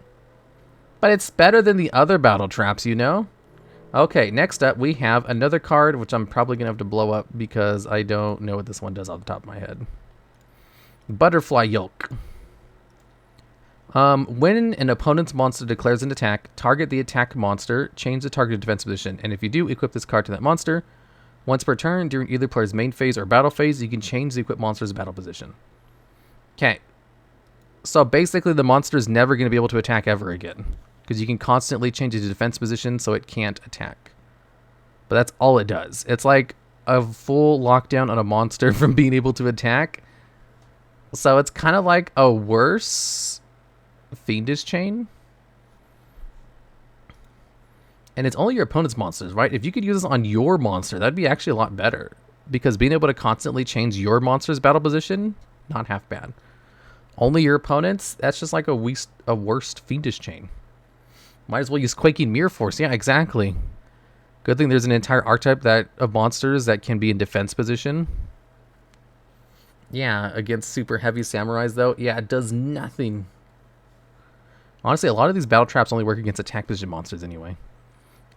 [SPEAKER 1] But it's better than the other battle traps, you know? Okay, next up we have another card, which I'm probably going to have to blow up because I don't know what this one does off the top of my head. Butterfly Yolk. When an opponent's monster declares an attack, target the attack monster, change the target defense position, and if you do, equip this card to that monster. Once per turn, during either player's main phase or battle phase, you can change the equipped monster's battle position. Okay. So basically the monster is never going to be able to attack ever again, because you can constantly change its defense position so it can't attack. But that's all it does. It's like a full lockdown on a monster from being able to attack. So it's kind of like a worse Fiendish Chain. And it's only your opponent's monsters, right? If you could use this on your monster, that'd be actually a lot better. Because being able to constantly change your monster's battle position, not half bad. Only your opponent's, that's just like a worst Fiendish Chain. Might as well use Quaking Mirror Force. Yeah, exactly. Good thing there's an entire archetype of monsters that can be in defense position. Yeah, against super heavy samurais though, yeah, it does nothing. Honestly, a lot of these battle traps only work against attack position monsters anyway.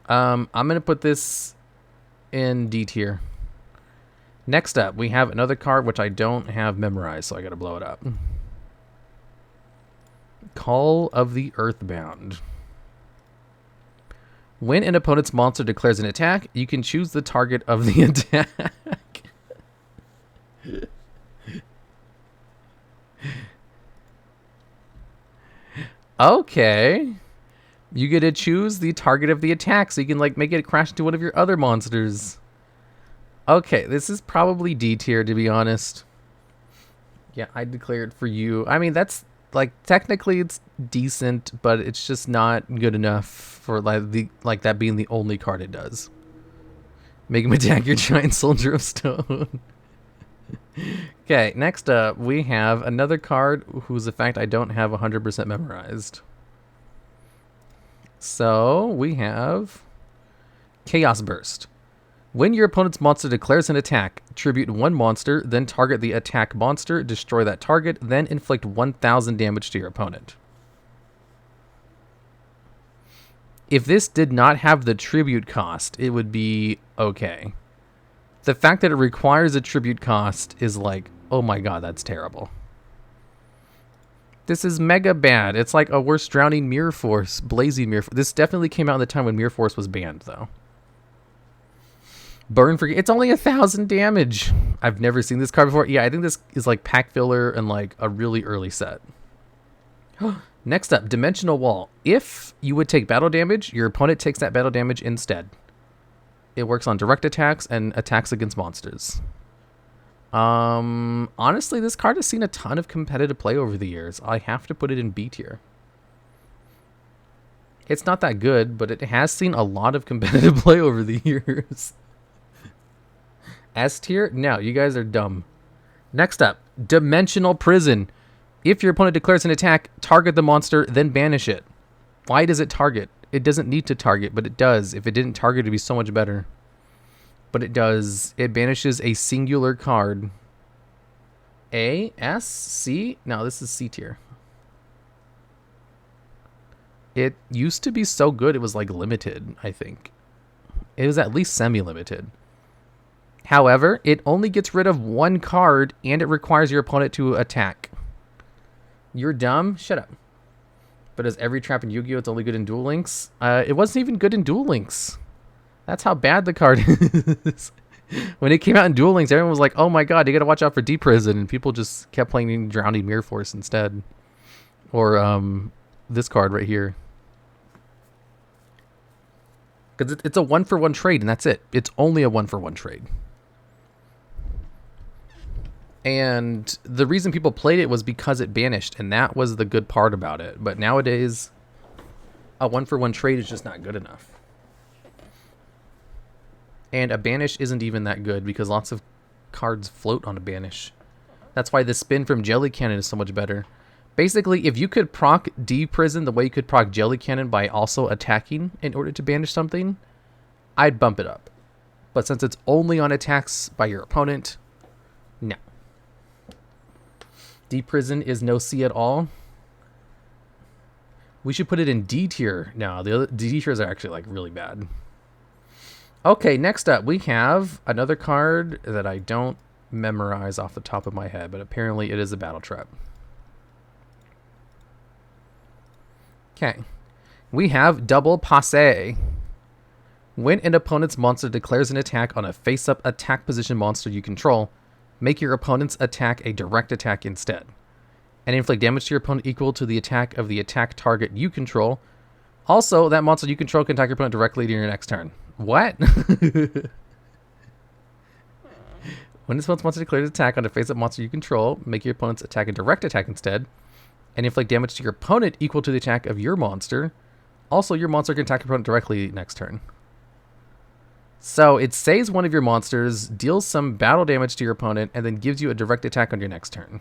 [SPEAKER 1] I'm going to put this in D tier. Next up, we have another card which I don't have memorized, so I got to blow it up. Call of the Earthbound. When an opponent's monster declares an attack, you can choose the target of the attack. Okay. You get to choose the target of the attack, so you can like make it crash into one of your other monsters. Okay, this is probably D tier, to be honest. Yeah, I declared for you. I mean, that's like technically it's decent, but it's just not good enough for like that being the only card it does. Make him attack your giant soldier of stone. Okay, next up we have another card whose effect I don't have 100% memorized. So we have Chaos Burst. When your opponent's monster declares an attack, tribute one monster, then target the attack monster, destroy that target, then inflict 1,000 damage to your opponent. If this did not have the tribute cost, it would be okay. The fact that it requires a tribute cost is like, oh my god, that's terrible. This is mega bad. It's like a worse Drowning Mirror Force, Blazing Mirror Force. This definitely came out in the time when Mirror Force was banned, though. Burn for... It's only 1,000 damage. I've never seen this card before. Yeah, I think this is like pack filler and like a really early set. Next up, Dimensional Wall. If you would take battle damage, your opponent takes that battle damage instead. It works on direct attacks and attacks against monsters. Honestly, this card has seen a ton of competitive play over the years. I have to put it in B tier. It's not that good, but it has seen a lot of competitive play over the years. S tier? No, you guys are dumb. Next up, Dimensional Prison. If your opponent declares an attack, target the monster, then banish it. Why does it target? It doesn't need to target, but it does. If it didn't target, it'd be so much better. But it does. It banishes a singular card. A? S? C? No, this is C tier. It used to be so good it was like limited, I think. It was at least semi-limited. However, it only gets rid of one card and it requires your opponent to attack. You're dumb? Shut up. But as every trap in Yu-Gi-Oh! It's only good in Duel Links? It wasn't even good in Duel Links. That's how bad the card is. When it came out in Duel Links, everyone was like, oh my god, you gotta watch out for Deep Prison. And people just kept playing Drowning Mirror Force instead. Or this card right here. Because it's a 1-for-1 trade, and that's it. It's only a 1-for-1 trade. And the reason people played it was because it banished, and that was the good part about it. But nowadays, a 1-for-1 trade is just not good enough. And a banish isn't even that good because lots of cards float on a banish. That's why the spin from Jelly Cannon is so much better. Basically, if you could proc D-Prison the way you could proc Jelly Cannon by also attacking in order to banish something, I'd bump it up. But since it's only on attacks by your opponent, no. D-Prison is no C at all. We should put it in D tier. No, the other D tiers are actually like really bad. Okay, next up we have another card that I don't memorize off the top of my head, but apparently it is a battle trap. Okay. We have Double Passe. When an opponent's monster declares an attack on a face-up attack position monster you control, make your opponent's attack a direct attack instead. And inflict damage to your opponent equal to the attack of the attack target you control. Also, that monster you control can attack your opponent directly during your next turn. What? When this opponent's monster declares an attack on a face-up monster you control, make your opponent's attack a direct attack instead. And inflict damage to your opponent equal to the attack of your monster. Also, your monster can attack your opponent directly next turn. So it saves one of your monsters, deals some battle damage to your opponent, and then gives you a direct attack on your next turn.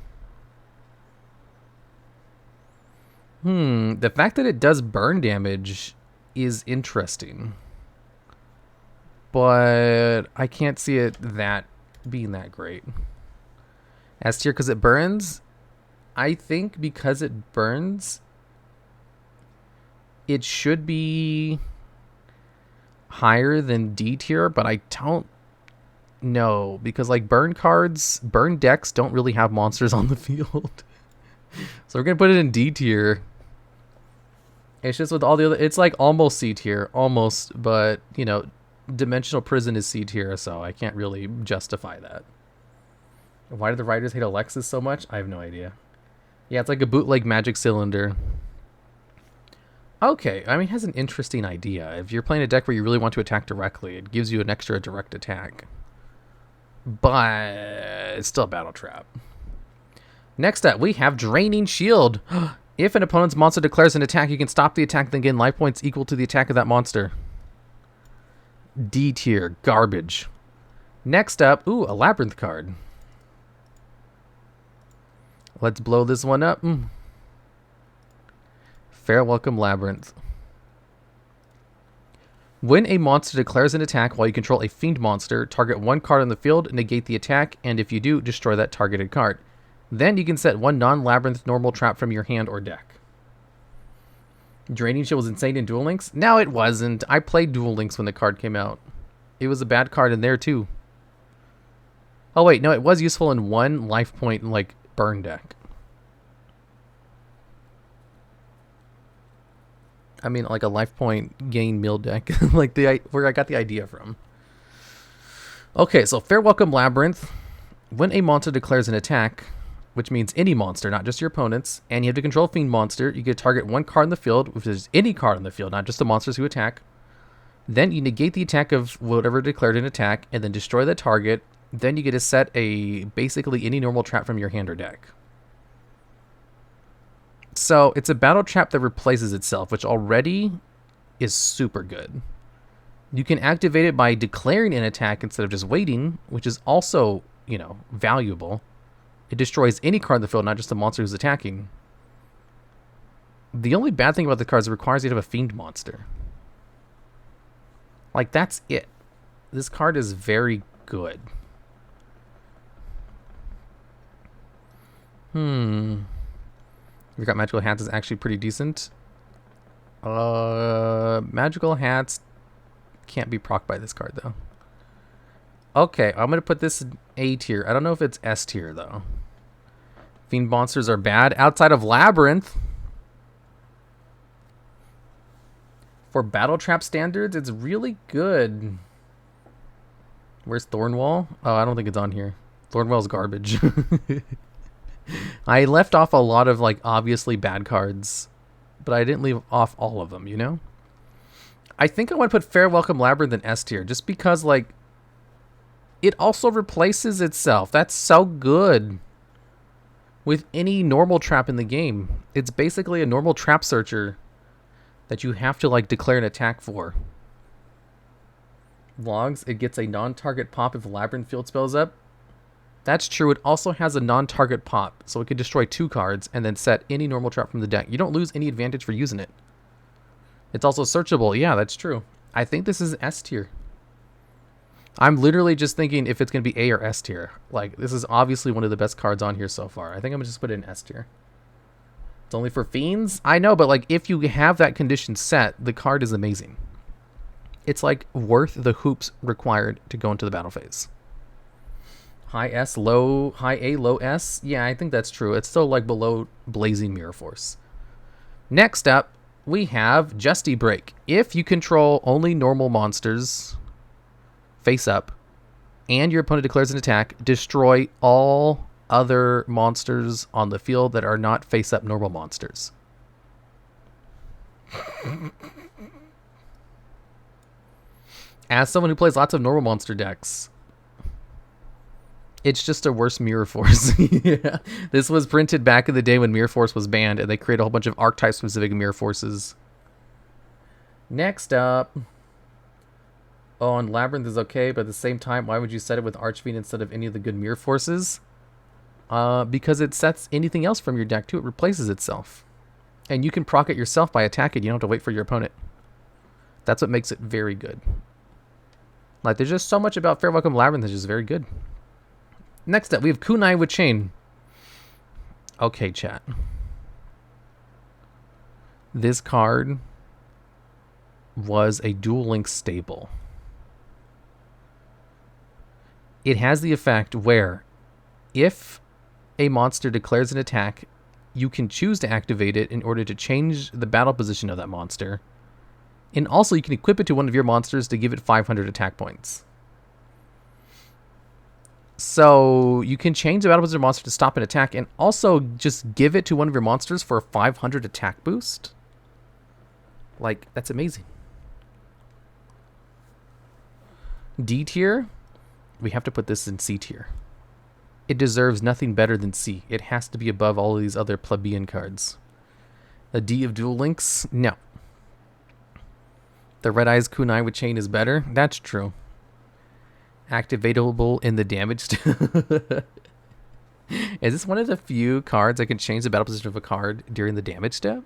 [SPEAKER 1] The fact that it does burn damage is interesting. But I can't see it being that great. S tier because it burns. I think because it burns, it should be higher than D tier, but I don't know because like burn decks don't really have monsters on the field. So we're gonna put it in D tier. It's just with all the other, it's like almost C tier, almost, but you know, Dimensional Prison is C tier, so I can't really justify that. Why do the writers hate Alexis so much? I have no idea. Yeah, it's like a bootleg Magic Cylinder. Okay, I mean, it has an interesting idea. If you're playing a deck where you really want to attack directly, it gives you an extra direct attack. But it's still a battle trap. Next up, we have Draining Shield. If an opponent's monster declares an attack, you can stop the attack, then gain life points equal to the attack of that monster. D tier, garbage. Next up, ooh, a Labyrinth card. Let's blow this one up. Fair Welcome Labyrinth. When a monster declares an attack while you control a fiend monster, target one card on the field, negate the attack, and if you do, destroy that targeted card. Then you can set one non-Labyrinth normal trap from your hand or deck. Draining Shield was insane in Duel Links? No, it wasn't. I played Duel Links when the card came out. It was a bad card in there too. Oh wait, no, it was useful in one life point like burn deck. I mean, like a life point gain mill deck, like where I got the idea from. Okay, so Fair Welcome Labyrinth. When a monster declares an attack, which means any monster, not just your opponent's, and you have to control a fiend monster, you get to target one card in the field, which is any card in the field, not just the monsters who attack. Then you negate the attack of whatever declared an attack, and then destroy the target. Then you get to set basically any normal trap from your hand or deck. So it's a battle trap that replaces itself, which already is super good. You can activate it by declaring an attack instead of just waiting, which is also, you know, valuable. It destroys any card in the field, not just the monster who's attacking. The only bad thing about the card is it requires you to have a fiend monster. Like, that's it. This card is very good. We got Magical Hats is actually pretty decent. Magical Hats can't be procced by this card, though. Okay, I'm going to put this in A tier. I don't know if it's S tier, though. Fiend monsters are bad. Outside of Labyrinth, for battle trap standards, it's really good. Where's Thornwall? Oh, I don't think it's on here. Thornwall's garbage. I left off a lot of, like, obviously bad cards, but I didn't leave off all of them, you know? I think I want to put Fair Welcome Labyrinth in S tier, just because, like, it also replaces itself. That's so good with any normal trap in the game. It's basically a normal trap searcher that you have to, like, declare an attack for. Logs, it gets a non-target pop if Labyrinth field spells up. That's true. It also has a non-target pop, so it can destroy 2 cards and then set any normal trap from the deck. You don't lose any advantage for using it. It's also searchable. Yeah, that's true. I think this is S tier. I'm literally just thinking if it's going to be A or S tier. Like, this is obviously one of the best cards on here so far. I think I'm going to just put it in S tier. It's only for fiends? I know, but like if you have that condition set, the card is amazing. It's like worth the hoops required to go into the battle phase. High S, high A, low S? Yeah, I think that's true. It's still like below Blazing Mirror Force. Next up, we have Justy Break. If you control only normal monsters face up and your opponent declares an attack, destroy all other monsters on the field that are not face up normal monsters. As someone who plays lots of normal monster decks, it's just a worse Mirror Force. Yeah. This was printed back in the day when Mirror Force was banned, and they created a whole bunch of archetype-specific Mirror Forces. Next up... Oh, and Labyrinth is okay, but at the same time, why would you set it with Archfiend instead of any of the good Mirror Forces? Because it sets anything else from your deck, too. It replaces itself. And you can proc it yourself by attacking. You don't have to wait for your opponent. That's what makes it very good. Like, there's just so much about Fair Welcome Labyrinth that's just very good. Next up, we have Kunai with Chain. Okay, chat. This card was a Duel Link staple. It has the effect where if a monster declares an attack, you can choose to activate it in order to change the battle position of that monster. And also you can equip it to one of your monsters to give it 500 attack points. So you can change the battle position of a monster to stop an attack and also just give it to one of your monsters for a 500 attack boost. Like, that's amazing. D tier, we have to put this in C tier. It deserves nothing better than C. It has to be above all of these other plebeian cards. A D of Duel Links? No. The Red Eyes Kunai with Chain is better? That's true. Activatable in the damage. Is this one of the few cards that can change the battle position of a card during the damage step?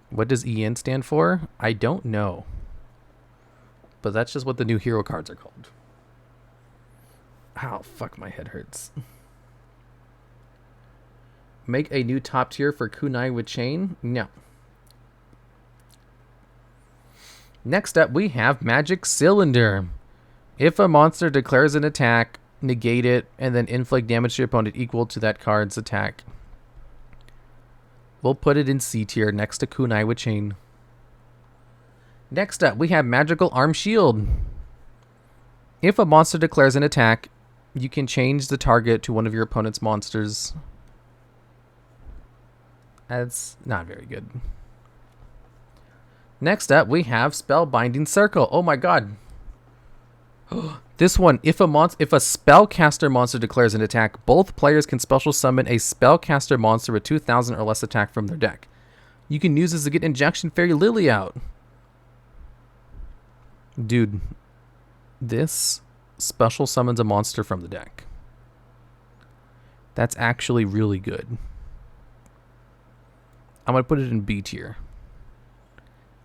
[SPEAKER 1] What does EN stand for? I don't know. But that's just what the new hero cards are called. Ow, fuck, my head hurts. Make a new top tier for Kunai with Chain? No. Next up, we have Magic Cylinder. If a monster declares an attack, negate it, and then inflict damage to your opponent equal to that card's attack. We'll put it in C tier next to Kunai with Chain. Next up, we have Magical Arm Shield. If a monster declares an attack, you can change the target to one of your opponent's monsters. That's not very good. Next up, we have Spellbinding Circle. Oh my god. This one, if a spellcaster monster declares an attack, both players can special summon a spellcaster monster with 2,000 or less attack from their deck. You can use this to get Injection Fairy Lily out. Dude, this special summons a monster from the deck. That's actually really good. I'm going to put it in B tier.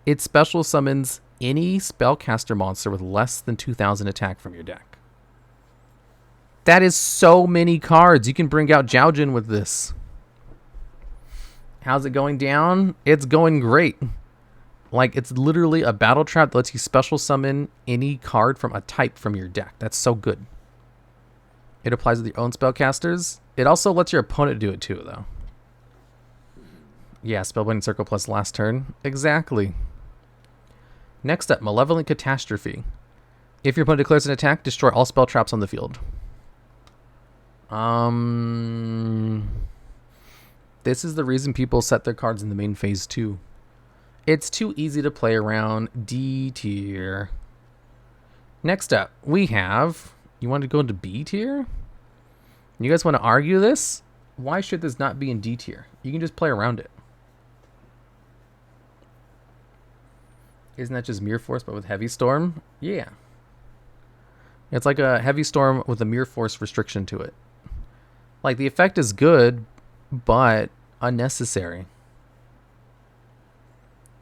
[SPEAKER 1] It special summons any spellcaster monster with less than 2,000 attack from your deck. That is so many cards. You can bring out Jiaojin with this. How's it going down? It's going great. Like, it's literally a battle trap that lets you special summon any card from a type from your deck. That's so good. It applies with your own spellcasters. It also lets your opponent do it too, though. Yeah, Spellbinding Circle plus last turn. Exactly. Next up, Malevolent Catastrophe. If your opponent declares an attack, destroy all spell traps on the field. This is the reason people set their cards in the main phase too. It's too easy to play around. D tier. Next up, we have... You want to go into B tier? You guys want to argue this? Why should this not be in D tier? You can just play around it. Isn't that just Mirror Force but with Heavy Storm? Yeah. It's like a Heavy Storm with a Mirror Force restriction to it. Like, the effect is good, but unnecessary.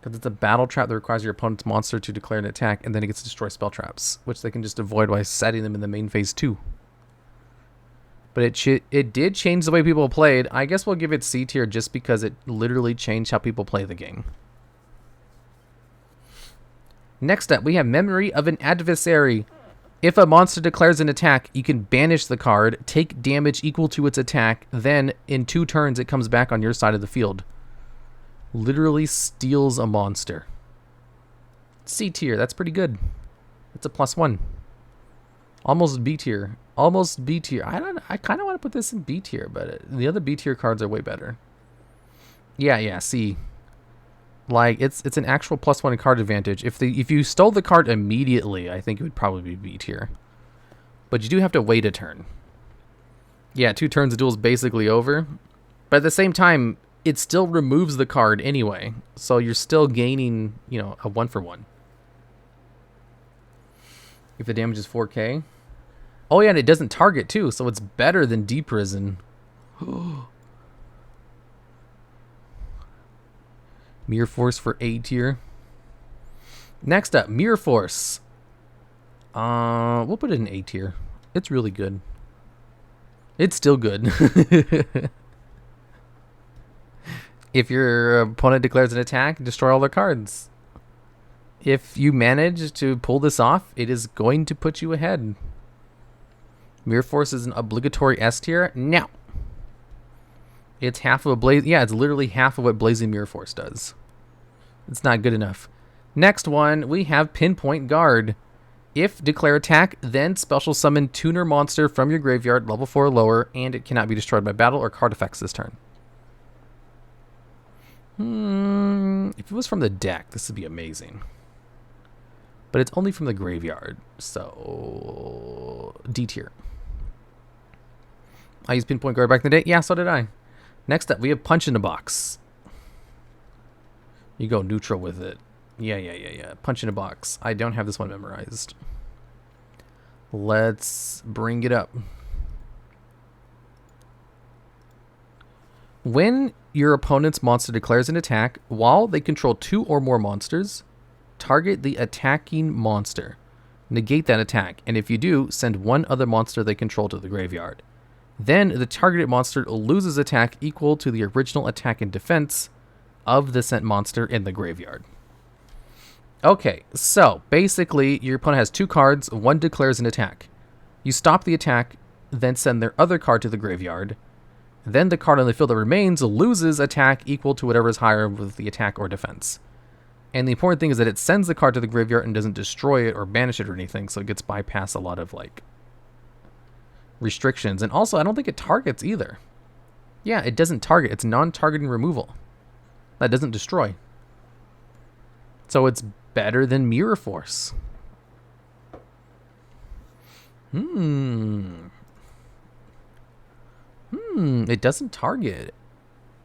[SPEAKER 1] Because it's a battle trap that requires your opponent's monster to declare an attack, and then it gets to destroy spell traps, which they can just avoid by setting them in the main phase 2. But it did change the way people played. I guess we'll give it C tier just because it literally changed how people play the game. Next up, we have Memory of an Adversary. If a monster declares an attack, you can banish the card, take damage equal to its attack, then in 2 turns it comes back on your side of the field. Literally steals a monster. C tier, that's pretty good. It's a +1. Almost B tier. Almost B tier. I kind of want to put this in B tier, but the other B tier cards are way better. Yeah, C. Like it's an actual +1 card advantage. If you stole the card immediately, I think it would probably be B tier. But you do have to wait a turn. Yeah, 2 turns the duel's basically over. But at the same time, it still removes the card anyway. So you're still gaining, a 1-for-1. If the damage is 4k. Oh yeah, and it doesn't target too, so it's better than D Prison. Mirror Force for A tier. Next up, Mirror Force. We'll put it in A tier. It's really good. It's still good. If your opponent declares an attack, destroy all their cards. If you manage to pull this off, it is going to put you ahead. Mirror Force is an obligatory S tier. Now, it's half of a blaze. Yeah, it's literally half of what Blazing Mirror Force does. It's not good enough. Next one, we have Pinpoint Guard. If declare attack, then special summon tuner monster from your graveyard, level 4 or lower, and it cannot be destroyed by battle or card effects this turn. If it was from the deck, this would be amazing. But it's only from the graveyard, so D tier. I used Pinpoint Guard back in the day. Yeah, so did I. Next up, we have Punch in the Box. You go neutral with it. Yeah. Punch in a Box. I don't have this one memorized. Let's bring it up. When your opponent's monster declares an attack, while they control 2 or more monsters, target the attacking monster. Negate that attack, and if you do, send 1 other monster they control to the graveyard. Then the targeted monster loses attack equal to the original attack and defense of the sent monster in the graveyard. Okay, so basically your opponent has 2 cards, 1 declares an attack. You stop the attack, then send their other card to the graveyard. Then the card on the field that remains loses attack equal to whatever is higher with the attack or defense. And the important thing is that it sends the card to the graveyard and doesn't destroy it or banish it or anything, so it gets bypassed a lot of restrictions. And also, I don't think it targets either. Yeah, it doesn't target. It's non-targeting removal. That doesn't destroy. So it's better than Mirror Force. It doesn't target.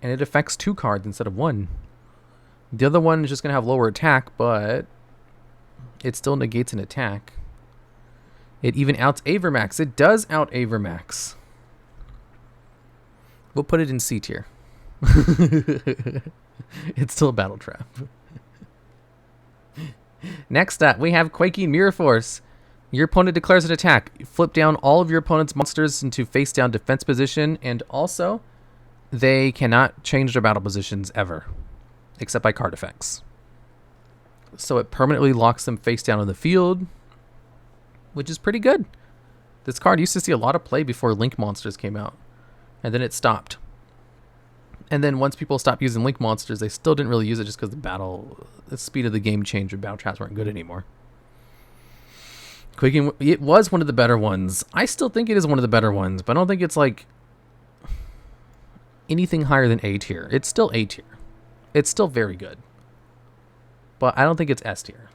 [SPEAKER 1] And it affects 2 cards instead of 1. The other one is just going to have lower attack, but it still negates an attack. It even outs Avermax. It does out Avermax. We'll put it in C tier. It's still a battle trap. Next up, we have Quaking Mirror Force. Your opponent declares an attack. Flip down all of your opponent's monsters into face down defense position, and also they cannot change their battle positions ever, except by card effects. So it permanently locks them face down on the field, which is pretty good. This card used to see a lot of play before Link Monsters came out, and then it stopped. And then once people stopped using Link Monsters, they still didn't really use it just because the speed of the game changed and battle traps weren't good anymore. Quaking, it was one of the better ones. I still think it is one of the better ones, but I don't think it's anything higher than A tier. It's still A tier. It's still very good. But I don't think it's S tier,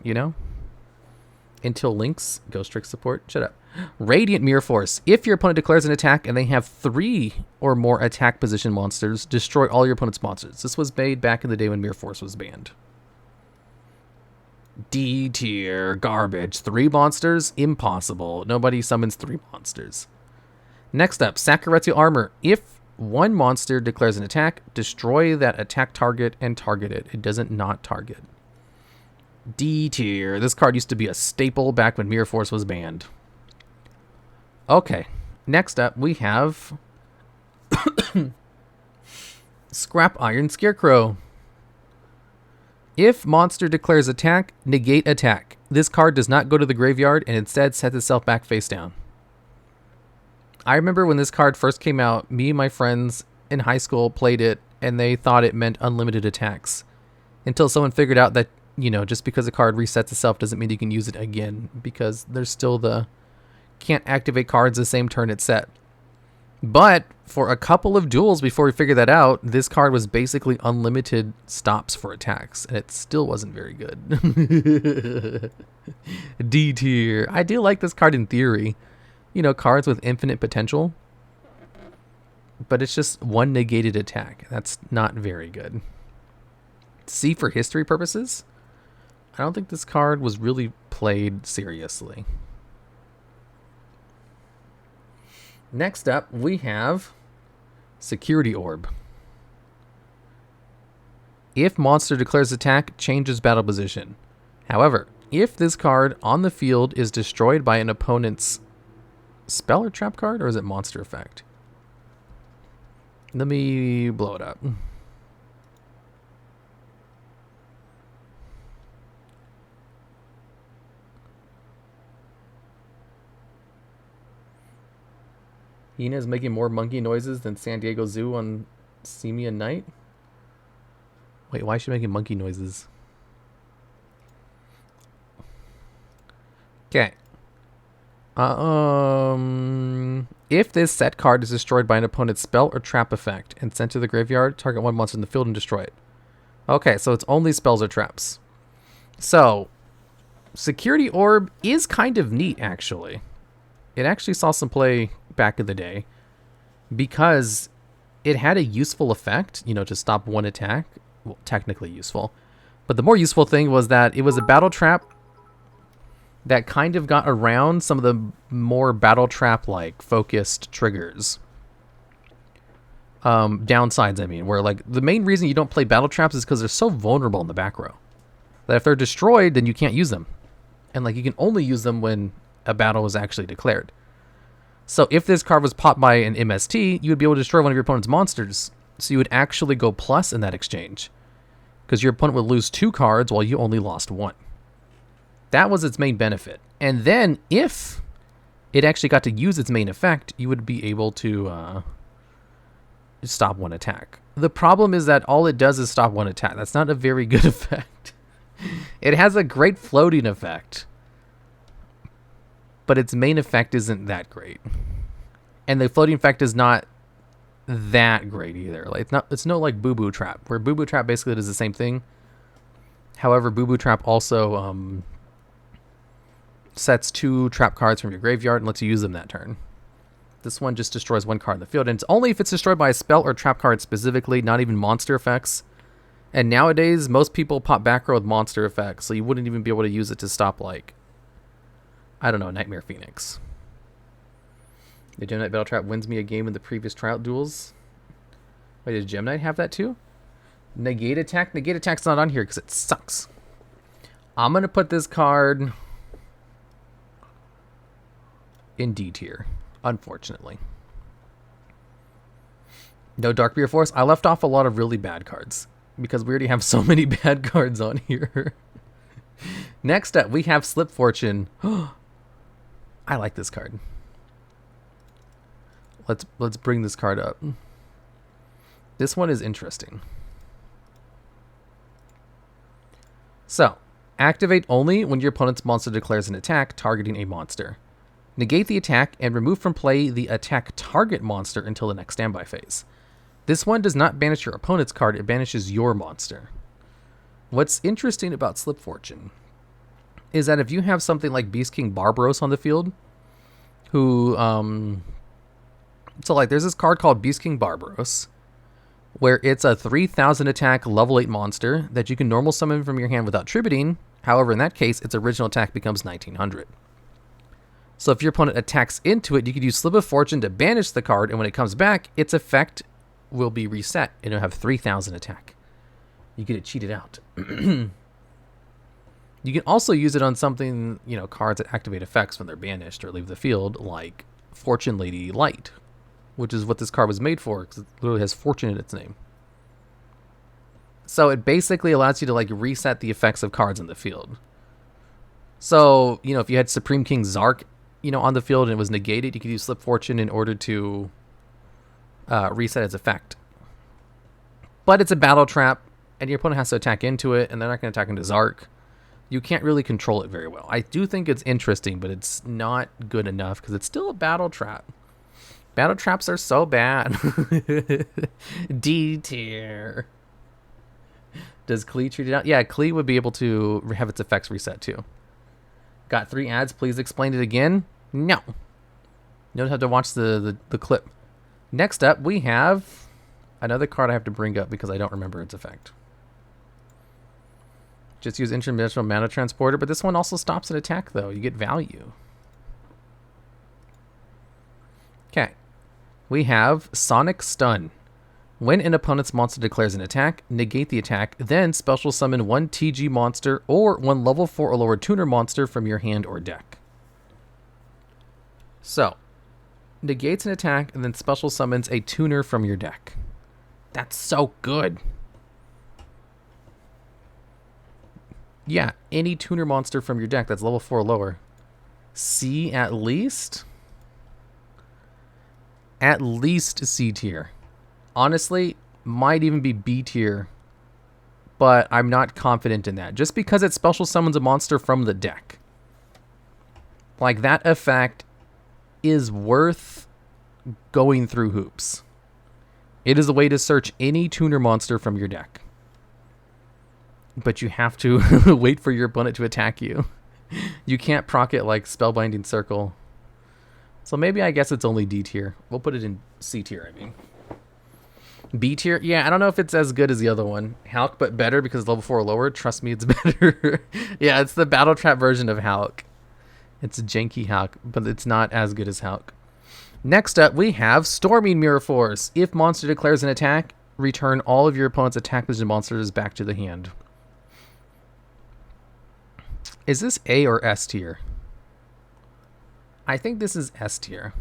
[SPEAKER 1] Until Link's Ghost Trick support. Shut up. Radiant Mirror Force. If your opponent declares an attack and they have 3 or more attack position monsters, destroy all your opponent's monsters. This was made back in the day when Mirror Force was banned. D tier. Garbage. 3 monsters? Impossible. Nobody summons 3 monsters. Next up, Sakuretsu Armor. If 1 monster declares an attack, destroy that attack target and target it. It doesn't not target. D tier. This card used to be a staple back when Mirror Force was banned. Okay. Next up, we have Scrap Iron Scarecrow. If monster declares attack, negate attack. This card does not go to the graveyard and instead sets itself back face down. I remember when this card first came out, me and my friends in high school played it and they thought it meant unlimited attacks. Until someone figured out that, you know, just because a card resets itself doesn't mean you can use it again, because there's still the can't activate cards the same turn it's set. But for a couple of duels before we figured that out, this card was basically unlimited stops for attacks, and it still wasn't very good. D tier. I do like this card in theory. You know, cards with infinite potential. But it's just one negated attack. That's not very good. C for history purposes. I don't think this card was really played seriously. Next up, we have Security Orb. If monster declares attack, changes battle position. However, if this card on the field is destroyed by an opponent's spell or trap card, or is it monster effect? Let me blow it up. Hina's making more monkey noises than San Diego Zoo on Semi at Night. Wait, why is she making monkey noises? Okay. If this set card is destroyed by an opponent's spell or trap effect and sent to the graveyard, target one monster in the field and destroy it. Okay, so it's only spells or traps. So, Security Orb is kind of neat, actually. It actually saw some play back in the day because it had a useful effect, you know, to stop one attack. Well, technically useful. But the more useful thing was that it was a battle trap that kind of got around some of the more battle trap like focused triggers. Downsides, I mean, where like the main reason you don't play battle traps is because they're so vulnerable in the back row that if they're destroyed, then you can't use them. And like you can only use them when a battle is actually declared. So if this card was popped by an MST, you would be able to destroy one of your opponent's monsters. So you would actually go plus in that exchange, because your opponent would lose 2 cards while you only lost 1. That was its main benefit. And then if it actually got to use its main effect, you would be able to stop 1 attack. The problem is that all it does is stop 1 attack. That's not a very good effect. It has a great floating effect, but its main effect isn't that great. And the floating effect is not that great either. Like it's no like Boo Boo Trap, where Boo Boo Trap basically does the same thing. However, Boo Boo Trap also sets 2 trap cards from your graveyard and lets you use them that turn. This one just destroys 1 card in the field, and it's only if it's destroyed by a spell or trap card specifically, not even monster effects. And nowadays, most people pop back row with monster effects, so you wouldn't even be able to use it to stop, like, I don't know, Nightmare Phoenix. The Gem Knight Battle Trap wins me a game in the previous tryout duels. Wait, did Gem Knight have that too? Negate attack? Negate attack's not on here because it sucks. I'm going to put this card in D tier, unfortunately. No Darkbeard Force. I left off a lot of really bad cards because we already have so many bad cards on here. Next up, we have Slip Fortune. I like this card. Let's bring this card up. This one is interesting. So, activate only when your opponent's monster declares an attack targeting a monster. Negate the attack and remove from play the attack target monster until the next standby phase. This one does not banish your opponent's card, it banishes your monster. What's interesting about Slip Fortune is that if you have something like Beast King Barbaros on the field, who, so like there's this card called Beast King Barbaros, where it's a 3000 attack level 8 monster that you can normal summon from your hand without tributing. However, in that case, its original attack becomes 1900. So if your opponent attacks into it, you could use Slip of Fortune to banish the card, and when it comes back, its effect will be reset, and it'll have 3000 attack. You get it cheated out. You can also use it on something, you know, cards that activate effects when they're banished or leave the field, like Fortune Lady Light, which is what this card was made for, because it literally has fortune in its name. So it basically allows you to like reset the effects of cards in the field. So, you know, if you had Supreme King Zark, you know, on the field and it was negated, you could use Slip Fortune in order to reset its effect. But it's a battle trap, and your opponent has to attack into it, and they're not going to attack into Zark. You can't really control it very well. I do think it's interesting, but it's not good enough because it's still a battle trap. Battle traps are so bad. D tier. Does Klee treat it out? Yeah, Klee would be able to have its effects reset too. Got 3 ads. Please explain it again. No. You don't have to watch the clip. Next up, we have another card I have to bring up because I don't remember its effect. Just use Interdimensional Mana Transporter, but this one also stops an attack, though. You get value. Okay. We have Sonic Stun. When an opponent's monster declares an attack, negate the attack, then special summon 1 TG monster or 1 level 4 or lower tuner monster from your hand or deck. So, negates an attack and then special summons a tuner from your deck. That's so good. Yeah, any tuner monster from your deck that's level 4 or lower. C at least? At least C tier. Honestly, might even be B tier, but I'm not confident in that. Just because it special summons a monster from the deck. Like, that effect is worth going through hoops. It is a way to search any tuner monster from your deck. But you have to wait for your opponent to attack you. You can't proc it like Spellbinding Circle. So maybe I guess it's only D tier. We'll put it in C tier, I mean. B tier? Yeah, I don't know if it's as good as the other one. Hulk, but better because it's level 4 or lower. Trust me, it's better. Yeah, it's the Battle Trap version of Hulk. It's janky Hulk, but it's not as good as Hulk. Next up, we have Storming Mirror Force. If monster declares an attack, return all of your opponent's attack position monsters back to the hand. Is this A or S tier? I think this is S tier.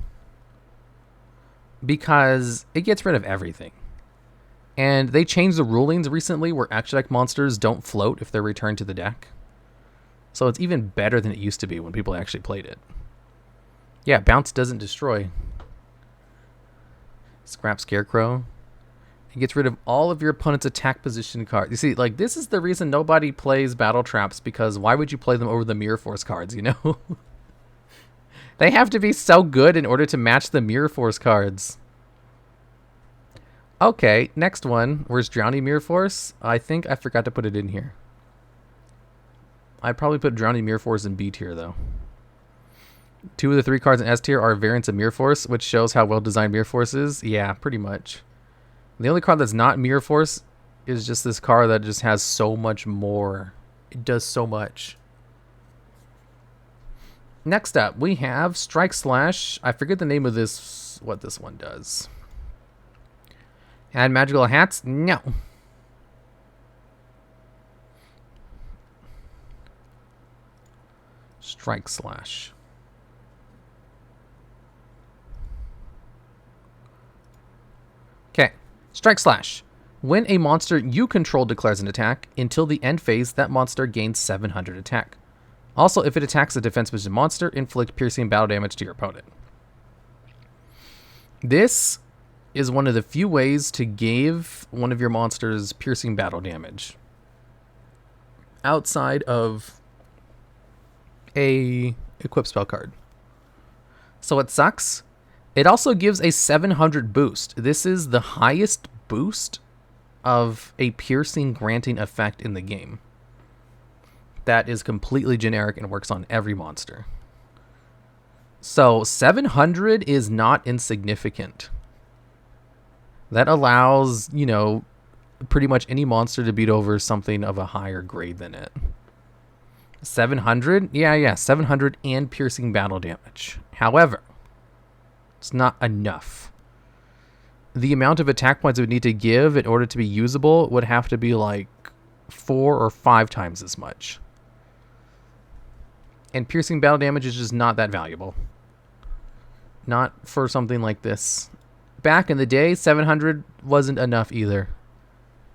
[SPEAKER 1] Because it gets rid of everything. And they changed the rulings recently where action deck monsters don't float if they're returned to the deck. So it's even better than it used to be when people actually played it. Yeah, bounce doesn't destroy. Scrap Scarecrow. It gets rid of all of your opponent's attack position cards. You see, like, this is the reason nobody plays battle traps, because why would you play them over the Mirror Force cards, you know? They have to be so good in order to match the Mirror Force cards. Okay, next one. Where's Drowning Mirror Force? I think I forgot to put it in here. I'd probably put Drowning Mirror Force in B tier, though. 2 of the 3 cards in S tier are variants of Mirror Force, which shows how well designed Mirror Force is. Yeah, pretty much. The only card that's not Mirror Force is just this card that just has so much more. It does so much. Next up, we have Strike Slash. I forget the name of this, what this one does. Add magical hats? No. Strike Slash. Okay. Strike Slash. When a monster you control declares an attack, until the end phase, that monster gains 700 attack. Also, if it attacks a defense position monster, inflict piercing battle damage to your opponent. This is one of the few ways to give one of your monsters piercing battle damage. Outside of a equip spell card. So it sucks. It also gives a 700 boost. This is the highest boost of a piercing granting effect in the game. That is completely generic and works on every monster. So 700 is not insignificant. That allows, you know, pretty much any monster to beat over something of a higher grade than it. 700? Yeah, 700 and piercing battle damage. However, it's not enough. The amount of attack points it would need to give in order to be usable would have to be like 4 or 5 times as much. And piercing battle damage is just not that valuable. Not for something like this. Back in the day, 700 wasn't enough either.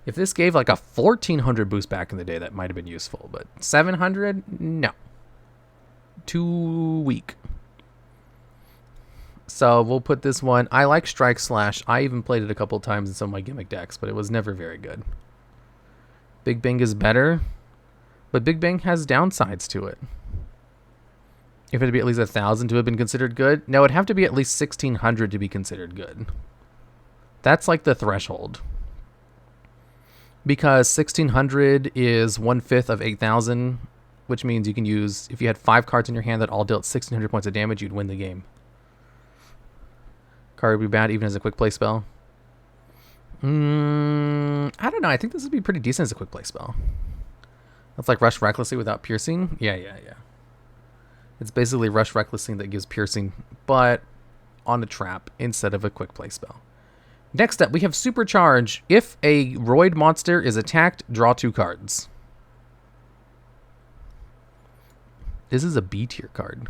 [SPEAKER 1] If this gave like a 1400 boost back in the day, that might have been useful. But 700, no. Too weak. So we'll put this one. I like Strike Slash. I even played it a couple times in some of my gimmick decks, but it was never very good. Big Bang is better, but Big Bang has downsides to it. If it'd be at least 1,000 to have been considered good, no, it'd have to be at least 1,600 to be considered good. That's like the threshold. Because 1,600 is 1/5 of 8,000, which means you can use, if you had 5 cards in your hand that all dealt 1,600 points of damage, you'd win the game. Card would be bad even as a quick play spell. I don't know. I think this would be pretty decent as a quick play spell. That's like Rush Recklessly without piercing. Yeah. It's basically Rush Recklessly that gives piercing, but on a trap instead of a quick play spell. Next up, we have Supercharge. If a Roid monster is attacked, draw 2 cards. This is a B tier card.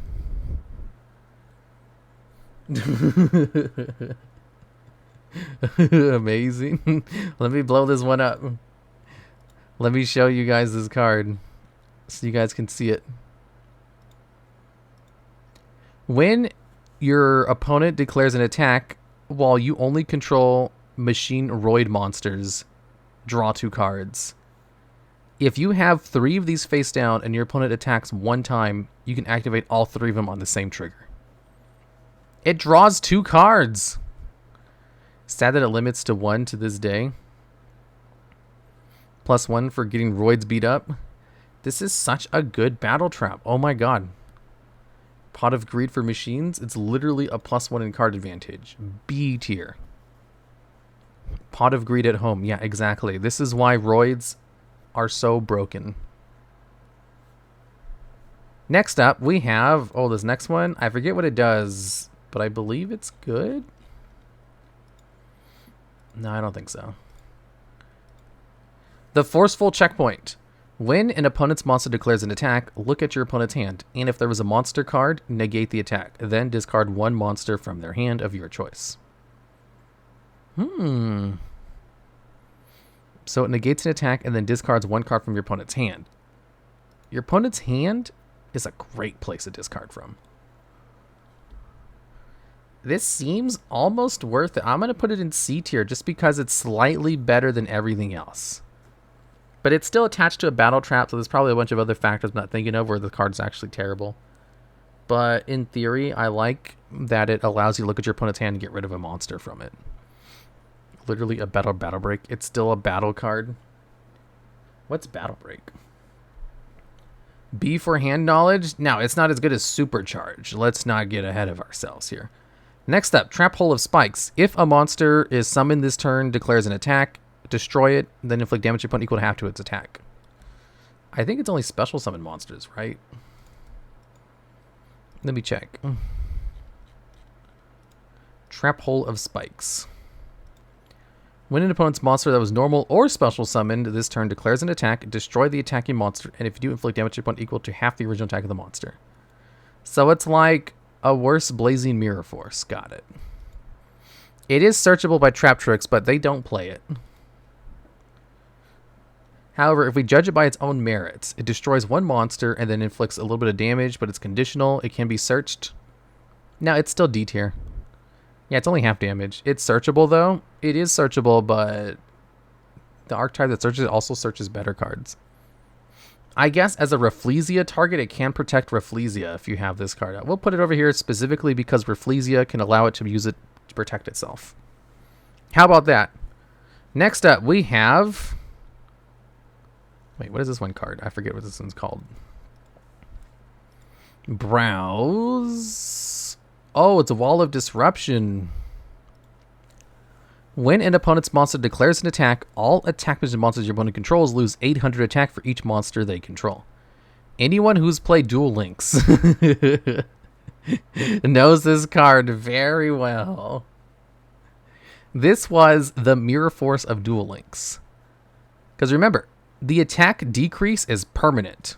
[SPEAKER 1] Amazing. Let me blow this one up. Let me show you guys this card so you guys can see it. When your opponent declares an attack while you only control machine Roid monsters, draw 2 cards. If you have 3 of these face down and your opponent attacks 1 time, you can activate all 3 of them on the same trigger. It draws 2 cards. Sad that it limits to 1 to this day. +1 for getting Roids beat up. This is such a good battle trap. Oh my god. Pot of Greed for machines. It's literally a +1 in card advantage. B tier. Pot of Greed at home. Yeah, exactly. This is why Roids are so broken. Next up, we have... Oh, this next one. I forget what it does, but I believe it's good. No, I don't think so. The Forceful Checkpoint. When an opponent's monster declares an attack, look at your opponent's hand, and if there was a monster card, negate the attack. Then discard 1 monster from their hand of your choice. So it negates an attack and then discards 1 card from your opponent's hand. Your opponent's hand is a great place to discard from. This seems almost worth it. I'm going to put it in C tier just because it's slightly better than everything else. But it's still attached to a battle trap, so there's probably a bunch of other factors I'm not thinking of where the card's actually terrible. But in theory, I like that it allows you to look at your opponent's hand and get rid of a monster from it. Literally a battle break. It's still a battle card. What's battle break? B for hand knowledge? Now, it's not as good as Supercharge. Let's not get ahead of ourselves here. Next up, Trap Hole of Spikes. If a monster is summoned this turn, declares an attack, destroy it, then inflict damage to your opponent equal to half to its attack. I think it's only special summon monsters, right? Let me check. Trap Hole of Spikes. When an opponent's monster that was normal or special summoned this turn declares an attack, destroy the attacking monster, and if you do, inflict damage to your opponent equal to half the original attack of the monster. So it's like a worse Blazing Mirror Force. Got it. It is searchable by Trap Tricks, but they don't play it. However, if we judge it by its own merits, it destroys 1 monster and then inflicts a little bit of damage, but it's conditional. It can be searched. Now, it's still D tier. Yeah, it's only half damage. It's searchable, though. It is searchable, but the archetype that searches it also searches better cards. I guess as a Rafflesia target, it can protect Rafflesia if you have this card out. We'll put it over here specifically because Rafflesia can allow it to use it to protect itself. How about that? Next up, we have... Wait, what is this one card? I forget what this one's called. Browse. Oh, it's a Wall of Disruption. When an opponent's monster declares an attack, all attack monsters your opponent controls lose 800 attack for each monster they control. Anyone who's played Duel Links knows this card very well. This was the Mirror Force of Duel Links. Because remember, the attack decrease is permanent.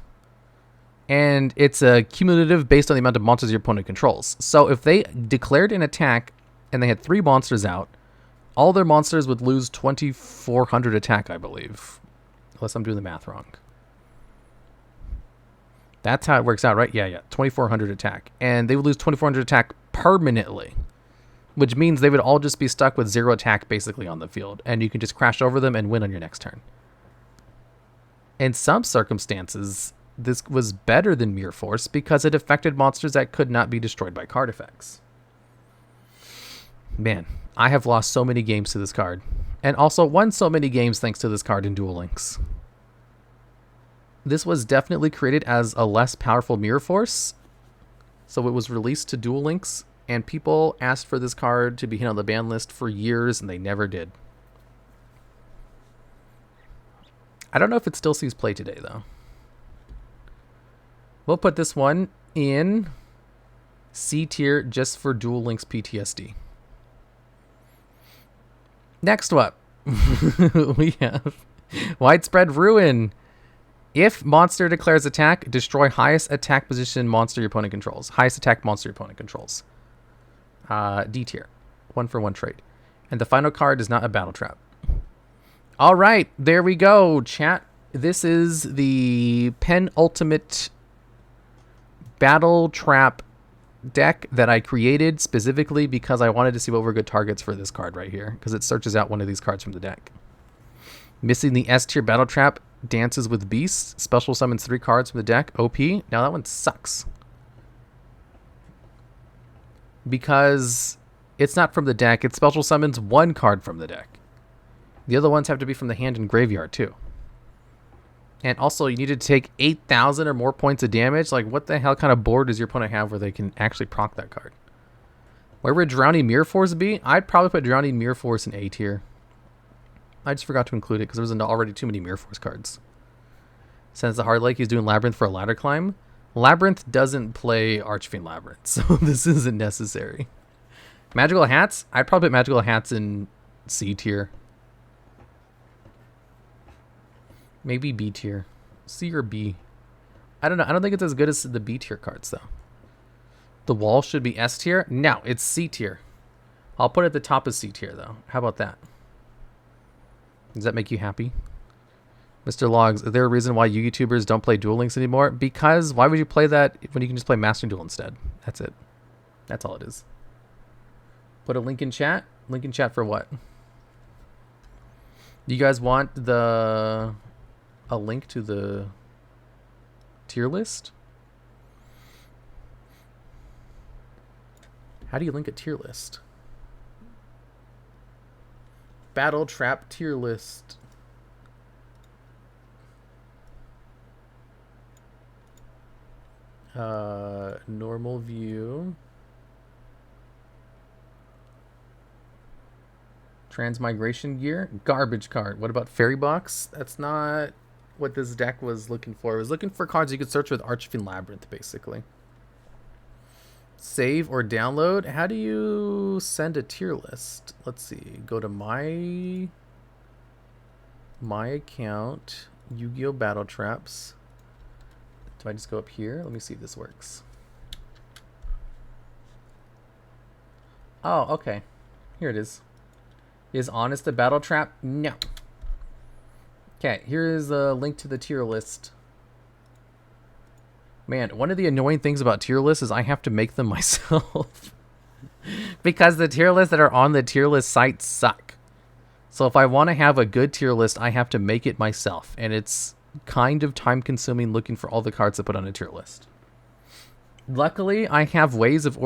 [SPEAKER 1] And it's a cumulative based on the amount of monsters your opponent controls. So if they declared an attack and they had 3 monsters out, all their monsters would lose 2,400 attack, I believe. Unless I'm doing the math wrong. That's how it works out, right? Yeah. 2,400 attack. And they would lose 2,400 attack permanently. Which means they would all just be stuck with 0 attack basically on the field. And you can just crash over them and win on your next turn. In some circumstances, this was better than Mere Force because it affected monsters that could not be destroyed by card effects. Man, I have lost so many games to this card. And also won so many games thanks to this card in Duel Links. This was definitely created as a less powerful Mirror Force. So it was released to Duel Links, and people asked for this card to be hit on the ban list for years, and they never did. I don't know if it still sees play today, though. We'll put this one in C tier just for Duel Links PTSD. Next up, we have Widespread Ruin. If monster declares attack, destroy highest attack position monster your opponent controls. Highest attack monster your opponent controls. D tier. 1-for-1 trade. And the final card is not a battle trap. All right, there we go, chat. This is the penultimate battle trap deck that I created specifically because I wanted to see what were good targets for this card right here, because it searches out one of these cards from the deck. Missing the S tier battle trap, Dances with Beasts, special summons 3 cards from the deck, OP. Now that one sucks because it's not from the deck, it special summons 1 card from the deck. The other ones have to be from the hand and graveyard too. And also you need to take 8,000 or more points of damage. Like, what the hell kind of board does your opponent have where they can actually proc that card? Where would Drowning Mirror Force be? I'd probably put Drowning Mirror Force in A tier. I just forgot to include it because there was already too many Mirror Force cards. Since the Hard Lake, he's doing Labyrinth for a ladder climb. Labyrinth doesn't play Archfiend Labyrinth, so this isn't necessary. Magical Hats? I'd probably put Magical Hats in C tier. Maybe B tier. C or B. I don't know. I don't think it's as good as the B tier cards, though. The Wall should be S tier? No, it's C tier. I'll put it at the top of C tier, though. How about that? Does that make you happy? Mr. Logs, is there a reason why you YouTubers don't play Duel Links anymore? Because why would you play that when you can just play Master Duel instead? That's it. That's all it is. Put a link in chat. Link in chat for what? Do you guys want a link to the tier list? How do you link a tier list? Battle Trap tier list. Normal view. Transmigration gear. Garbage card. What about Fairy Box? That's not what this deck was looking for. It was looking for cards you could search with Archfiend Labyrinth, basically. Save or download. How do you send a tier list? Let's see. Go to my account. Yu-Gi-Oh! Battle Traps. Do I just go up here? Let me see if this works. Oh, okay. Here it is. Is Honest a battle trap? No. Okay, here is a link to the tier list. Man, one of the annoying things about tier lists is I have to make them myself. Because the tier lists that are on the tier list site suck. So if I want to have a good tier list, I have to make it myself. And it's kind of time consuming looking for all the cards to put on a tier list. Luckily, I have ways of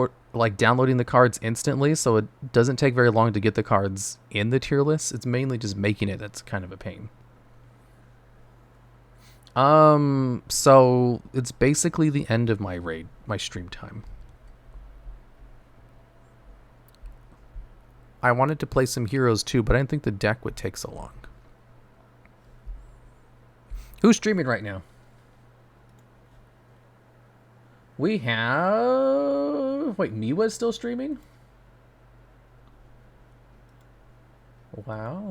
[SPEAKER 1] downloading the cards instantly, so it doesn't take very long to get the cards in the tier list. It's mainly just making it that's kind of a pain. So it's basically the end of my raid, my stream time. I wanted to play some heroes too, but I didn't think the deck would take so long. Who's streaming right now? We have... Wait, Miwa's still streaming? Wow.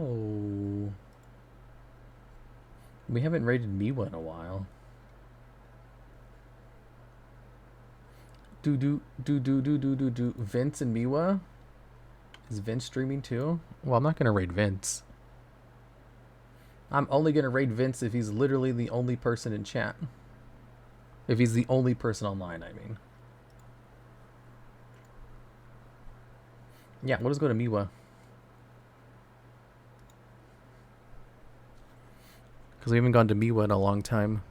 [SPEAKER 1] We haven't rated Miwa in a while. Vince and Miwa? Is Vince streaming too? Well, I'm not gonna raid Vince. I'm only gonna raid Vince if he's literally the only person in chat. If he's the only person online, I mean. Yeah, we'll just go to Miwa. Because we haven't gone to Miwa in a long time.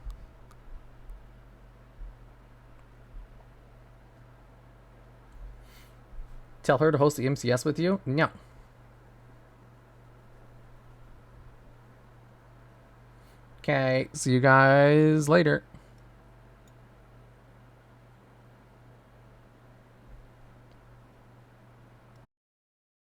[SPEAKER 1] Tell her to host the MCS with you? No. Okay, see you guys later.